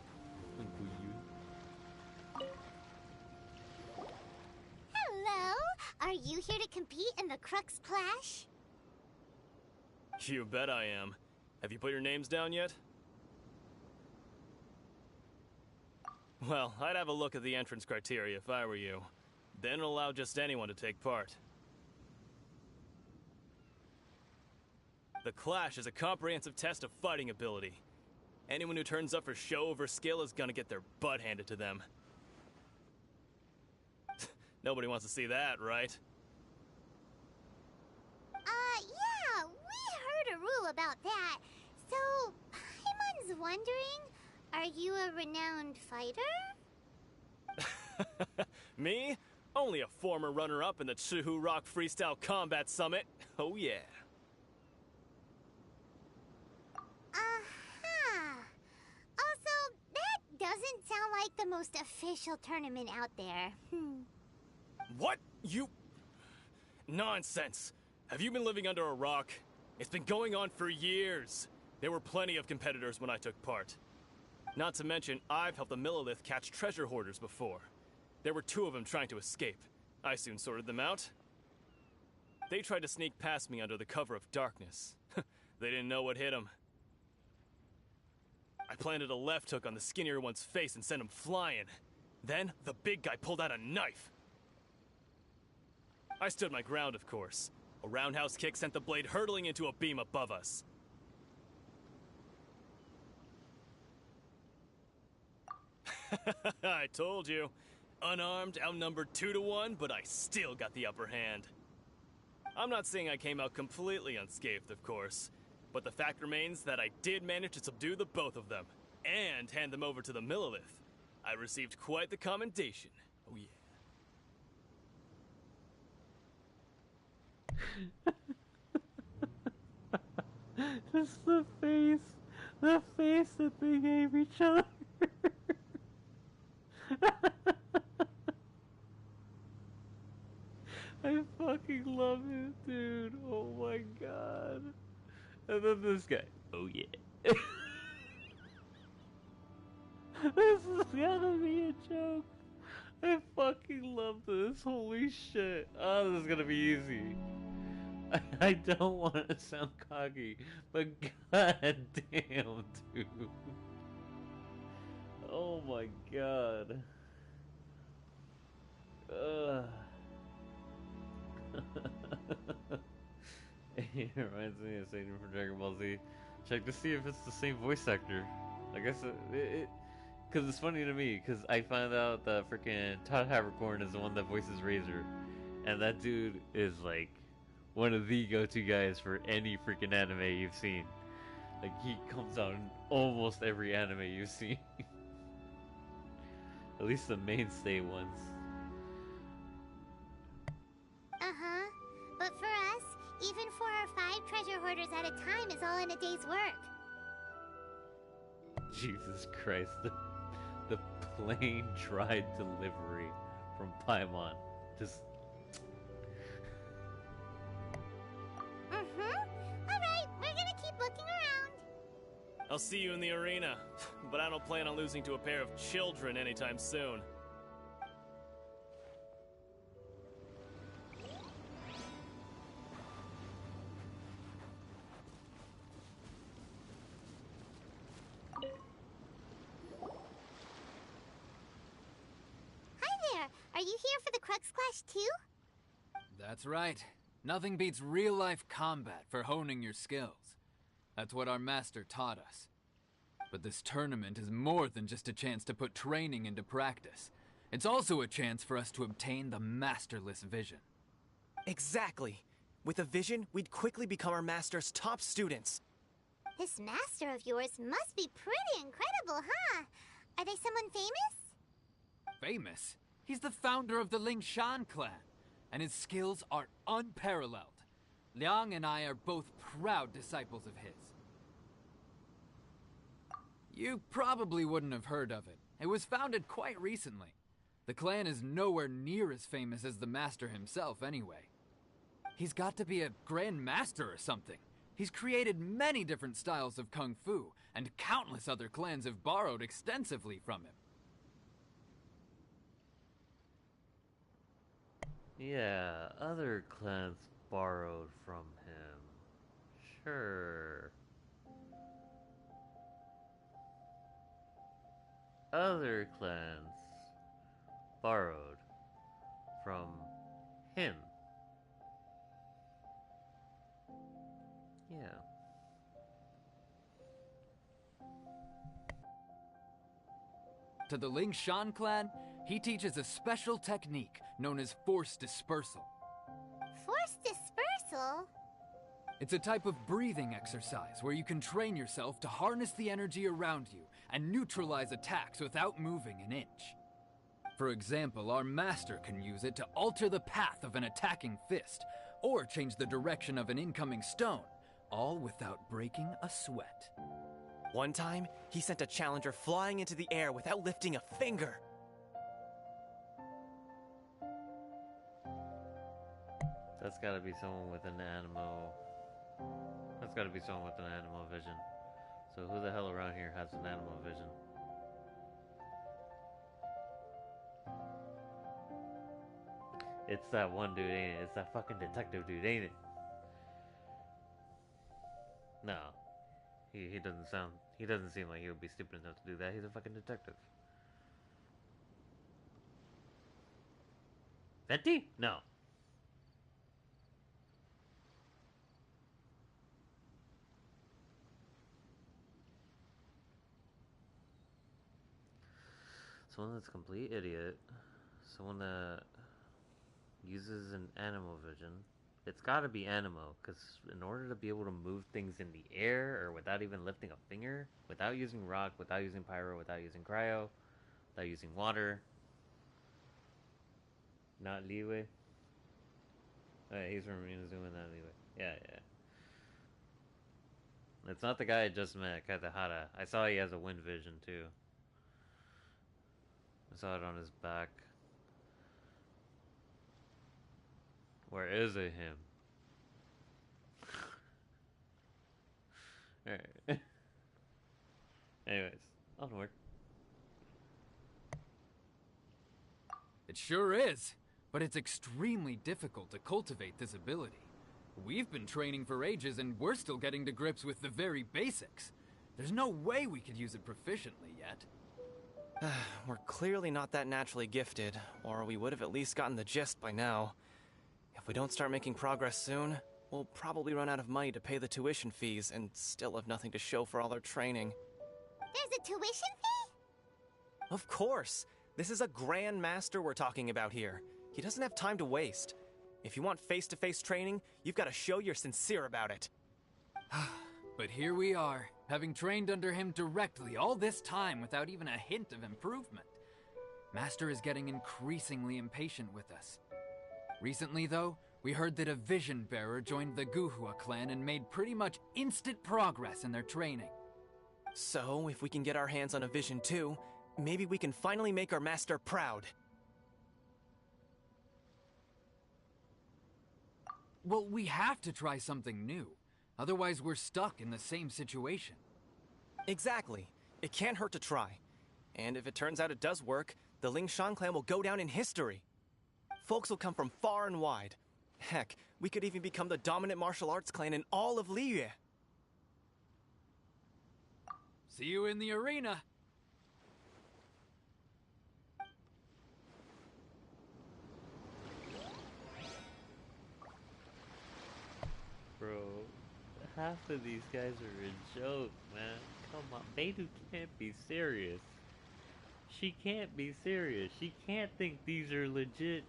Speaker 5: Hello? Are you here to compete in the Crux Clash?
Speaker 14: You bet I am. Have you put your names down yet? Well, I'd have a look at the entrance criteria if I were you. Then allow just anyone to take part. The Clash is a comprehensive test of fighting ability. Anyone who turns up for show over skill is gonna get their butt handed to them. Nobody wants to see that, right?
Speaker 5: Yeah, we heard a rule about that. So, Paimon's wondering, are you a renowned fighter?
Speaker 14: Me? Only a former runner-up in the Chihu Rock Freestyle Combat Summit. Oh yeah.
Speaker 5: Also, that doesn't sound like the most official tournament out there.
Speaker 14: What? You... Nonsense. Have you been living under a rock? It's been going on for years. There were plenty of competitors when I took part. Not to mention, I've helped the Millilith catch treasure hoarders before. There were 2 of them trying to escape. I soon sorted them out. They tried to sneak past me under the cover of darkness. They didn't know what hit them. I planted a left hook on the skinnier one's face and sent him flying. Then, the big guy pulled out a knife. I stood my ground, of course. A roundhouse kick sent the blade hurtling into a beam above us. I told you. Unarmed, outnumbered 2 to 1, but I still got the upper hand. I'm not saying I came out completely unscathed, of course, but the fact remains that I did manage to subdue the both of them, and hand them over to the Millilith. I received quite the commendation. Oh yeah.
Speaker 10: Just the face that they gave each other. I fucking love it, dude. Oh my god. And then this guy. Oh yeah. This is gonna be a joke. I fucking love this. Holy shit. Oh, this is gonna be easy. I don't want to sound cocky, but god damn, dude. Oh my god. It reminds me of Satan from Dragon Ball Z. Check to see if it's the same voice actor. I guess because it's funny to me, because I found out that freaking Todd Havercorn is the one that voices Razor, and that dude is like one of the go-to guys for any freaking anime you've seen. Like, he comes out in almost every anime you've seen. At least the mainstay ones.
Speaker 5: But for us, even 4 or 5 treasure hoarders at a time is all in a day's work.
Speaker 10: Jesus Christ, the plain dried delivery from Paimon. Just...
Speaker 5: Alright, we're gonna keep looking around.
Speaker 14: I'll see you in the arena, but I don't plan on losing to a pair of children anytime soon.
Speaker 5: Are you here for the Crux Clash too?
Speaker 15: That's right. Nothing beats real-life combat for honing your skills. That's what our master taught us. But this tournament is more than just a chance to put training into practice. It's also a chance for us to obtain the masterless vision.
Speaker 16: Exactly. With a vision, we'd quickly become our master's top students.
Speaker 5: This master of yours must be pretty incredible, huh? Are they someone famous?
Speaker 15: Famous? He's the founder of the Lingshan clan, and his skills are unparalleled. Liang and I are both proud disciples of his. You probably wouldn't have heard of it, It was founded quite recently. The clan is nowhere near as famous as the Master himself, anyway. He's got to be a Grand Master or something. He's created many different styles of Kung Fu, and countless other clans have borrowed extensively from him.
Speaker 10: Yeah, other clans borrowed from him. Sure. Other clans borrowed from him. Yeah.
Speaker 15: To the Ling Shan clan, he teaches a special technique known as force dispersal.
Speaker 5: Force dispersal?
Speaker 15: It's a type of breathing exercise where you can train yourself to harness the energy around you and neutralize attacks without moving an inch. For example, our master can use it to alter the path of an attacking fist, or change the direction of an incoming stone, all without breaking a sweat.
Speaker 16: One time, he sent a challenger flying into the air without lifting a finger.
Speaker 10: That's gotta be someone with an animo. That's gotta be someone with an animo vision. So who the hell around here has an animo vision? It's that one dude, ain't it? It's that fucking detective dude, ain't it? No. He doesn't seem like he would be stupid enough to do that. He's a fucking detective. Venti? No. Someone that's a complete idiot. Someone that uses an animo vision. It's gotta be animo, because in order to be able to move things in the air, or without even lifting a finger, without using rock, without using pyro, without using cryo, without using water. Not leeway. Alright, he's from Inazuma, not leeway. Yeah. It's not the guy I just met, Katahara. I saw he has a wind vision too. I saw it on his back. Where is it him? Alright. Anyways, onward.
Speaker 15: It sure is, but it's extremely difficult to cultivate this ability. We've been training for ages and we're still getting to grips with the very basics. There's no way we could use it proficiently yet.
Speaker 16: We're clearly not that naturally gifted, or we would have at least gotten the gist by now. If we don't start making progress soon, we'll probably run out of money to pay the tuition fees and still have nothing to show for all our training.
Speaker 5: There's a tuition fee?
Speaker 16: Of course! This is a Grand Master we're talking about here. He doesn't have time to waste. If you want face-to-face training, you've got to show you're sincere about it.
Speaker 15: But here we are, having trained under him directly all this time without even a hint of improvement. Master is getting increasingly impatient with us. Recently, though, we heard that a vision bearer joined the Guhua clan and made pretty much instant progress in their training.
Speaker 16: So, if we can get our hands on a vision too, maybe we can finally make our master proud.
Speaker 15: Well, we have to try something new. Otherwise, we're stuck in the same situation.
Speaker 16: Exactly. It can't hurt to try. And if it turns out it does work, the Ling Shan clan will go down in history. Folks will come from far and wide. Heck, we could even become the dominant martial arts clan in all of Liyue.
Speaker 15: See you in the arena!
Speaker 10: Bro, half of these guys are a joke, man. Come on, Beidou can't be serious. She can't be serious. She can't think these are legit.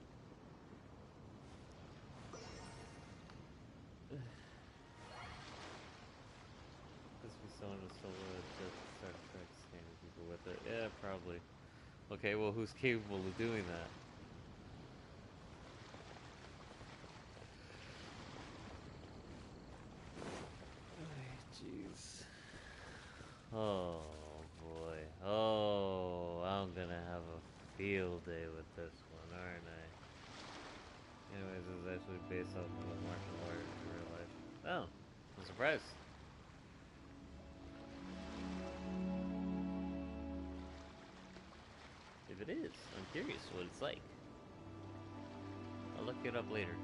Speaker 10: This be someone with solo just start scamming people with it. Yeah, probably. Okay, well, who's capable of doing that? Jeez. Oh boy. Oh, I don't field day with this one, aren't I? Anyways, this is actually based off of a martial art in real life. Oh, I'm surprised. If it is, I'm curious what it's like. I'll look it up later.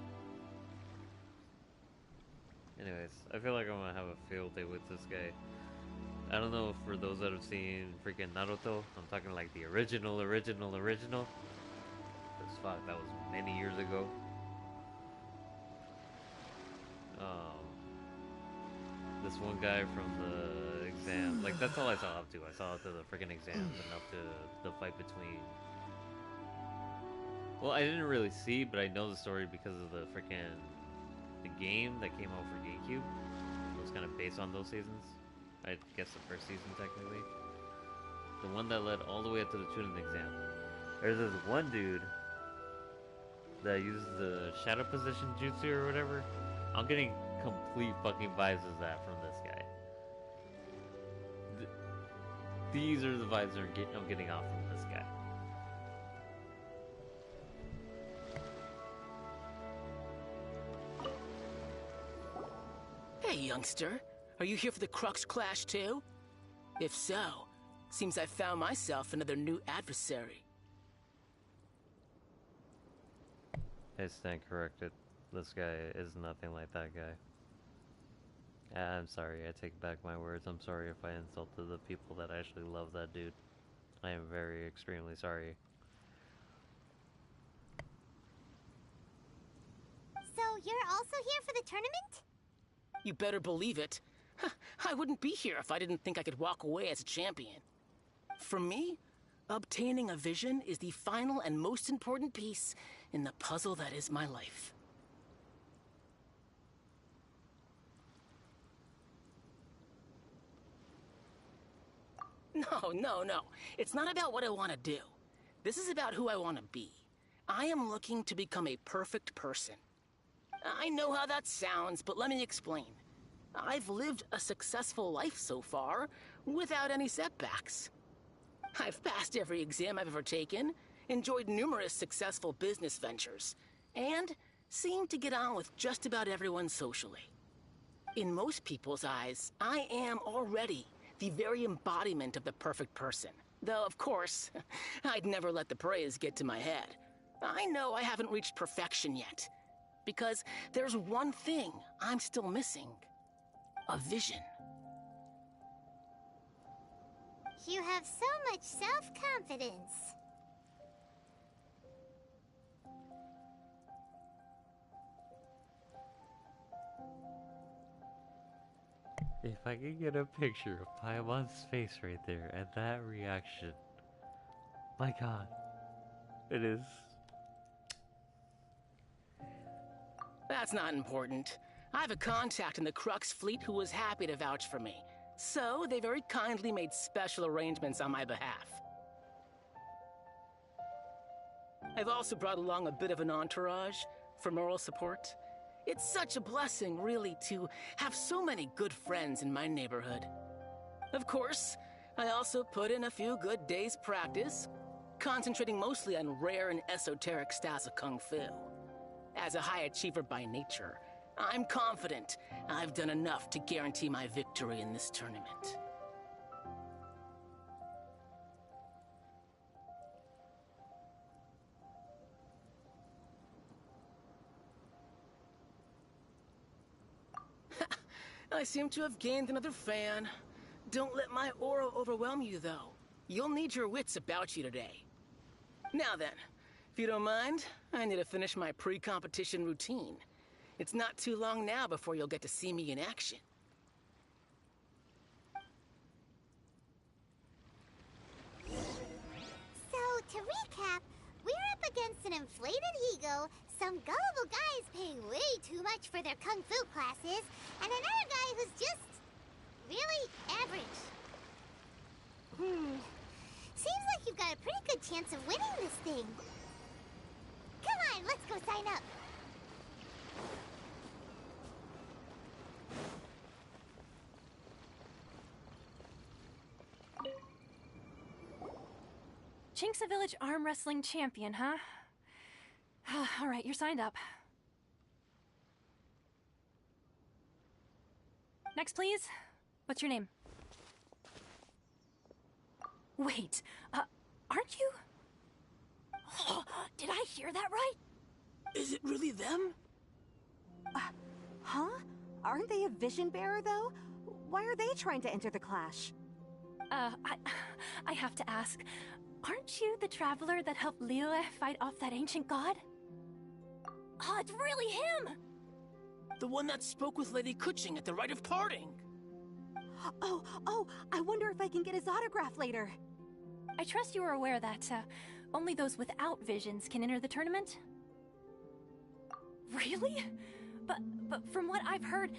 Speaker 10: Anyways, I feel like I'm gonna have a field day with this guy. I don't know if for those that have seen freaking Naruto, I'm talking like the original. Because fuck, that was many years ago. This one guy from the exam, like that's all I saw up to. I saw up to the freaking exams and up to the fight between. Well, I didn't really see, but I know the story because of the freaking game that came out for GameCube. It was kind of based on those seasons. I guess the first season technically. The one that led all the way up to the Chunin exam. There's this one dude that uses the shadow position jutsu or whatever. I'm getting complete fucking vibes of that from this guy. These are the vibes I'm getting off from this guy.
Speaker 17: Hey, youngster. Are you here for the Crux Clash too? If so, seems I found myself another new adversary.
Speaker 10: I stand corrected. This guy is nothing like that guy. I'm sorry, I take back my words. I'm sorry if I insulted the people that actually love that dude. I am very extremely sorry.
Speaker 5: So you're also here for the tournament?
Speaker 17: You better believe it. I wouldn't be here if I didn't think I could walk away as a champion. For me, obtaining a vision is the final and most important piece in the puzzle that is my life. No. It's not about what I want to do. This is about who I want to be. I am looking to become a perfect person. I know how that sounds, but let me explain. I've lived a successful life so far, without any setbacks. I've passed every exam I've ever taken, enjoyed numerous successful business ventures, and seem to get on with just about everyone socially. In most people's eyes, I am already the very embodiment of the perfect person. Though, of course, I'd never let the praise get to my head. I know I haven't reached perfection yet, because there's one thing I'm still missing. A vision.
Speaker 5: You have so much self-confidence.
Speaker 10: If I could get a picture of Paimon's face right there and that reaction. My god. It is.
Speaker 17: That's not important. I have a contact in the Crux fleet who was happy to vouch for me. So, they very kindly made special arrangements on my behalf. I've also brought along a bit of an entourage for moral support. It's such a blessing, really, to have so many good friends in my neighborhood. Of course, I also put in a few good days' practice, concentrating mostly on rare and esoteric styles of Kung Fu. As a high achiever by nature, I'm confident I've done enough to guarantee my victory in this tournament. I seem to have gained another fan. Don't let my aura overwhelm you, though. You'll need your wits about you today. Now then, if you don't mind, I need to finish my pre-competition routine. It's not too long now before you'll get to see me in action.
Speaker 5: So, to recap, we're up against an inflated ego, some gullible guys paying way too much for their kung fu classes, and another guy who's just really average. Seems like you've got a pretty good chance of winning this thing. Come on, let's go sign up.
Speaker 18: Chinxa Village arm wrestling champion, huh? Alright, you're signed up. Next, please. What's your name? Wait, aren't you? Oh, did I hear that right?
Speaker 17: Is it really them?
Speaker 19: Huh? Aren't they a vision bearer, though? Why are they trying to enter the clash?
Speaker 18: I have to ask, aren't you the traveler that helped Liyue fight off that ancient god? Oh, it's really him!
Speaker 17: The one that spoke with Lady Kuching at the rite of parting.
Speaker 19: Oh, I wonder if I can get his autograph later.
Speaker 18: I trust you are aware that, only those without visions can enter the tournament? Really? But from what I've heard,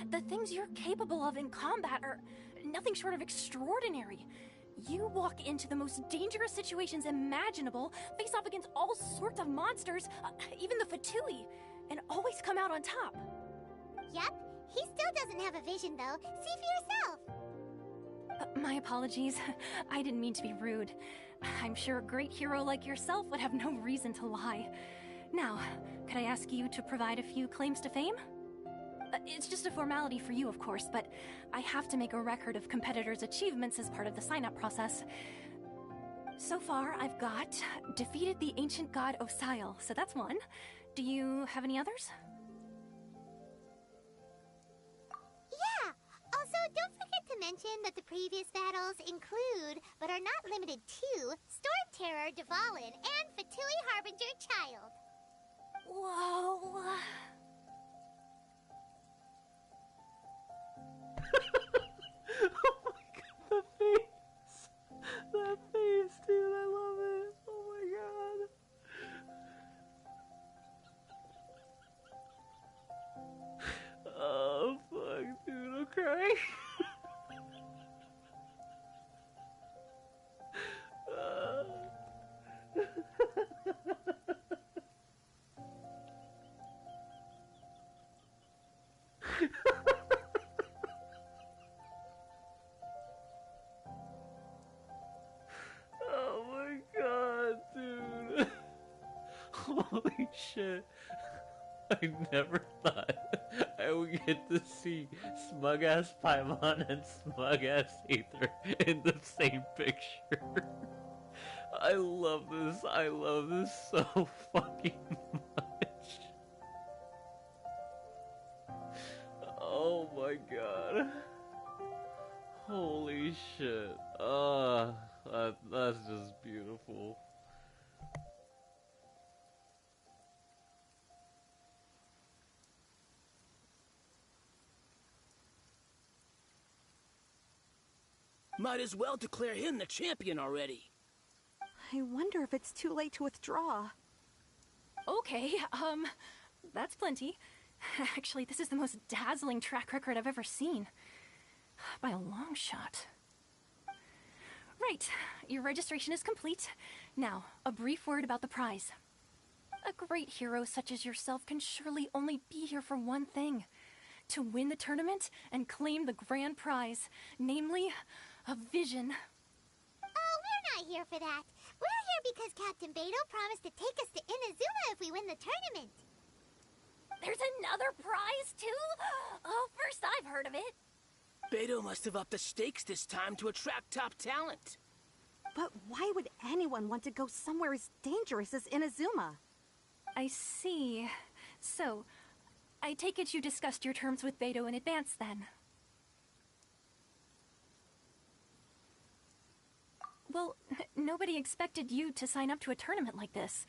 Speaker 18: the things you're capable of in combat are nothing short of extraordinary. You walk into the most dangerous situations imaginable, face off against all sorts of monsters, even the Fatui, and always come out on top.
Speaker 5: Yep, he still doesn't have a vision though. See for yourself.
Speaker 18: My apologies. I didn't mean to be rude. I'm sure a great hero like yourself would have no reason to lie. Now, could I ask you to provide a few claims to fame? It's just a formality for you, of course, but I have to make a record of competitors' achievements as part of the sign-up process. So far, I've got defeated the ancient god Osial, so that's one. Do you have any others?
Speaker 5: Yeah! Also, don't forget to mention that the previous battles include, but are not limited to, Storm Terror, Dvalin, and Fatui Harbinger Child.
Speaker 18: Whoa!
Speaker 10: Oh my god, the face! That face, dude, I love it! Oh my god! Oh fuck, dude, I'm crying! Oh my god, dude. Holy shit. I never thought I would get to see smug ass Paimon and smug ass Aether in the same picture. I love this. I love this so fucking much. Oh my god. Holy shit. That's just beautiful.
Speaker 17: Might as well declare him the champion already.
Speaker 19: I wonder if it's too late to withdraw.
Speaker 18: Okay, that's plenty. Actually, this is the most dazzling track record I've ever seen. By a long shot. Right, your registration is complete. Now, a brief word about the prize. A great hero such as yourself can surely only be here for one thing. To win the tournament and claim the grand prize, namely, a vision.
Speaker 5: Oh, we're not here for that. We're here because Captain Beidou promised to take us to Inazuma if we win the tournament.
Speaker 18: There's another prize, too? Oh, first I've heard of it.
Speaker 17: Beidou must have upped the stakes this time to attract top talent.
Speaker 19: But why would anyone want to go somewhere as dangerous as Inazuma?
Speaker 18: I see. So, I take it you discussed your terms with Beidou in advance, then? Well, nobody expected you to sign up to a tournament like this.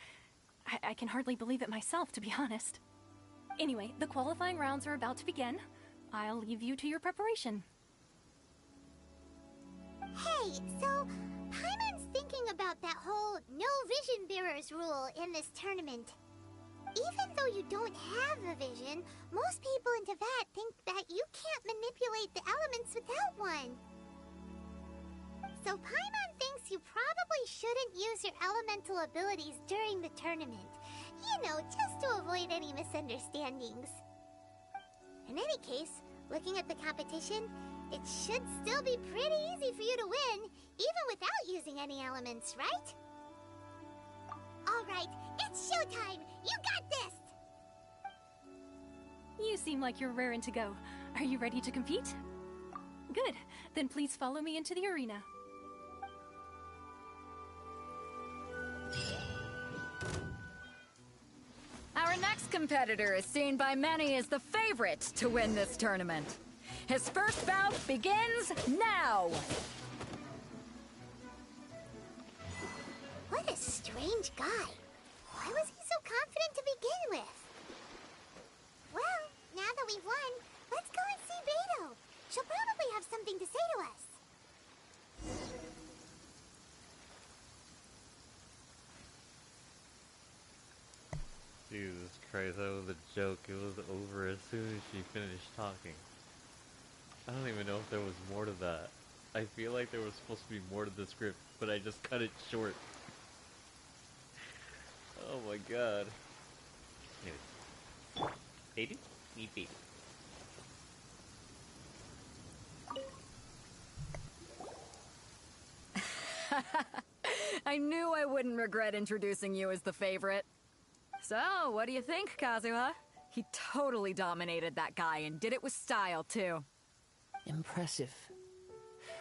Speaker 18: I can hardly believe it myself, to be honest. Anyway, the qualifying rounds are about to begin. I'll leave you to your preparation.
Speaker 5: Hey, so Paimon's thinking about that whole no vision bearers rule in this tournament. Even though you don't have a vision, most people in Teyvat think that you can't manipulate the elements without one. So Paimon thinks you probably shouldn't use your elemental abilities during the tournament. You know, just to avoid any misunderstandings. In any case, looking at the competition, it should still be pretty easy for you to win, Even without using any elements, right? Alright, it's showtime! You got this!
Speaker 18: You seem like you're raring to go. Are you ready to compete? Good. Then please follow me into the arena.
Speaker 12: Our next competitor is seen by many as the favorite to win this tournament. His first bout begins now!
Speaker 5: What a strange guy. Why was he so confident to begin with? Well, now that we've won, let's go and see Beto. She'll probably have something to say to us.
Speaker 10: Jesus Christ, that was a joke. It was over as soon as she finished talking. I don't even know if there was more to that. I feel like there was supposed to be more to the script, but I just cut it short. Oh my god. Anyway. Baby? Meet baby.
Speaker 12: I knew I wouldn't regret introducing you as the favorite. So, what do you think, Kazuha? He totally dominated that guy and did it with style, too.
Speaker 13: Impressive.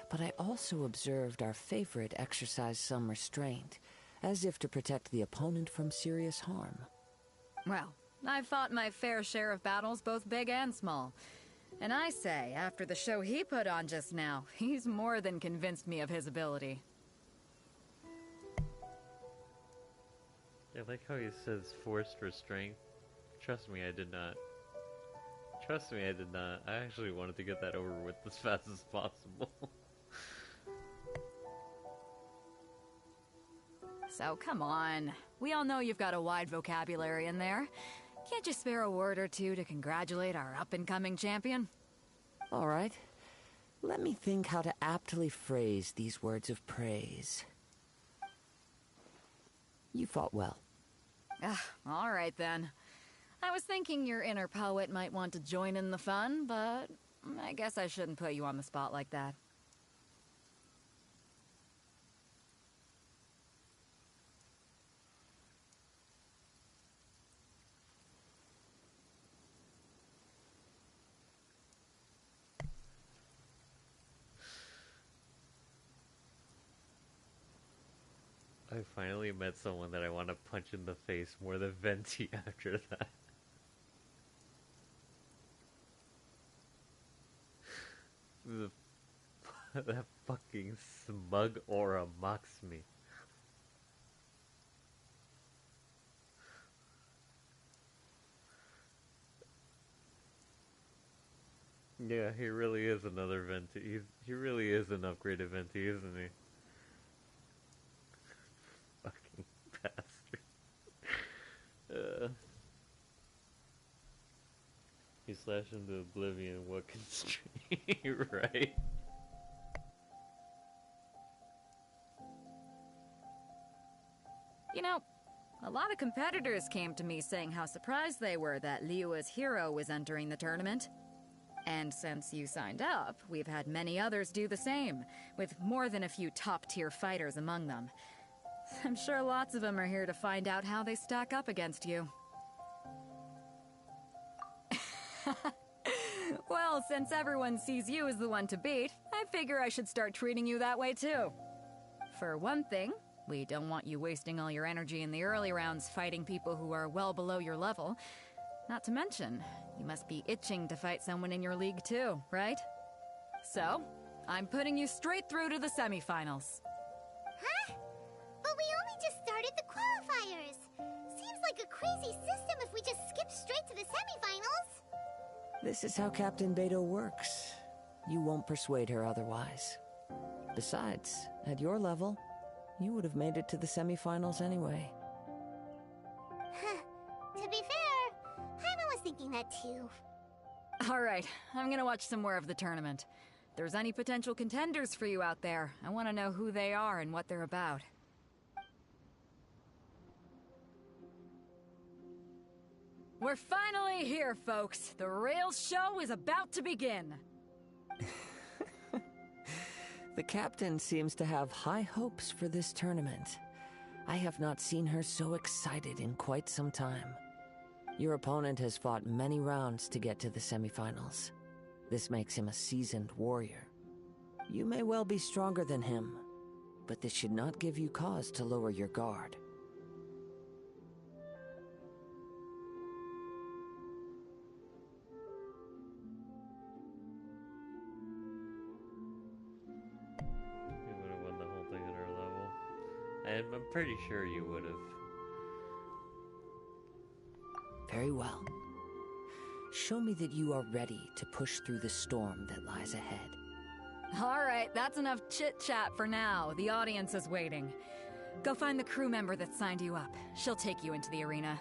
Speaker 13: But I also observed our favorite exercise some restraint, as if to protect the opponent from serious harm.
Speaker 12: Well, I've fought my fair share of battles, both big and small. And I say, after the show he put on just now, he's more than convinced me of his ability.
Speaker 10: I like how he says forced restraint. Trust me, I did not. Trust me, I did not. I actually wanted to get that over with as fast as possible.
Speaker 12: So, come on. We all know you've got a wide vocabulary in there. Can't you spare a word or two to congratulate our up-and-coming champion?
Speaker 13: All right. Let me think how to aptly phrase these words of praise. You fought well.
Speaker 12: All right then. I was thinking your inner poet might want to join in the fun, but I guess I shouldn't put you on the spot like that.
Speaker 10: I finally met someone that I want to punch in the face more than Venti after that. That fucking smug aura mocks me. Yeah, he really is another Venti. He really is an upgraded Venti, isn't he? Fucking bastard. He slashed into oblivion, what constraint, right?
Speaker 12: You know, a lot of competitors came to me saying how surprised they were that Liyue's hero was entering the tournament. And since you signed up, we've had many others do the same, with more than a few top-tier fighters among them. I'm sure lots of them are here to find out how they stack up against you. Well, since everyone sees you as the one to beat, I figure I should start treating you that way too. For one thing, we don't want you wasting all your energy in the early rounds fighting people who are well below your level. Not to mention, you must be itching to fight someone in your league too, right? So, I'm putting you straight through to the semifinals.
Speaker 5: Huh? But we only just started the qualifiers. Seems like a crazy system if we just skip straight to the semifinals.
Speaker 13: This is how Captain Beto works. You won't persuade her otherwise. Besides, at your level, you would have made it to the semifinals anyway.
Speaker 5: To be fair, Paimon was thinking that too.
Speaker 12: Alright, I'm gonna watch some more of the tournament. If there's any potential contenders for you out there, I want to know who they are and what they're about. We're finally here, folks. The real show is about to begin.
Speaker 13: The captain seems to have high hopes for this tournament. I have not seen her so excited in quite some time. Your opponent has fought many rounds to get to the semifinals. This makes him a seasoned warrior. You may well be stronger than him, but this should not give you cause to lower your guard.
Speaker 10: You would have won the whole thing at our level. And I'm pretty sure you would have.
Speaker 13: Very well. Show me that you are ready to push through the storm that lies ahead.
Speaker 12: All right, that's enough chit-chat for now. The audience is waiting. Go find the crew member that signed you up. She'll take you into the arena.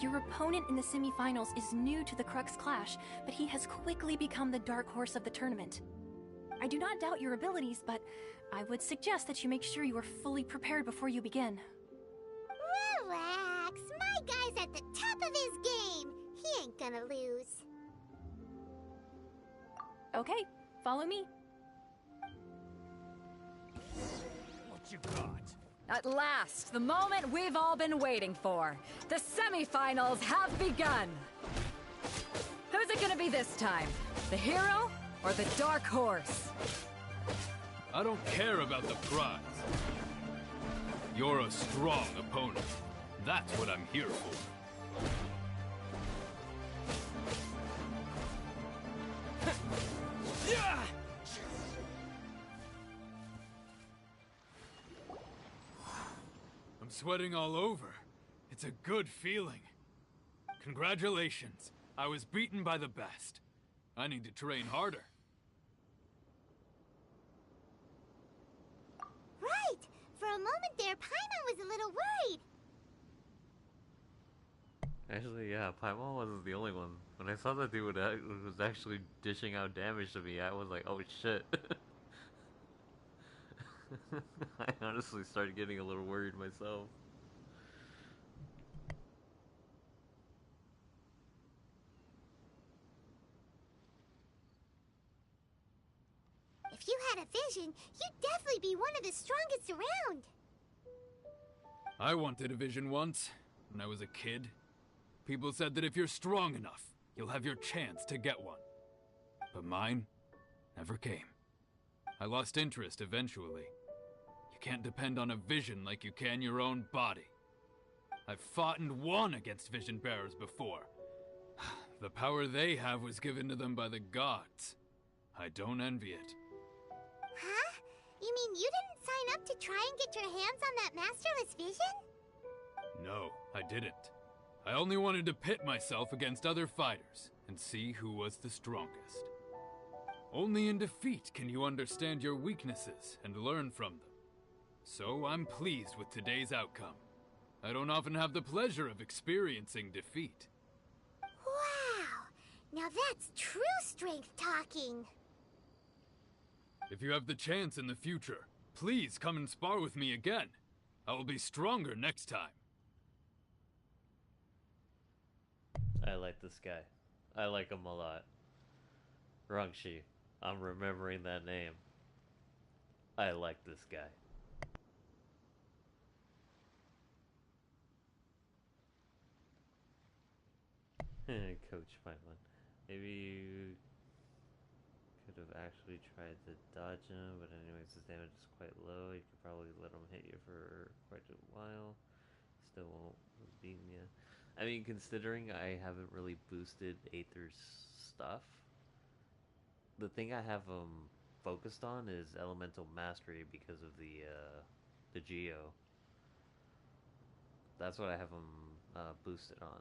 Speaker 18: Your opponent in the semifinals is new to the Crux Clash, but he has quickly become the dark horse of the tournament. I do not doubt your abilities, but I would suggest that you make sure you are fully prepared before you begin.
Speaker 5: Relax. My guy's at the top of his game. He ain't gonna lose.
Speaker 18: Okay, follow me.
Speaker 14: What you got?
Speaker 12: At last, the moment we've all been waiting for. The semifinals have begun. Who's it gonna be this time? The hero or the dark horse?
Speaker 15: I don't care about the prize. You're a strong opponent. That's what I'm here for. I'm sweating all over. It's a good feeling. Congratulations. I was beaten by the best. I need to train harder.
Speaker 5: Right! For a moment there, Paimon was a little worried.
Speaker 10: Actually, yeah, Paimon wasn't the only one. When I saw that dude was actually dishing out damage to me, I was like, oh shit. I honestly started getting a little worried myself.
Speaker 5: If you had a vision, you'd definitely be one of the strongest around.
Speaker 15: I wanted a vision once, when I was a kid. People said that if you're strong enough, you'll have your chance to get one. But mine never came. I lost interest eventually. You can't depend on a vision like you can your own body. I've fought and won against vision bearers before. The power they have was given to them by the gods. I don't envy it.
Speaker 5: Huh? You mean you didn't sign up to try and get your hands on that masterless vision?
Speaker 15: No, I didn't. I only wanted to pit myself against other fighters and see who was the strongest. Only in defeat can you understand your weaknesses and learn from them. So I'm pleased with today's outcome. I don't often have the pleasure of experiencing defeat.
Speaker 5: Wow! Now that's true strength talking.
Speaker 15: If you have the chance in the future, please come and spar with me again. I will be stronger next time.
Speaker 10: I like this guy. I like him a lot. Rangshi. I'm remembering that name. I like this guy. Coach Paimon. Maybe you could have actually tried to dodge him, but anyways, his damage is quite low. You could probably let him hit you for quite a while. Still won't have beaten you. I mean, considering I haven't really boosted Aether's stuff, the thing I have focused on is Elemental Mastery because of the Geo. That's what I have him boosted on.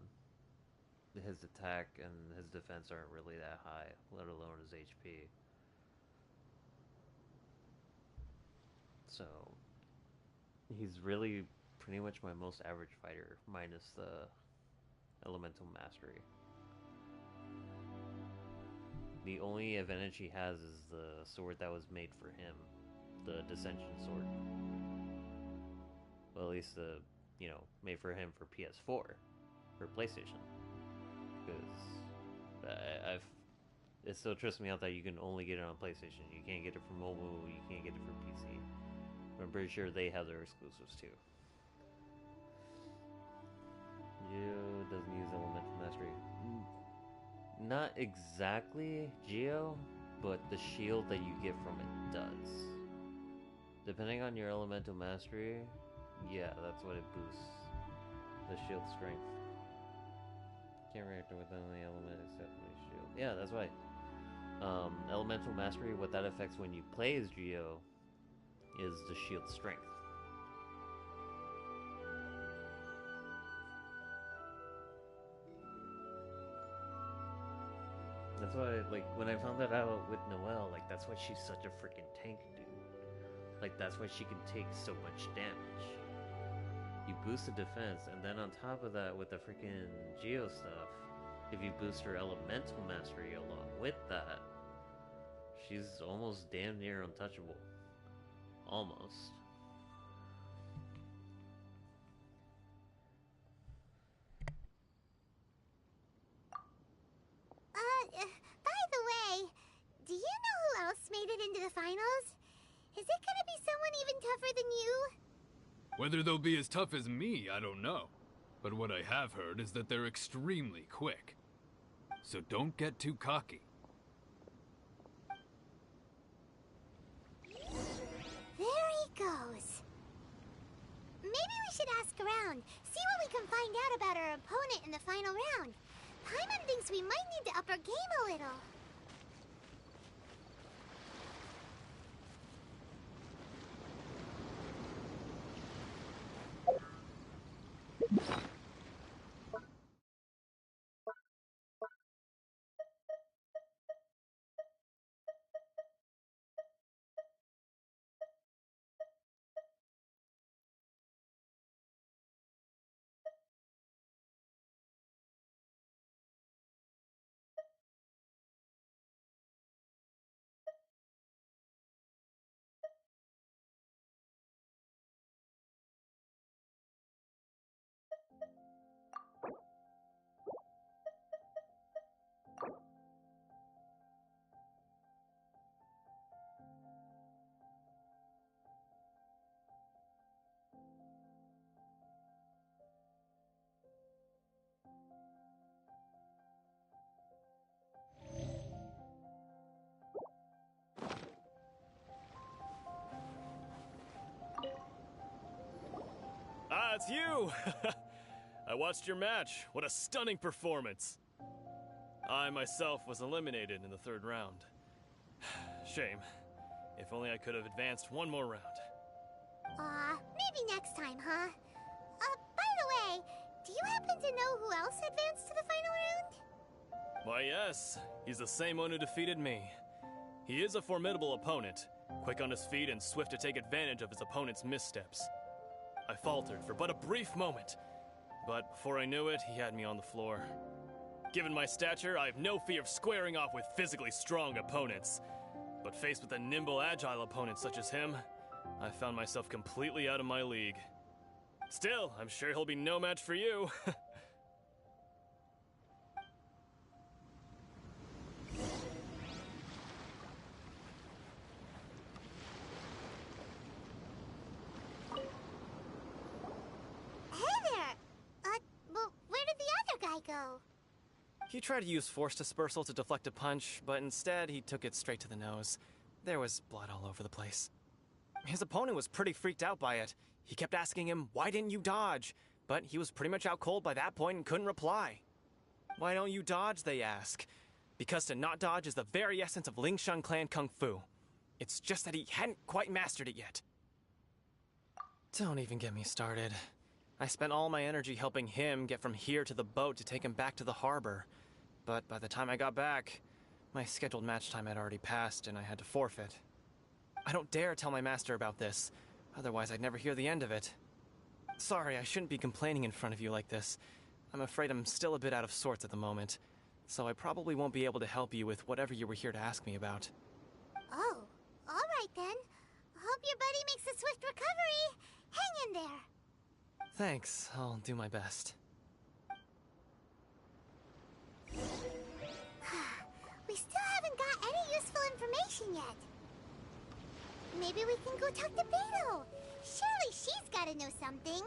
Speaker 10: His attack and his defense aren't really that high, let alone his HP. So, he's really pretty much my most average fighter, minus the Elemental Mastery. The only advantage he has is the sword that was made for him, the Dissension sword. Well, at least made for him for PS4. for PlayStation. Because it still trips me out that you can only get it on PlayStation. You can't get it for mobile, you can't get it for PC. But I'm pretty sure they have their exclusives too. Geo doesn't use Elemental Mastery. Not exactly Geo, but the shield that you get from it does. Depending on your Elemental Mastery, yeah, that's what it boosts. The shield strength. Can't react with any element except my shield. Yeah, that's right. Elemental Mastery, what that affects when you play as Geo is the shield strength. That's why, like, when I found that out with Noelle, like, that's why she's such a freaking tank, dude. Like, that's why she can take so much damage. You boost the defense, and then on top of that, with the freaking Geo stuff, if you boost her Elemental Mastery along with that, she's almost damn near untouchable. Almost.
Speaker 5: By the way, do you know who else made it into the finals? Is it gonna be someone even tougher than you?
Speaker 15: Whether they'll be as tough as me, I don't know. But what I have heard is that they're extremely quick. So don't get too cocky.
Speaker 5: There he goes. Maybe we should ask around, see what we can find out about our opponent in the final round. Paimon thinks we might need to up our game a little.
Speaker 14: Ah, it's you! I watched your match. What a stunning performance. I myself was eliminated in the third round. Shame. If only I could have advanced one more round.
Speaker 5: Maybe next time, huh? By the way, do you happen to know who else advanced to the final round?
Speaker 14: Why, yes. He's the same one who defeated me. He is a formidable opponent, quick on his feet and swift to take advantage of his opponent's missteps. I faltered for but a brief moment, but before I knew it, he had me on the floor. Given my stature, I have no fear of squaring off with physically strong opponents. But faced with a nimble, agile opponent such as him, I found myself completely out of my league. Still, I'm sure he'll be no match for you.
Speaker 5: Go.
Speaker 16: He tried to use force dispersal to deflect a punch, but instead he took it straight to the nose. There was blood all over the place. His opponent was pretty freaked out by it. He kept asking him, "Why didn't you dodge?" But he was pretty much out cold by that point and couldn't reply. "Why don't you dodge?" they ask. Because to not dodge is the very essence of Lingshan clan kung fu. It's just that he hadn't quite mastered it yet. Don't even get me started. I spent all my energy helping him get from here to the boat to take him back to the harbor. But by the time I got back, my scheduled match time had already passed and I had to forfeit. I don't dare tell my master about this, otherwise I'd never hear the end of it. Sorry, I shouldn't be complaining in front of you like this. I'm afraid I'm still a bit out of sorts at the moment, so I probably won't be able to help you with whatever you were here to ask me about.
Speaker 5: Oh, alright then. Hope your buddy makes a swift recovery. Hang in there.
Speaker 16: Thanks, I'll do my best.
Speaker 5: useful information yet. Maybe we can go talk to Beto. Surely she's gotta know something.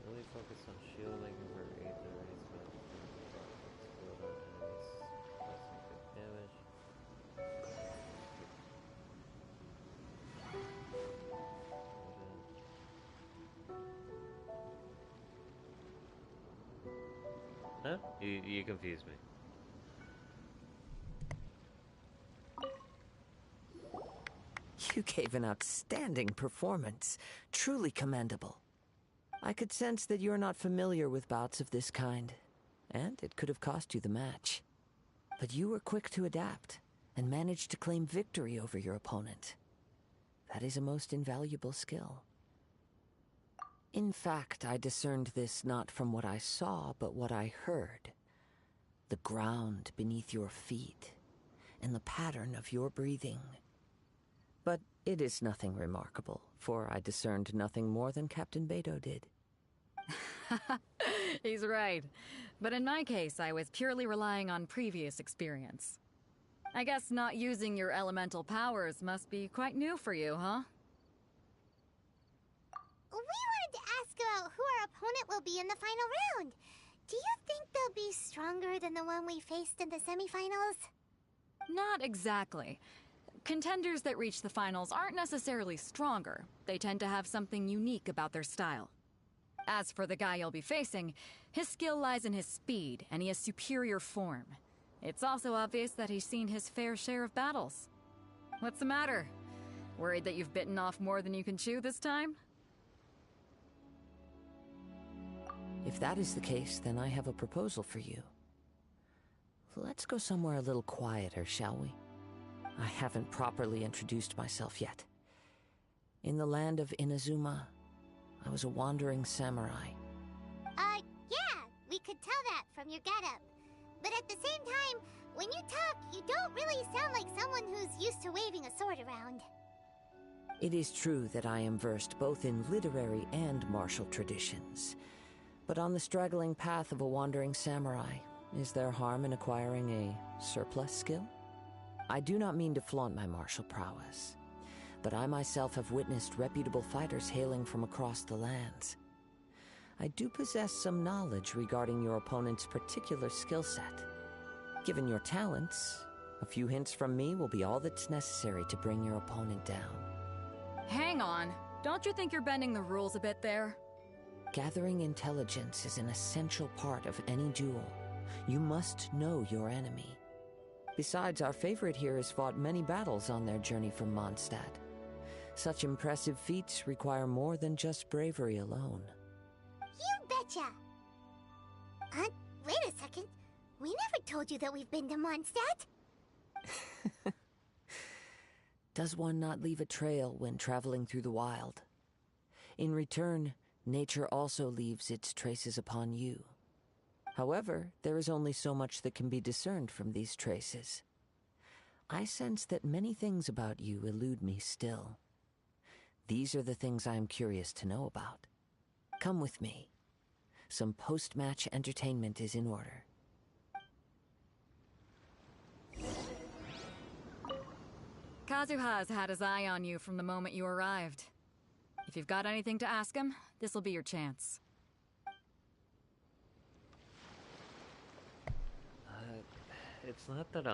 Speaker 10: Really focus on shielding her aid to raise but explode on enemies, causing good damage. Huh? You confused me.
Speaker 13: You gave an outstanding performance. Truly commendable. I could sense that you're not familiar with bouts of this kind, and it could have cost you the match. But you were quick to adapt, and managed to claim victory over your opponent. That is a most invaluable skill. In fact, I discerned this not from what I saw, but what I heard. The ground beneath your feet, and the pattern of your breathing. But it is nothing remarkable, for I discerned nothing more than Captain Beto did.
Speaker 12: He's right. But in my case, I was purely relying on previous experience. I guess not using your elemental powers must be quite new for you, huh?
Speaker 5: We wanted to ask about who our opponent will be in the final round. Do you think they'll be stronger than the one we faced in the semifinals?
Speaker 12: Not exactly. Contenders that reach the finals aren't necessarily stronger. They tend to have something unique about their style. As for the guy you'll be facing, his skill lies in his speed, and he has superior form. It's also obvious that he's seen his fair share of battles. What's the matter? Worried that you've bitten off more than you can chew this time?
Speaker 13: If that is the case, then I have a proposal for you. Let's go somewhere a little quieter, shall we? I haven't properly introduced myself yet. In the land of Inazuma, I was a wandering samurai.
Speaker 5: Yeah, we could tell that from your getup. But at the same time, when you talk, you don't really sound like someone who's used to waving a sword around.
Speaker 13: It is true that I am versed both in literary and martial traditions. But on the straggling path of a wandering samurai, is there harm in acquiring a surplus skill? I do not mean to flaunt my martial prowess, but I myself have witnessed reputable fighters hailing from across the lands. I do possess some knowledge regarding your opponent's particular skill set. Given your talents, a few hints from me will be all that's necessary to bring your opponent down.
Speaker 12: Hang on. Don't you think you're bending the rules a bit there?
Speaker 13: Gathering intelligence is an essential part of any duel. You must know your enemy. Besides, our favorite here has fought many battles on their journey from Mondstadt. Such impressive feats require more than just bravery alone.
Speaker 5: You betcha! Wait a second. We never told you that we've been to Mondstadt.
Speaker 13: Does one not leave a trail when traveling through the wild? In return, nature also leaves its traces upon you. However, there is only so much that can be discerned from these traces. I sense that many things about you elude me still. These are the things I am curious to know about. Come with me. Some post-match entertainment is in order.
Speaker 12: Kazuha's had his eye on you from the moment you arrived. If you've got anything to ask him, this'll be your chance.
Speaker 10: It's not that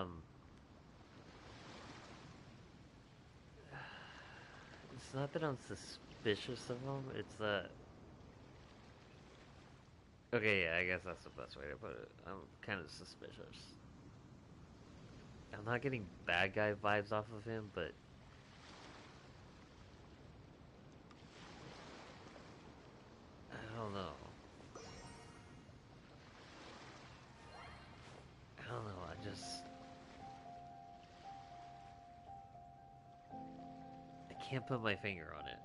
Speaker 10: it's not that I'm suspicious of him, it's that... Okay, yeah, I guess that's the best way to put it. I'm kind of suspicious. I'm not getting bad guy vibes off of him, but... I don't know. I just... I can't put my finger on it.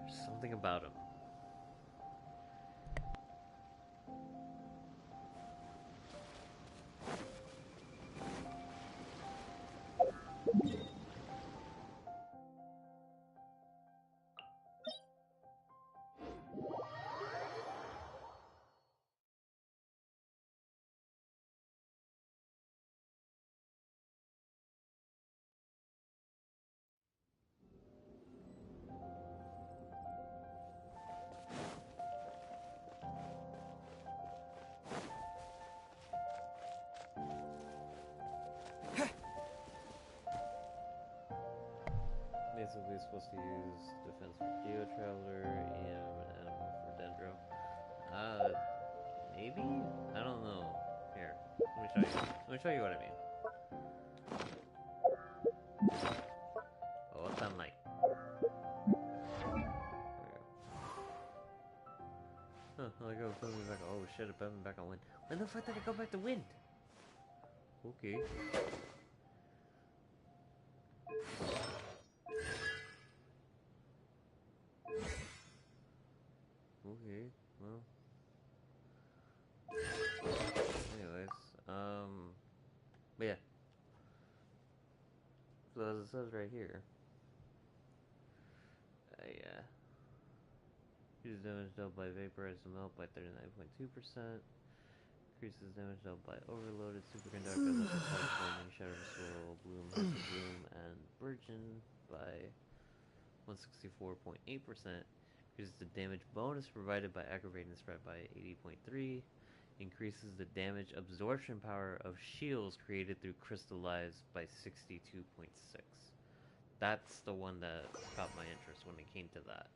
Speaker 10: There's something about him. basically supposed to use defense for Geo Traveler, EM, and Animal for Dendro. Maybe? I don't know. Here, let me show you. Let me show you what I mean. Oh, what's that like? Huh, I go put me back. Oh shit, I put me back on wind. When the fuck did I go back to wind? Okay. Okay, well. Anyways, but yeah. So as it says right here, reduces damage dealt by vaporized melt by 39.2%. Increases damage dealt by overloaded superconductor, electric flaming, shadow soul, bloom, hazel bloom, and virgin by 164.8%. Increases the damage bonus provided by aggravating spread by 80.3. Increases the damage absorption power of shields created through crystallized by 62.6. That's the one that caught my interest when it came to that.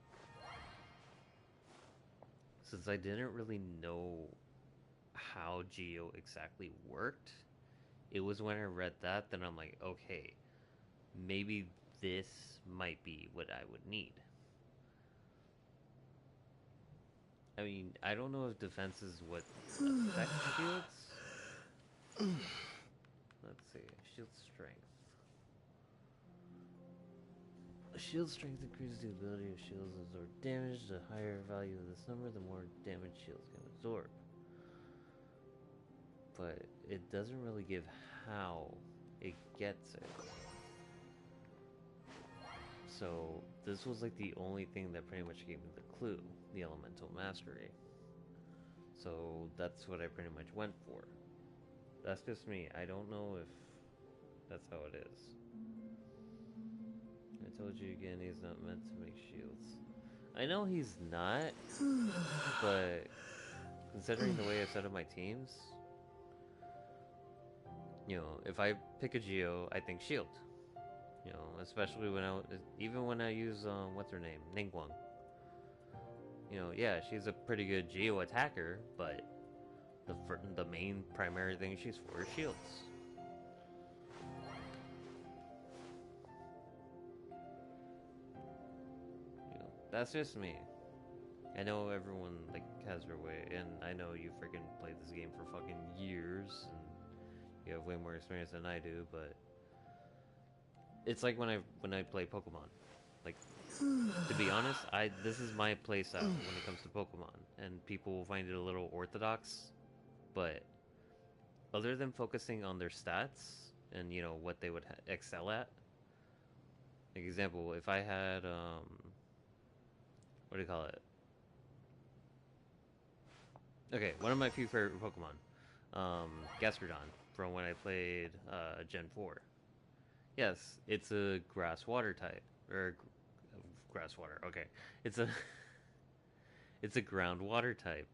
Speaker 10: Since I didn't really know how Geo exactly worked, it was when I read that I'm like, okay, maybe this might be what I would need. I mean, I don't know if defense is what affects shields. Let's see, shield strength. Shield strength increases the ability of shields to absorb damage. The higher value of this number, the more damage shields can absorb. But it doesn't really give how it gets it. So this was like the only thing that pretty much gave me the clue, the elemental mastery. So that's what I pretty much went for. That's just me. I don't know if that's how it is. I told you again, he's not meant to make shields. I know he's not, but considering the way I set up my teams, you know, if I pick a Geo, I think shield. You know, especially even when I use, what's her name? Ningguang. You know, yeah, she's a pretty good Geo attacker, but the main primary thing she's for is shields. That's just me. I know everyone like has their way, and I know you freaking played this game for fucking years, and you have way more experience than I do. But it's like when I play Pokemon. Like, to be honest, this is my playstyle when it comes to Pokemon, and people will find it a little orthodox. But other than focusing on their stats and you know what they would excel at, like example, if I had what do you call it? Okay, one of my few favorite Pokemon, Gastrodon, from when I played Gen 4. Yes, it's a grass water type, or grass water. Okay, it's a ground water type,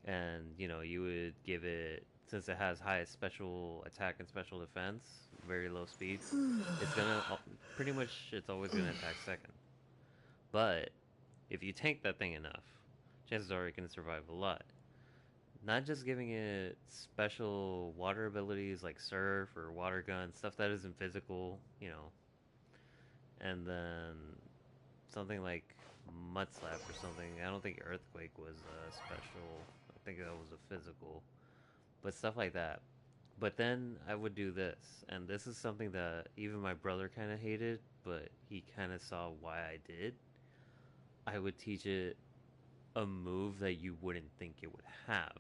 Speaker 10: and you know you would give it, since it has highest special attack and special defense, very low speed. It's gonna pretty much it's always gonna attack second. But if you tank that thing enough, chances are it can survive a lot. Not just giving it special water abilities like Surf or Water Gun, stuff that isn't physical, you know. And then something like Mud Slap or something. I don't think Earthquake was special. I think that was a physical. But stuff like that. But then I would do this. And this is something that even my brother kind of hated, but he kind of saw why I did. I would teach it a move that you wouldn't think it would have.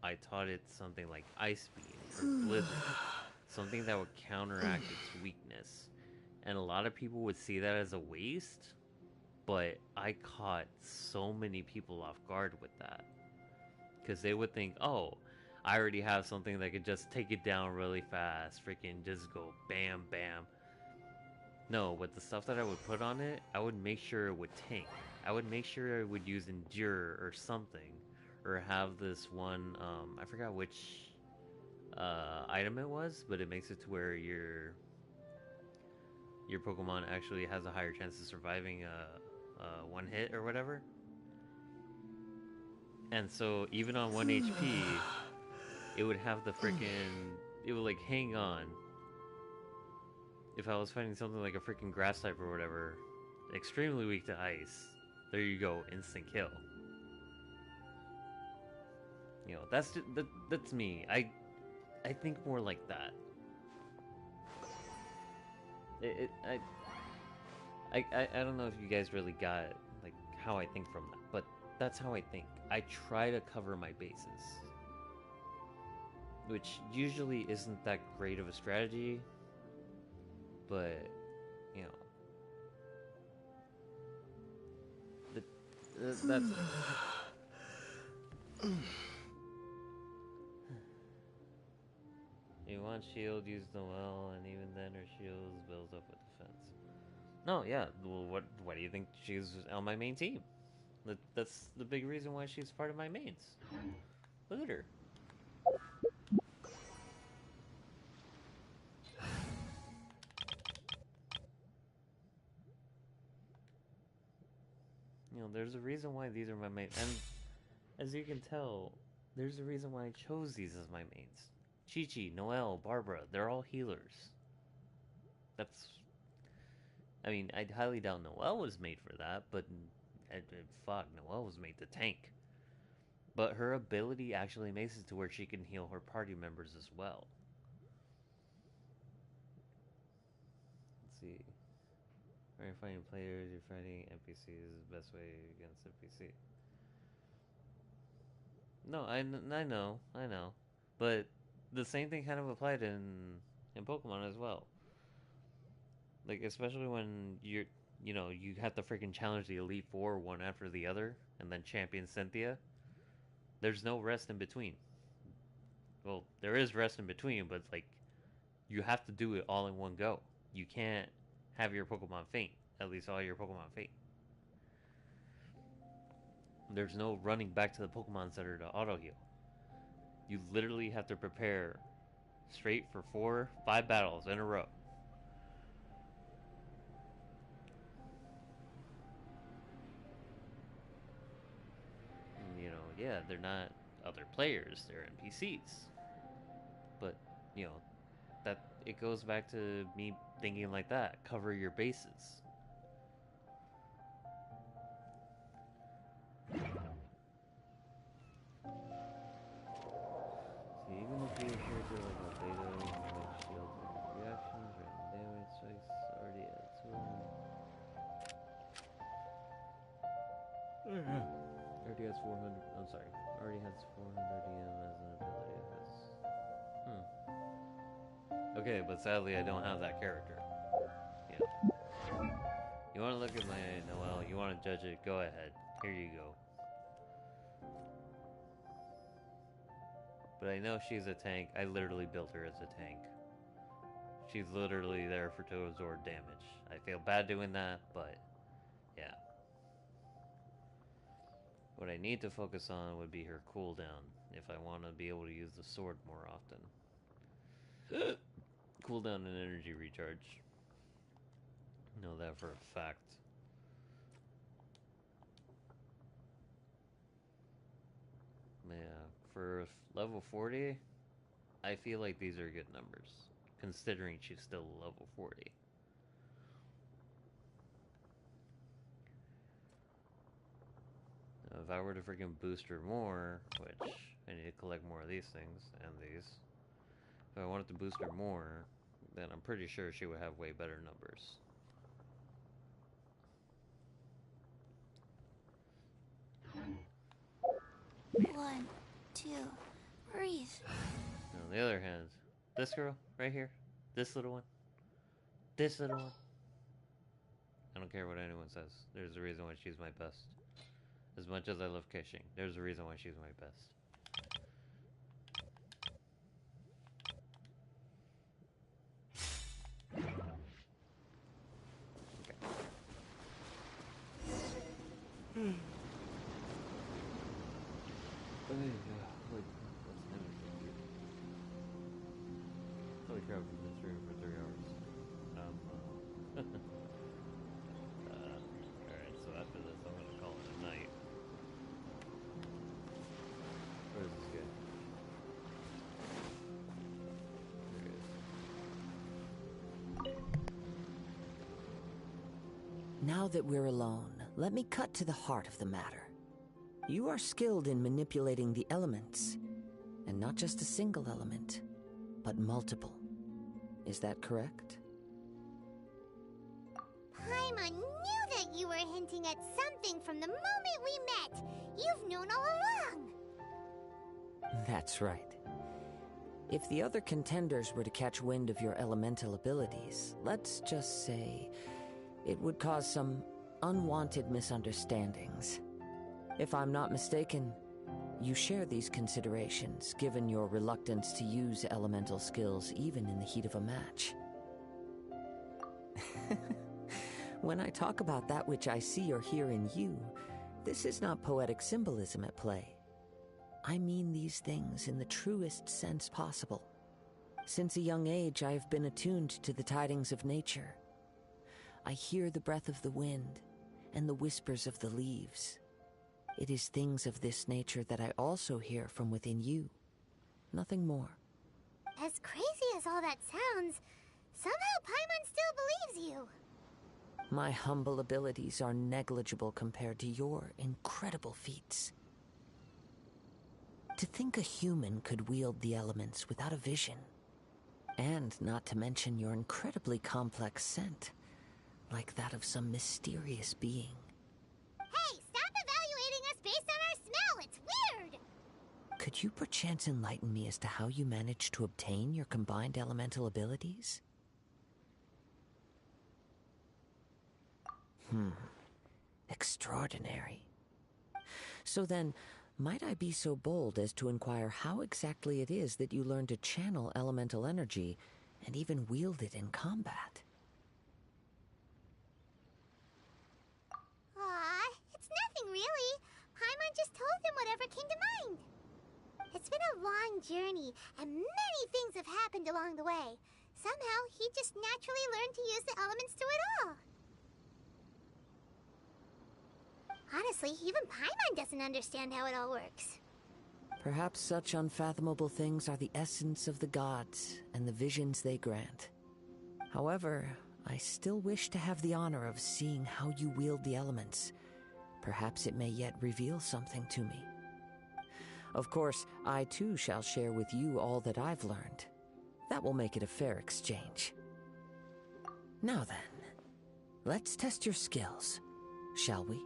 Speaker 10: I taught it something like Ice Beam or Blizzard, something that would counteract its weakness. And a lot of people would see that as a waste, but I caught so many people off guard with that. Because they would think, oh, I already have something that could just take it down really fast, freaking just go bam, bam. No, with the stuff that I would put on it, I would make sure it would tank. I would make sure I would use Endure or something. Or have this one, I forgot which item it was, but it makes it to where your your Pokemon actually has a higher chance of surviving one hit or whatever. And so even on 1 HP, it would have the freaking, it would like hang on. If I was fighting something like a freaking grass type or whatever, extremely weak to ice, there you go, instant kill. You know, that's me. I think more like that. I don't know if you guys really got like how I think from that, but that's how I think. I try to cover my bases, which usually isn't that great of a strategy, but you know, that's it. You want shield, use Noelle, and even then her shield builds up with defense. No, yeah, well, why do you think she's on my main team? That's the big reason why she's part of my mains. Look at her. You know, there's a reason why these are my mains. And as you can tell, there's a reason why I chose these as my mains. Chi-Chi, Noelle, Barbara, they're all healers. That's... I mean, I highly doubt Noelle was made for that, but... fuck, Noelle was made to tank. But her ability actually makes it to where she can heal her party members as well. Let's see. When you're fighting players, you're fighting NPCs is the best way against NPC. No, I know. But the same thing kind of applied in Pokemon as well. Like, especially when you have to freaking challenge the Elite Four one after the other, and then champion Cynthia. There's no rest in between. Well, there is rest in between, but like, you have to do it all in one go. You can't have your Pokemon faint. At least all your Pokemon faint. There's no running back to the Pokemon Center to auto heal. You literally have to prepare straight for 4-5 battles in a row. And, you know, yeah, they're not other players, they're NPCs. But, you know, that it goes back to me thinking like that. Cover your bases. See, even if you appear to like a beta, like shield reactions, random damage strikes, already at 200. Already has 400. I'm sorry. Already has 400 DM as an ability. It has. Okay, but sadly I don't have that character. Yeah. You want to look at my Noelle? You want to judge it? Go ahead. Here you go. But I know she's a tank. I literally built her as a tank. She's literally there to absorb damage. I feel bad doing that, but yeah. What I need to focus on would be her cooldown if I want to be able to use the sword more often. Cooldown and energy recharge. Know that for a fact. Yeah, for level 40, I feel like these are good numbers, considering she's still level 40. Now, if I were to freaking boost her more, which I need to collect more of these things, and these. If I wanted to boost her more, then I'm pretty sure she would have way better numbers.
Speaker 5: One, two, breathe.
Speaker 10: On the other hand, this girl right here, this little one, I don't care what anyone says. There's a reason why she's my best. As much as I love Kishing, there's a reason why she's my best. Okay. Holy crap, we've been streaming for 3 hours. Alright, so after this, I'm gonna call it a night. Where is this guy? There he is.
Speaker 13: Now that we're alone, let me cut to the heart of the matter. You are skilled in manipulating the elements, and not just a single element, but multiple. Is that correct?
Speaker 5: Paimon knew that you were hinting at something from the moment we met. You've known all along.
Speaker 13: That's right. If the other contenders were to catch wind of your elemental abilities, let's just say it would cause some unwanted misunderstandings. If I'm not mistaken, you share these considerations, given your reluctance to use elemental skills even in the heat of a match. When I talk about that which I see or hear in you, this is not poetic symbolism at play. I mean these things in the truest sense possible. Since a young age, I have been attuned to the tidings of nature. I hear the breath of the wind and the whispers of the leaves. It is things of this nature that I also hear from within you. Nothing more.
Speaker 5: As crazy as all that sounds, somehow Paimon still believes you.
Speaker 13: My humble abilities are negligible compared to your incredible feats. To think a human could wield the elements without a vision. And not to mention your incredibly complex scent, like that of some mysterious being.
Speaker 5: Hey, stop evaluating us based on our smell! It's weird!
Speaker 13: Could you perchance enlighten me as to how you managed to obtain your combined elemental abilities? Extraordinary. So then, might I be so bold as to inquire how exactly it is that you learn to channel elemental energy and even wield it in combat?
Speaker 5: Aw, it's nothing really. Paimon just told him whatever came to mind. It's been a long journey, and many things have happened along the way. Somehow, he just naturally learned to use the elements through it all. Honestly, even Paimon doesn't understand how it all works.
Speaker 13: Perhaps such unfathomable things are the essence of the gods and the visions they grant. However, I still wish to have the honor of seeing how you wield the elements. Perhaps it may yet reveal something to me. Of course, I too shall share with you all that I've learned. That will make it a fair exchange. Now then, let's test your skills, shall we?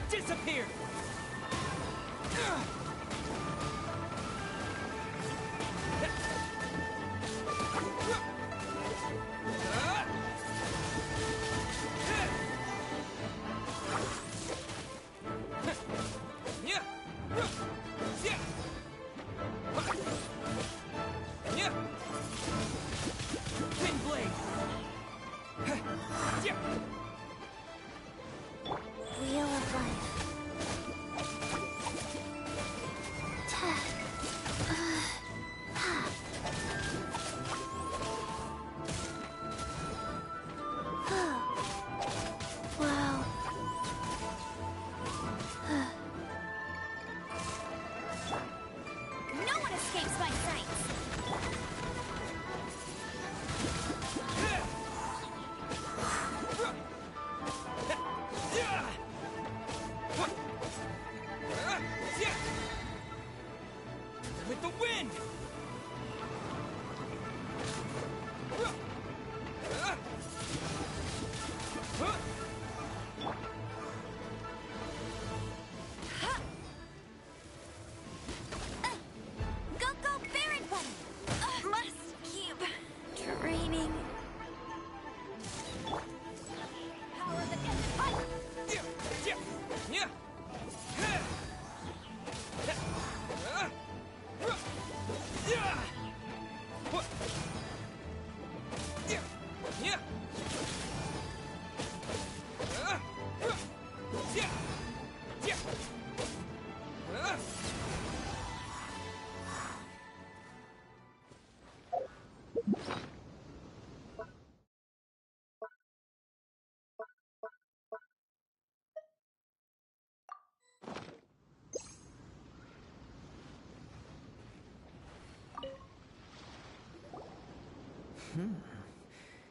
Speaker 16: Disappear!
Speaker 5: Wheel of Life.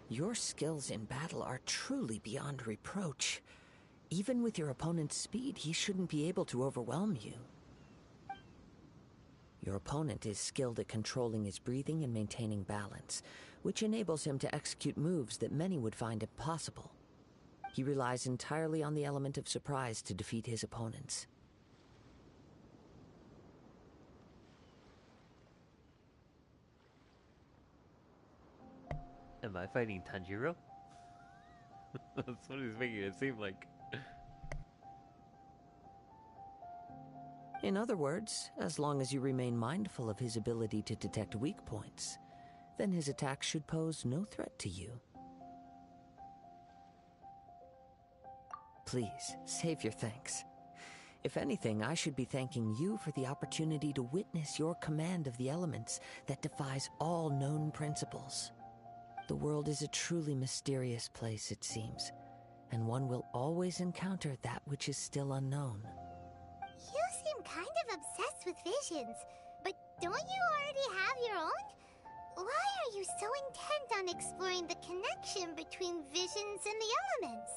Speaker 13: Your skills in battle are truly beyond reproach. Even with your opponent's speed, he shouldn't be able to overwhelm you. Your opponent is skilled at controlling his breathing and maintaining balance, which enables him to execute moves that many would find impossible. He relies entirely on the element of surprise to defeat his opponents.
Speaker 10: Am I fighting Tanjiro? That's what he's making it seem like.
Speaker 13: In other words, as long as you remain mindful of his ability to detect weak points, then his attacks should pose no threat to you. Please, save your thanks. If anything, I should be thanking you for the opportunity to witness your command of the elements that defies all known principles. The world is a truly mysterious place, it seems, and one will always encounter that which is still unknown.
Speaker 5: You seem kind of obsessed with visions, but don't you already have your own? Why are you so intent on exploring the connection between visions and the elements?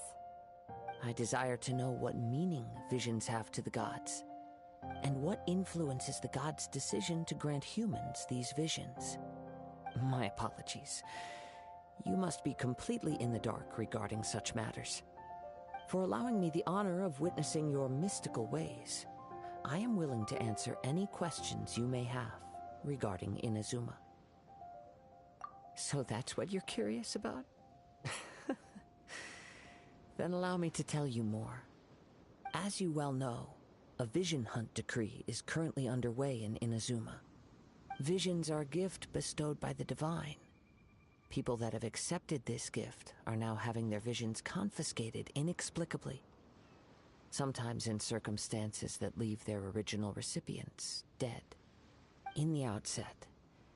Speaker 13: I desire to know what meaning visions have to the gods, and what influences the gods' decision to grant humans these visions. My apologies. You must be completely in the dark regarding such matters. For allowing me the honor of witnessing your mystical ways, I am willing to answer any questions you may have regarding Inazuma. So that's what you're curious about? Then allow me to tell you more. As you well know, a vision hunt decree is currently underway in Inazuma. Visions are a gift bestowed by the divine. People that have accepted this gift are now having their visions confiscated inexplicably, sometimes in circumstances that leave their original recipients dead. In the outset,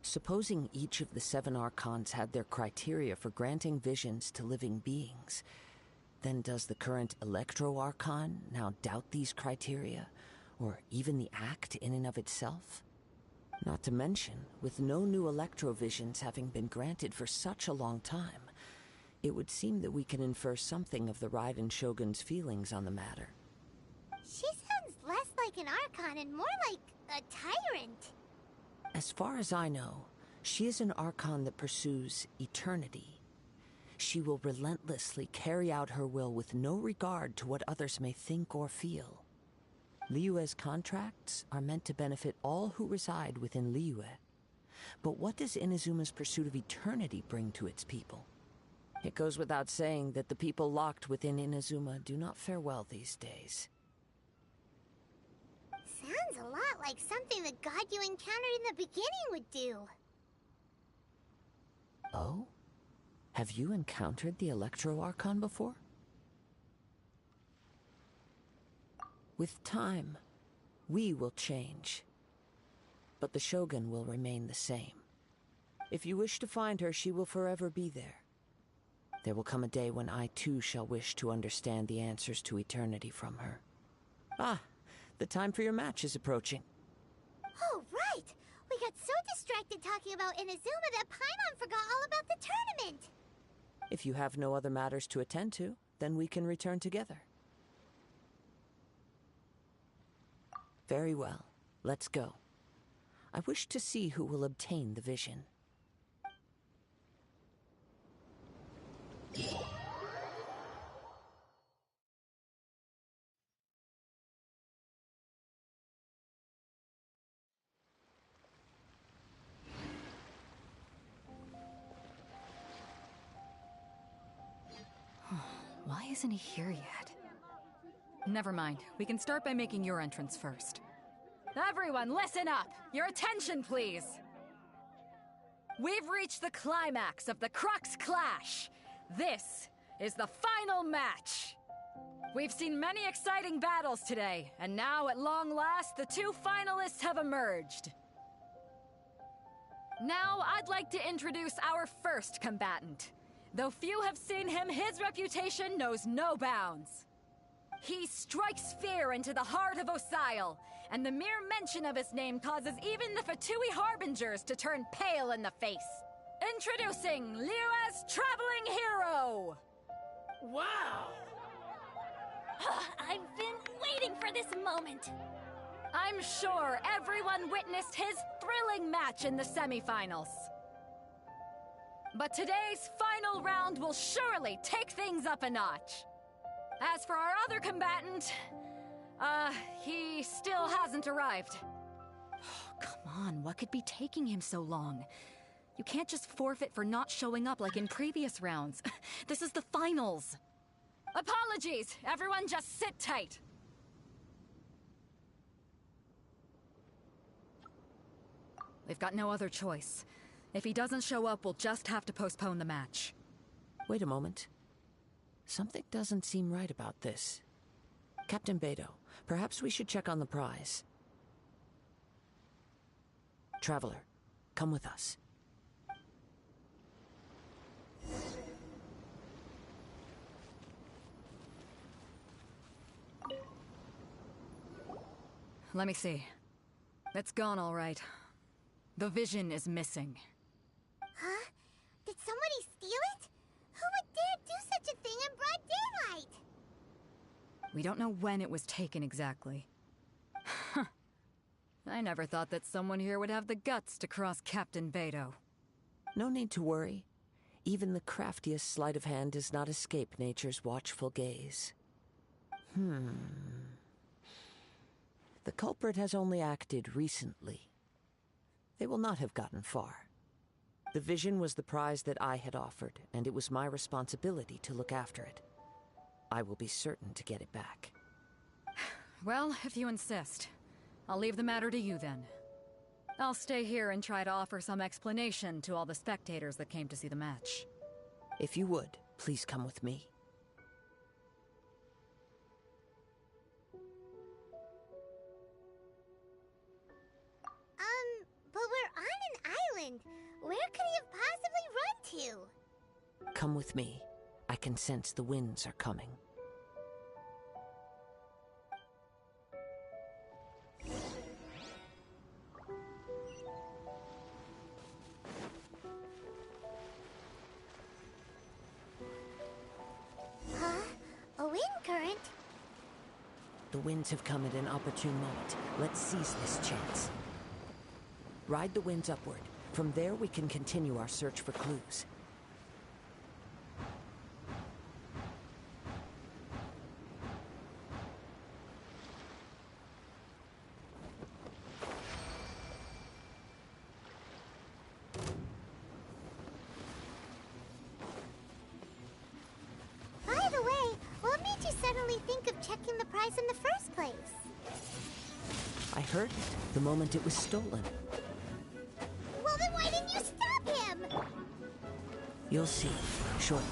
Speaker 13: supposing each of the 7 archons had their criteria for granting visions to living beings, then does the current Electro-Archon now doubt these criteria, or even the act in and of itself? Not to mention, with no new Electro-Visions having been granted for such a long time, it would seem that we can infer something of the Raiden Shogun's feelings on the matter.
Speaker 5: She sounds less like an Archon and more like a tyrant.
Speaker 13: As far as I know, she is an Archon that pursues eternity. She will relentlessly carry out her will with no regard to what others may think or feel. Liyue's contracts are meant to benefit all who reside within Liyue. But what does Inazuma's pursuit of eternity bring to its people? It goes without saying that the people locked within Inazuma do not fare well these days.
Speaker 5: Sounds a lot like something the god you encountered in the beginning would do.
Speaker 13: Oh? Have you encountered the Electro-Archon before? With time, we will change. But the Shogun will remain the same. If you wish to find her, she will forever be there. There will come a day when I too shall wish to understand the answers to eternity from her. Ah, the time for your match is approaching.
Speaker 5: Oh, right! We got so distracted talking about Inazuma that Paimon forgot all about the tournament!
Speaker 13: If you have no other matters to attend to, then we can return together. Very well. Let's go. I wish to see who will obtain the vision.
Speaker 12: Why isn't he here yet? Never mind. We can start by making your entrance first. Everyone, listen up! Your attention, please! We've reached the climax of the Crux Clash! This is the final match! We've seen many exciting battles today, and now, at long last, the two finalists have emerged. Now, I'd like to introduce our first combatant. Though few have seen him, his reputation knows no bounds. He strikes fear into the heart of Osile, and the mere mention of his name causes even the Fatui Harbingers to turn pale in the face. Introducing Liyue's Traveling Hero!
Speaker 6: Wow! I've been waiting for this moment.
Speaker 12: I'm sure everyone witnessed his thrilling match in the semifinals. But today's final round will surely take things up a notch. As for our other combatant, he still hasn't arrived. Come on, what could be taking him so long? You can't just forfeit for not showing up like in previous rounds. This is the finals. Apologies! Everyone just sit tight. We've got no other choice. If he doesn't show up, we'll just have to postpone the match.
Speaker 13: Wait a moment. Something doesn't seem right about this. Captain Beto, perhaps we should check on the prize. Traveler, come with us.
Speaker 12: Let me see. It's gone all right. The vision is missing.
Speaker 5: Huh? Did somebody steal it? Who would dare do such a thing in broad daylight?
Speaker 12: We don't know when it was taken exactly. I never thought that someone here would have the guts to cross Captain Beto.
Speaker 13: No need to worry. Even the craftiest sleight of hand does not escape nature's watchful gaze. The culprit has only acted recently. They will not have gotten far. The vision was the prize that I had offered, and it was my responsibility to look after it. I will be certain to get it back.
Speaker 12: Well, if you insist. I'll leave the matter to you then. I'll stay here and try to offer some explanation to all the spectators that came to see the match.
Speaker 13: If you would, please come with me.
Speaker 5: But we're on an island. Where could he have possibly run to?
Speaker 13: Come with me. I can sense the winds are coming.
Speaker 5: Huh? A wind current?
Speaker 13: The winds have come at an opportune moment. Let's seize this chance. Ride the winds upward. From there, we can continue our search for clues.
Speaker 5: By the way, what made you suddenly think of checking the prize in the first place?
Speaker 13: I heard it the moment it was stolen.
Speaker 5: Well, then why didn't you stop him?
Speaker 13: You'll see shortly.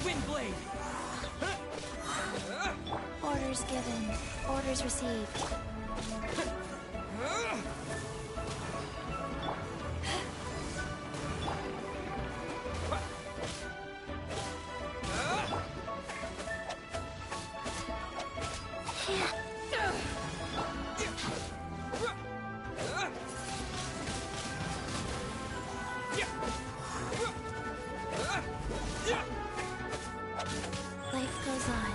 Speaker 17: Windblade!
Speaker 6: Orders given. Orders received. Life goes on.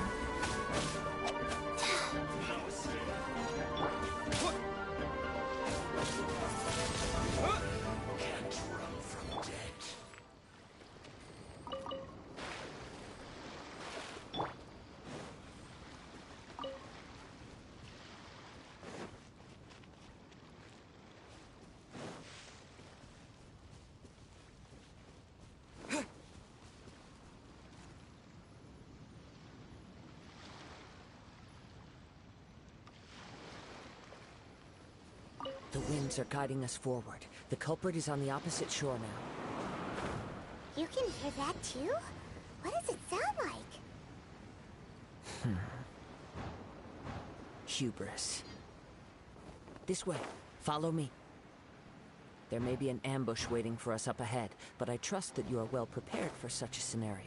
Speaker 13: The winds are guiding us forward. The culprit is on the opposite shore now.
Speaker 5: You can hear that too? What does it sound like?
Speaker 13: Hubris. This way. Follow me. There may be an ambush waiting for us up ahead, but I trust that you are well prepared for such a scenario.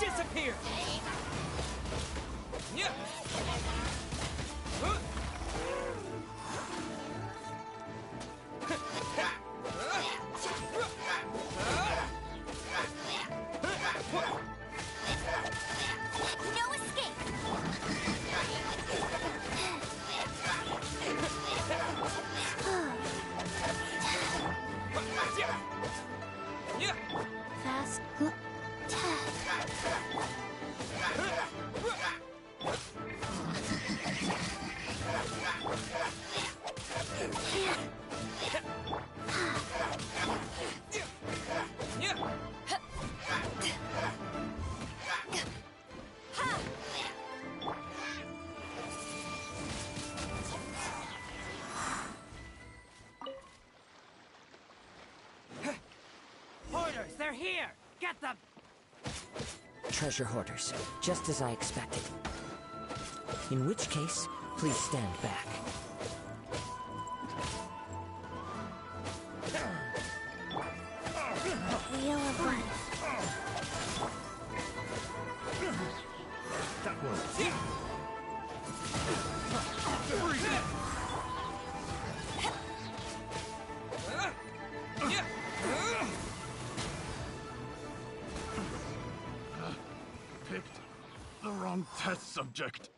Speaker 2: Disappear! Yeah.
Speaker 5: No escape!
Speaker 6: Fast.
Speaker 2: Hoarders, they're here! Get them!
Speaker 13: Treasure hoarders, just as I expected. In which case, please stand back.
Speaker 5: Wheel of Life.
Speaker 2: That was...
Speaker 20: Picked the wrong test subject.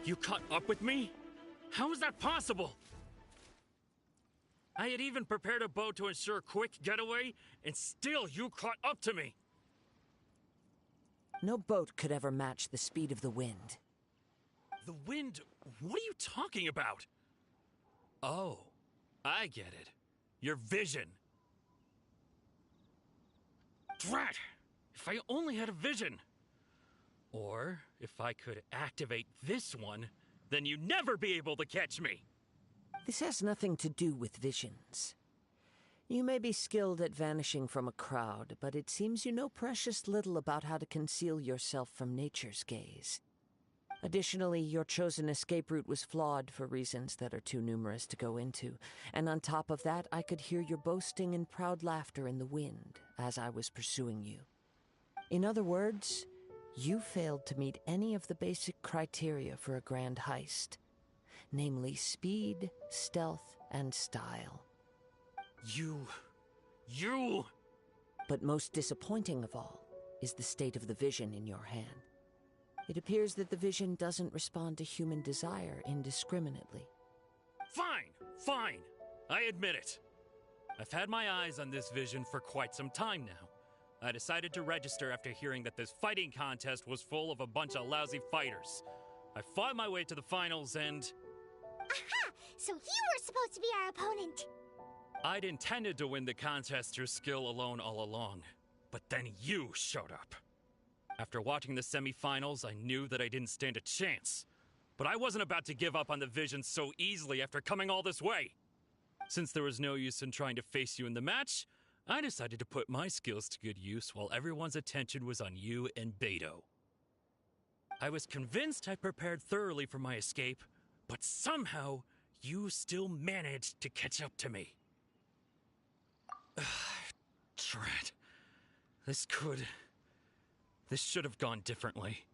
Speaker 21: You caught up with me? How is that possible? I had even prepared a boat to ensure a quick getaway, and still you caught up to me!
Speaker 13: No boat could ever match the speed of the wind.
Speaker 21: The wind? What are you talking about? Oh, I get it. Your vision. Drat! If I only had a vision! Or, if I could activate this one, then you'd never be able to catch me!
Speaker 13: This has nothing to do with visions. You may be skilled at vanishing from a crowd, but it seems you know precious little about how to conceal yourself from nature's gaze. Additionally, your chosen escape route was flawed for reasons that are too numerous to go into, and on top of that, I could hear your boasting and proud laughter in the wind as I was pursuing you. In other words, you failed to meet any of the basic criteria for a grand heist. Namely speed, stealth, and style.
Speaker 21: You...
Speaker 13: But most disappointing of all is the state of the vision in your hand. It appears that the vision doesn't respond to human desire indiscriminately.
Speaker 21: Fine. I admit it. I've had my eyes on this vision for quite some time now. I decided to register after hearing that this fighting contest was full of a bunch of lousy fighters. I fought my way to the finals and...
Speaker 5: Aha! So you were supposed to be our opponent!
Speaker 21: I'd intended to win the contest through skill alone all along, but then you showed up. After watching the semifinals, I knew that I didn't stand a chance. But I wasn't about to give up on the vision so easily after coming all this way. Since there was no use in trying to face you in the match, I decided to put my skills to good use while everyone's attention was on you and Beto. I was convinced I prepared thoroughly for my escape, but somehow you still managed to catch up to me. Drat. This should have gone differently.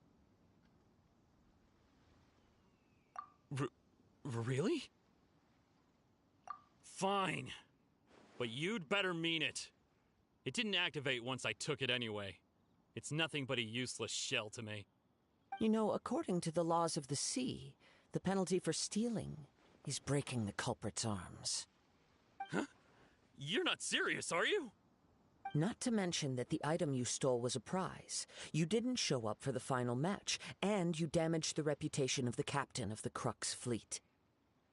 Speaker 21: Really? Fine. But you'd better mean it. It didn't activate once I took it anyway. It's nothing but a useless shell to me.
Speaker 13: You know, according to the laws of the sea, the penalty for stealing is breaking the culprit's arms.
Speaker 21: Huh? You're not serious, are you?
Speaker 13: Not to mention that the item you stole was a prize. You didn't show up for the final match, and you damaged the reputation of the captain of the Crux fleet.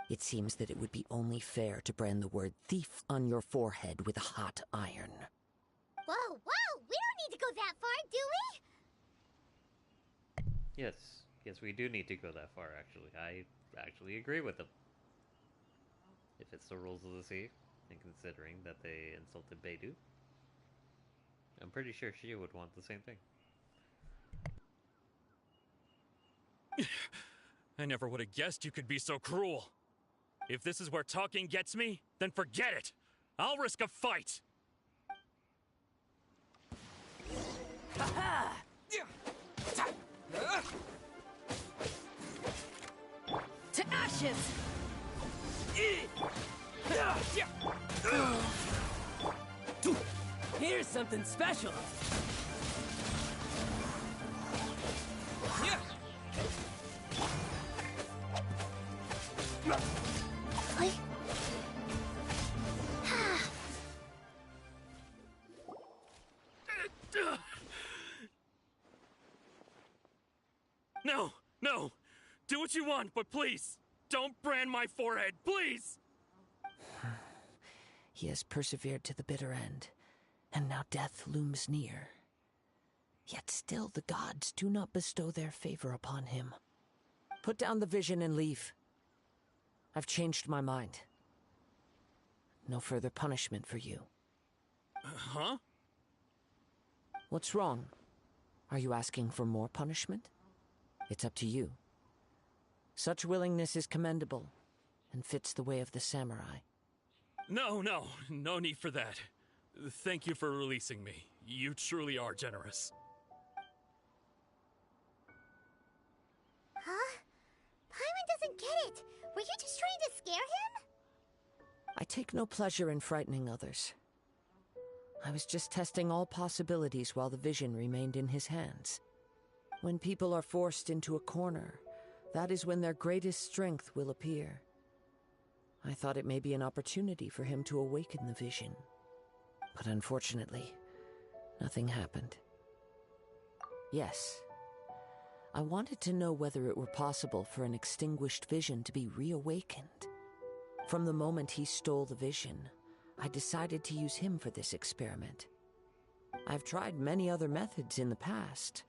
Speaker 13: It seems that it would be only fair to brand the word thief on your forehead with a hot iron.
Speaker 5: Whoa, whoa! We don't need to go that far, do we?
Speaker 10: Yes, we do need to go that far, actually. I actually agree with them. If it's the rules of the sea, and considering that they insulted Beidou, I'm pretty sure she would want the same thing.
Speaker 21: I never would have guessed you could be so cruel. If this is where talking gets me, then forget it. I'll risk a fight.
Speaker 18: To ashes!
Speaker 3: Here's something special.
Speaker 21: No, no. Do what you want, but please, don't brand my forehead, please!
Speaker 13: He has persevered to the bitter end, and now death looms near. Yet still the gods do not bestow their favor upon him. Put down the vision and leave. I've changed my mind. No further punishment for you.
Speaker 21: Huh?
Speaker 13: What's wrong? Are you asking for more punishment? It's up to you. Such willingness is commendable, and fits the way of the samurai.
Speaker 21: No need for that. Thank you for releasing me. You truly are generous.
Speaker 5: Huh? Paimon doesn't get it. Were you just trying to scare him?
Speaker 13: I take no pleasure in frightening others. I was just testing all possibilities while the vision remained in his hands. When people are forced into a corner, that is when their greatest strength will appear. I thought it may be an opportunity for him to awaken the vision. But unfortunately, nothing happened. Yes, I wanted to know whether it were possible for an extinguished vision to be reawakened. From the moment he stole the vision, I decided to use him for this experiment. I've tried many other methods in the past,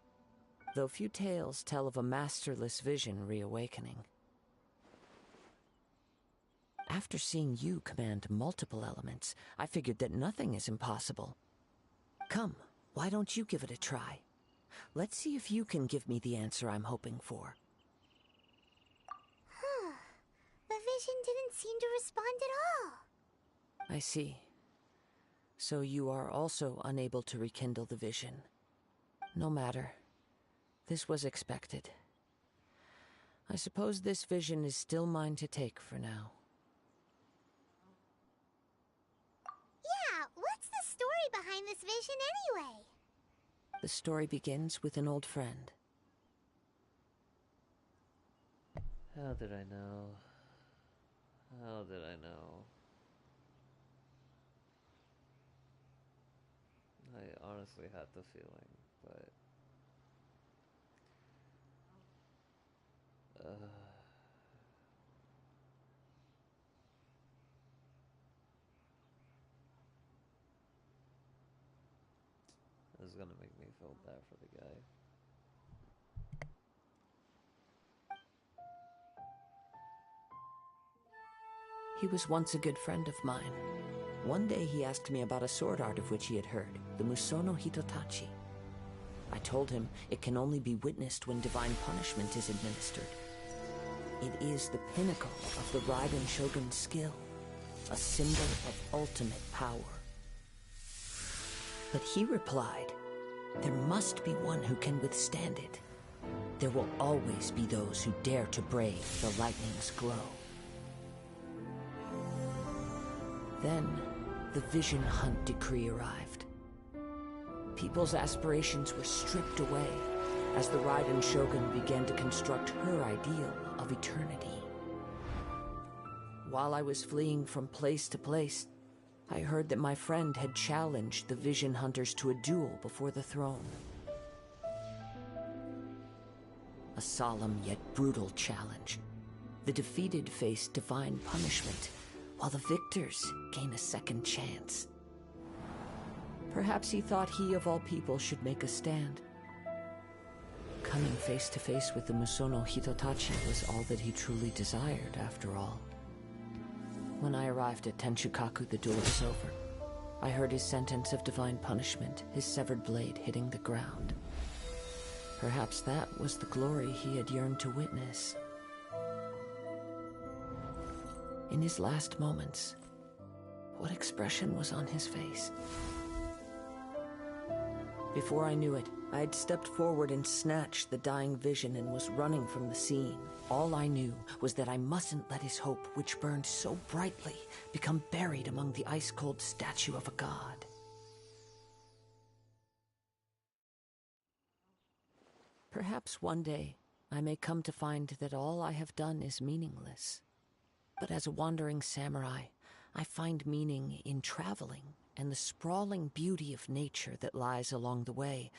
Speaker 13: though few tales tell of a masterless vision reawakening. After seeing you command multiple elements, I figured that nothing is impossible. Come, why don't you give it a try? Let's see if you can give me the answer I'm hoping for.
Speaker 5: The vision didn't seem to respond at all.
Speaker 13: I see. So you are also unable to rekindle the vision. No matter. This was expected. I suppose this vision is still mine to take for now.
Speaker 5: Yeah, what's the story behind this vision anyway?
Speaker 13: The story begins with an old friend.
Speaker 10: How did I know? How did I know? I honestly had the feeling, but... This is gonna make me feel bad for the guy.
Speaker 13: He was once a good friend of mine. One day he asked me about a sword art of which he had heard, the Musono Hitotachi. I told him it can only be witnessed when divine punishment is administered. It is the pinnacle of the Raiden Shogun's skill, a symbol of ultimate power. But he replied, there must be one who can withstand it. There will always be those who dare to brave the lightning's glow. Then, the Vision Hunt decree arrived. People's aspirations were stripped away as the Raiden Shogun began to construct her ideal of eternity. While I was fleeing from place to place, I heard that my friend had challenged the Vision Hunters to a duel before the throne. A solemn yet brutal challenge. The defeated face divine punishment, while the victors gain a second chance. Perhaps he thought he of all people should make a stand. Coming face to face with the Musono Hitotachi was all that he truly desired, after all. When I arrived at Tenshukaku, the duel was over. I heard his sentence of divine punishment, his severed blade hitting the ground. Perhaps that was the glory he had yearned to witness. In his last moments, what expression was on his face? Before I knew it, I had stepped forward and snatched the dying vision and was running from the scene. All I knew was that I mustn't let his hope, which burned so brightly, become buried among the ice-cold statue of a god. Perhaps one day, I may come to find that all I have done is meaningless. But as a wandering samurai, I find meaning in traveling and the sprawling beauty of nature that lies along the way,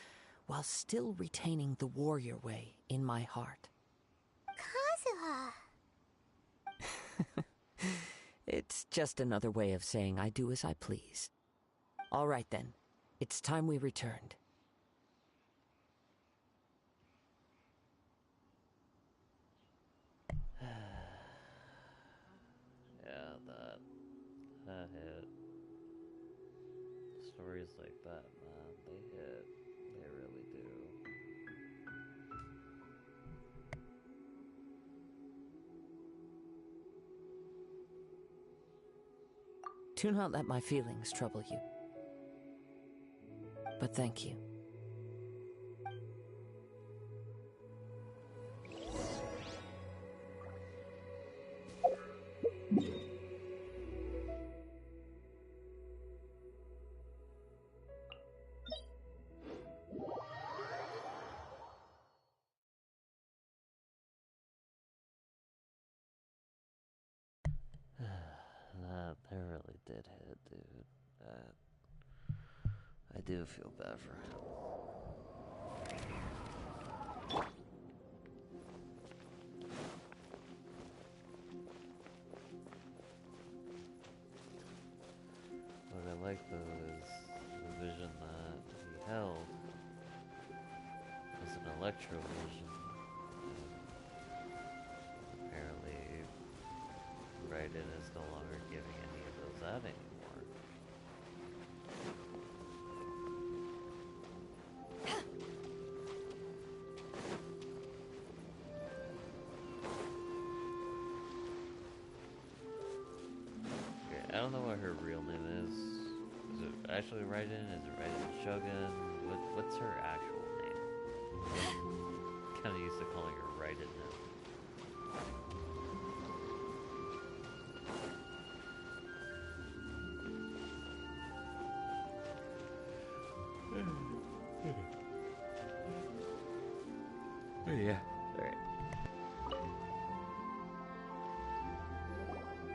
Speaker 13: while still retaining the warrior way in my heart.
Speaker 5: Kazuha!
Speaker 13: It's just another way of saying I do as I please. All right then, it's time we returned.
Speaker 10: Yeah, that hit. Stories like that, man, they hit. They really do.
Speaker 13: Do not let my feelings trouble you. But thank you.
Speaker 10: That really did hit, dude. I do feel bad for him. What I like though is the vision that he held was an electro vision. Apparently, Raiden is no longer giving any of those out anymore. Okay, I don't know what her real name is. Is it actually Raiden? Is it Raiden Shogun? What's her actual name? Kinda used to calling her Raiden now. Yeah, alright.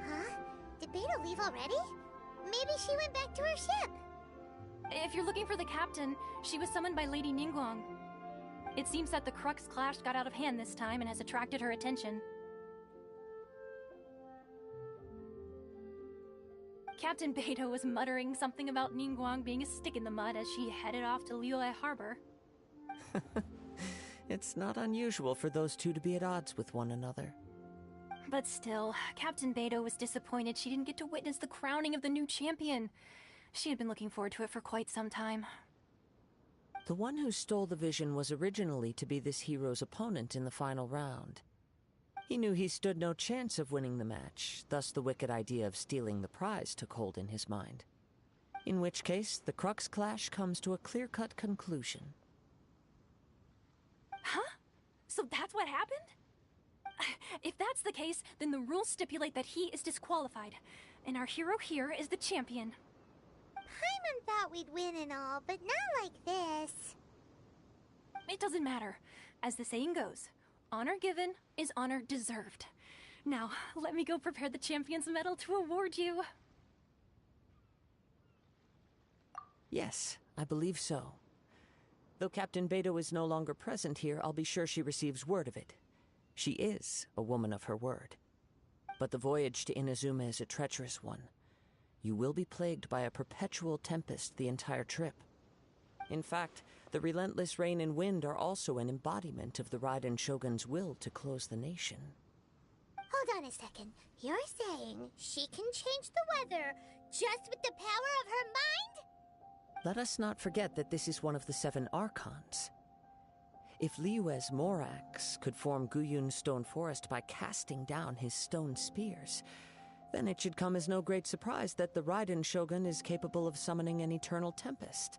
Speaker 5: Huh? Did Beta leave already? Maybe she went back to her ship.
Speaker 18: If you're looking for the captain, she was summoned by Lady Ningguang. It seems that the Crux clash got out of hand this time and has attracted her attention. Captain Beta was muttering something about Ningguang being a stick in the mud as she headed off to Liyue Harbor.
Speaker 13: It's not unusual for those two to be at odds with one another.
Speaker 18: But still, Captain Beto was disappointed she didn't get to witness the crowning of the new champion. She had been looking forward to it for quite some time.
Speaker 13: The one who stole the vision was originally to be this hero's opponent in the final round. He knew he stood no chance of winning the match, thus the wicked idea of stealing the prize took hold in his mind. In which case, the Crux clash comes to a clear-cut conclusion.
Speaker 18: Huh? So that's what happened? If that's the case, then the rules stipulate that he is disqualified, and our hero here is the champion.
Speaker 5: Paimon thought we'd win and all, but not like this.
Speaker 18: It doesn't matter. As the saying goes, honor given is honor deserved. Now, let me go prepare the champion's medal to award you.
Speaker 13: Yes, I believe so. Though Captain Beto is no longer present here, I'll be sure she receives word of it. She is a woman of her word. But the voyage to Inazuma is a treacherous one. You will be plagued by a perpetual tempest the entire trip. In fact, the relentless rain and wind are also an embodiment of the Raiden Shogun's will to close the nation.
Speaker 5: Hold on a second. You're saying she can change the weather just with the power of her mind?
Speaker 13: Let us not forget that this is one of the 7 Archons. If Liyue's Morax could form Guyun's stone forest by casting down his stone spears, then it should come as no great surprise that the Raiden Shogun is capable of summoning an eternal tempest.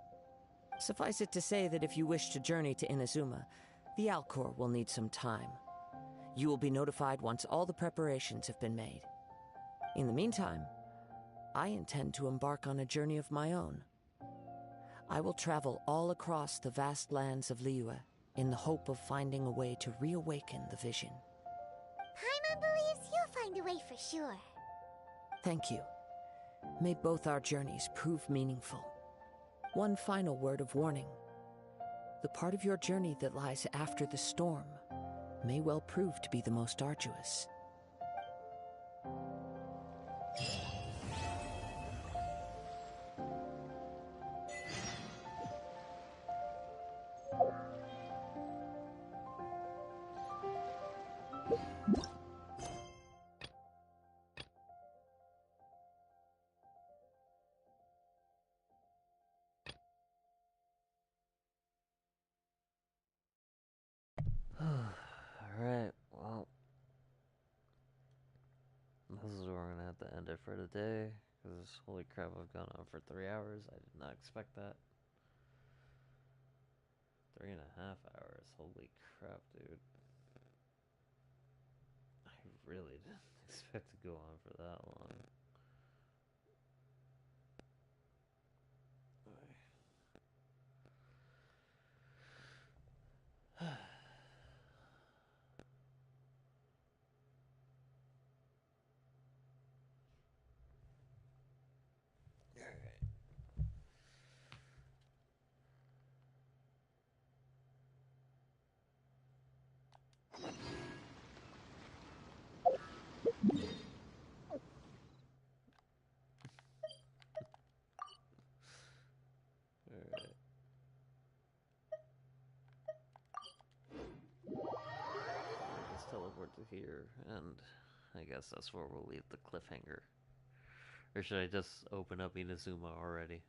Speaker 13: Suffice it to say that if you wish to journey to Inazuma, the Alcor will need some time. You will be notified once all the preparations have been made. In the meantime, I intend to embark on a journey of my own. I will travel all across the vast lands of Liyue in the hope of finding a way to reawaken the vision.
Speaker 5: Paimon believes you'll find a way for sure.
Speaker 13: Thank you. May both our journeys prove meaningful. One final word of warning. The part of your journey that lies after the storm may well prove to be the most arduous.
Speaker 10: Alright, well, this is where we're gonna have to end it for today, because holy crap, I've gone on for 3 hours. I did not expect that. 3.5 hours, holy crap, dude. I really didn't expect to go on for that long. Teleport to here, and I guess that's where we'll leave the cliffhanger. Or should I just open up Inazuma already?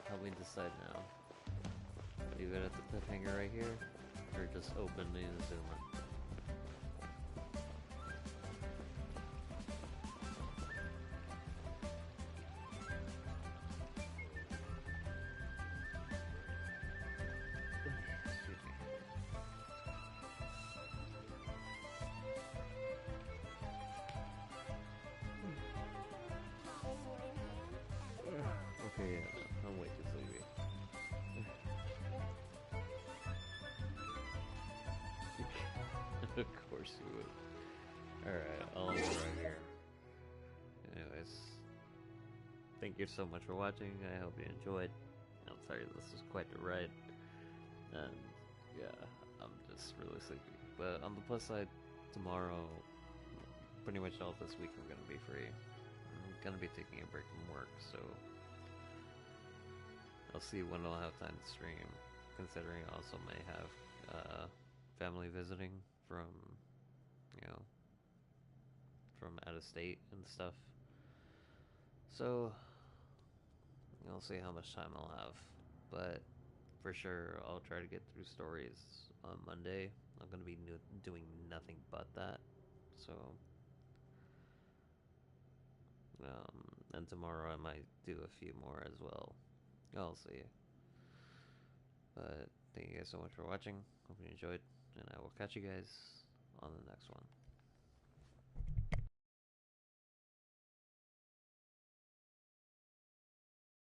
Speaker 10: Help me decide now. Leave it at the cliffhanger right here, or just open Inazuma? Okay, yeah, I'm way too sleepy. Of course you would. Alright, I'll end right here. Anyways, thank you so much for watching. I hope you enjoyed. I'm sorry, this was quite the ride. And yeah, just really sleepy. But on the plus side, tomorrow, pretty much all this week, I'm gonna be free. I'm gonna be taking a break from work, so I'll see when I'll have time to stream. Considering I also may have family visiting from, you know, from out of state and stuff. So I'll see how much time I'll have, but for sure I'll try to get through stories on Monday. I'm gonna be doing nothing but that. So and tomorrow I might do a few more as well. I'll see. But thank you guys so much for watching. Hope you enjoyed, and I will catch you guys on the next one.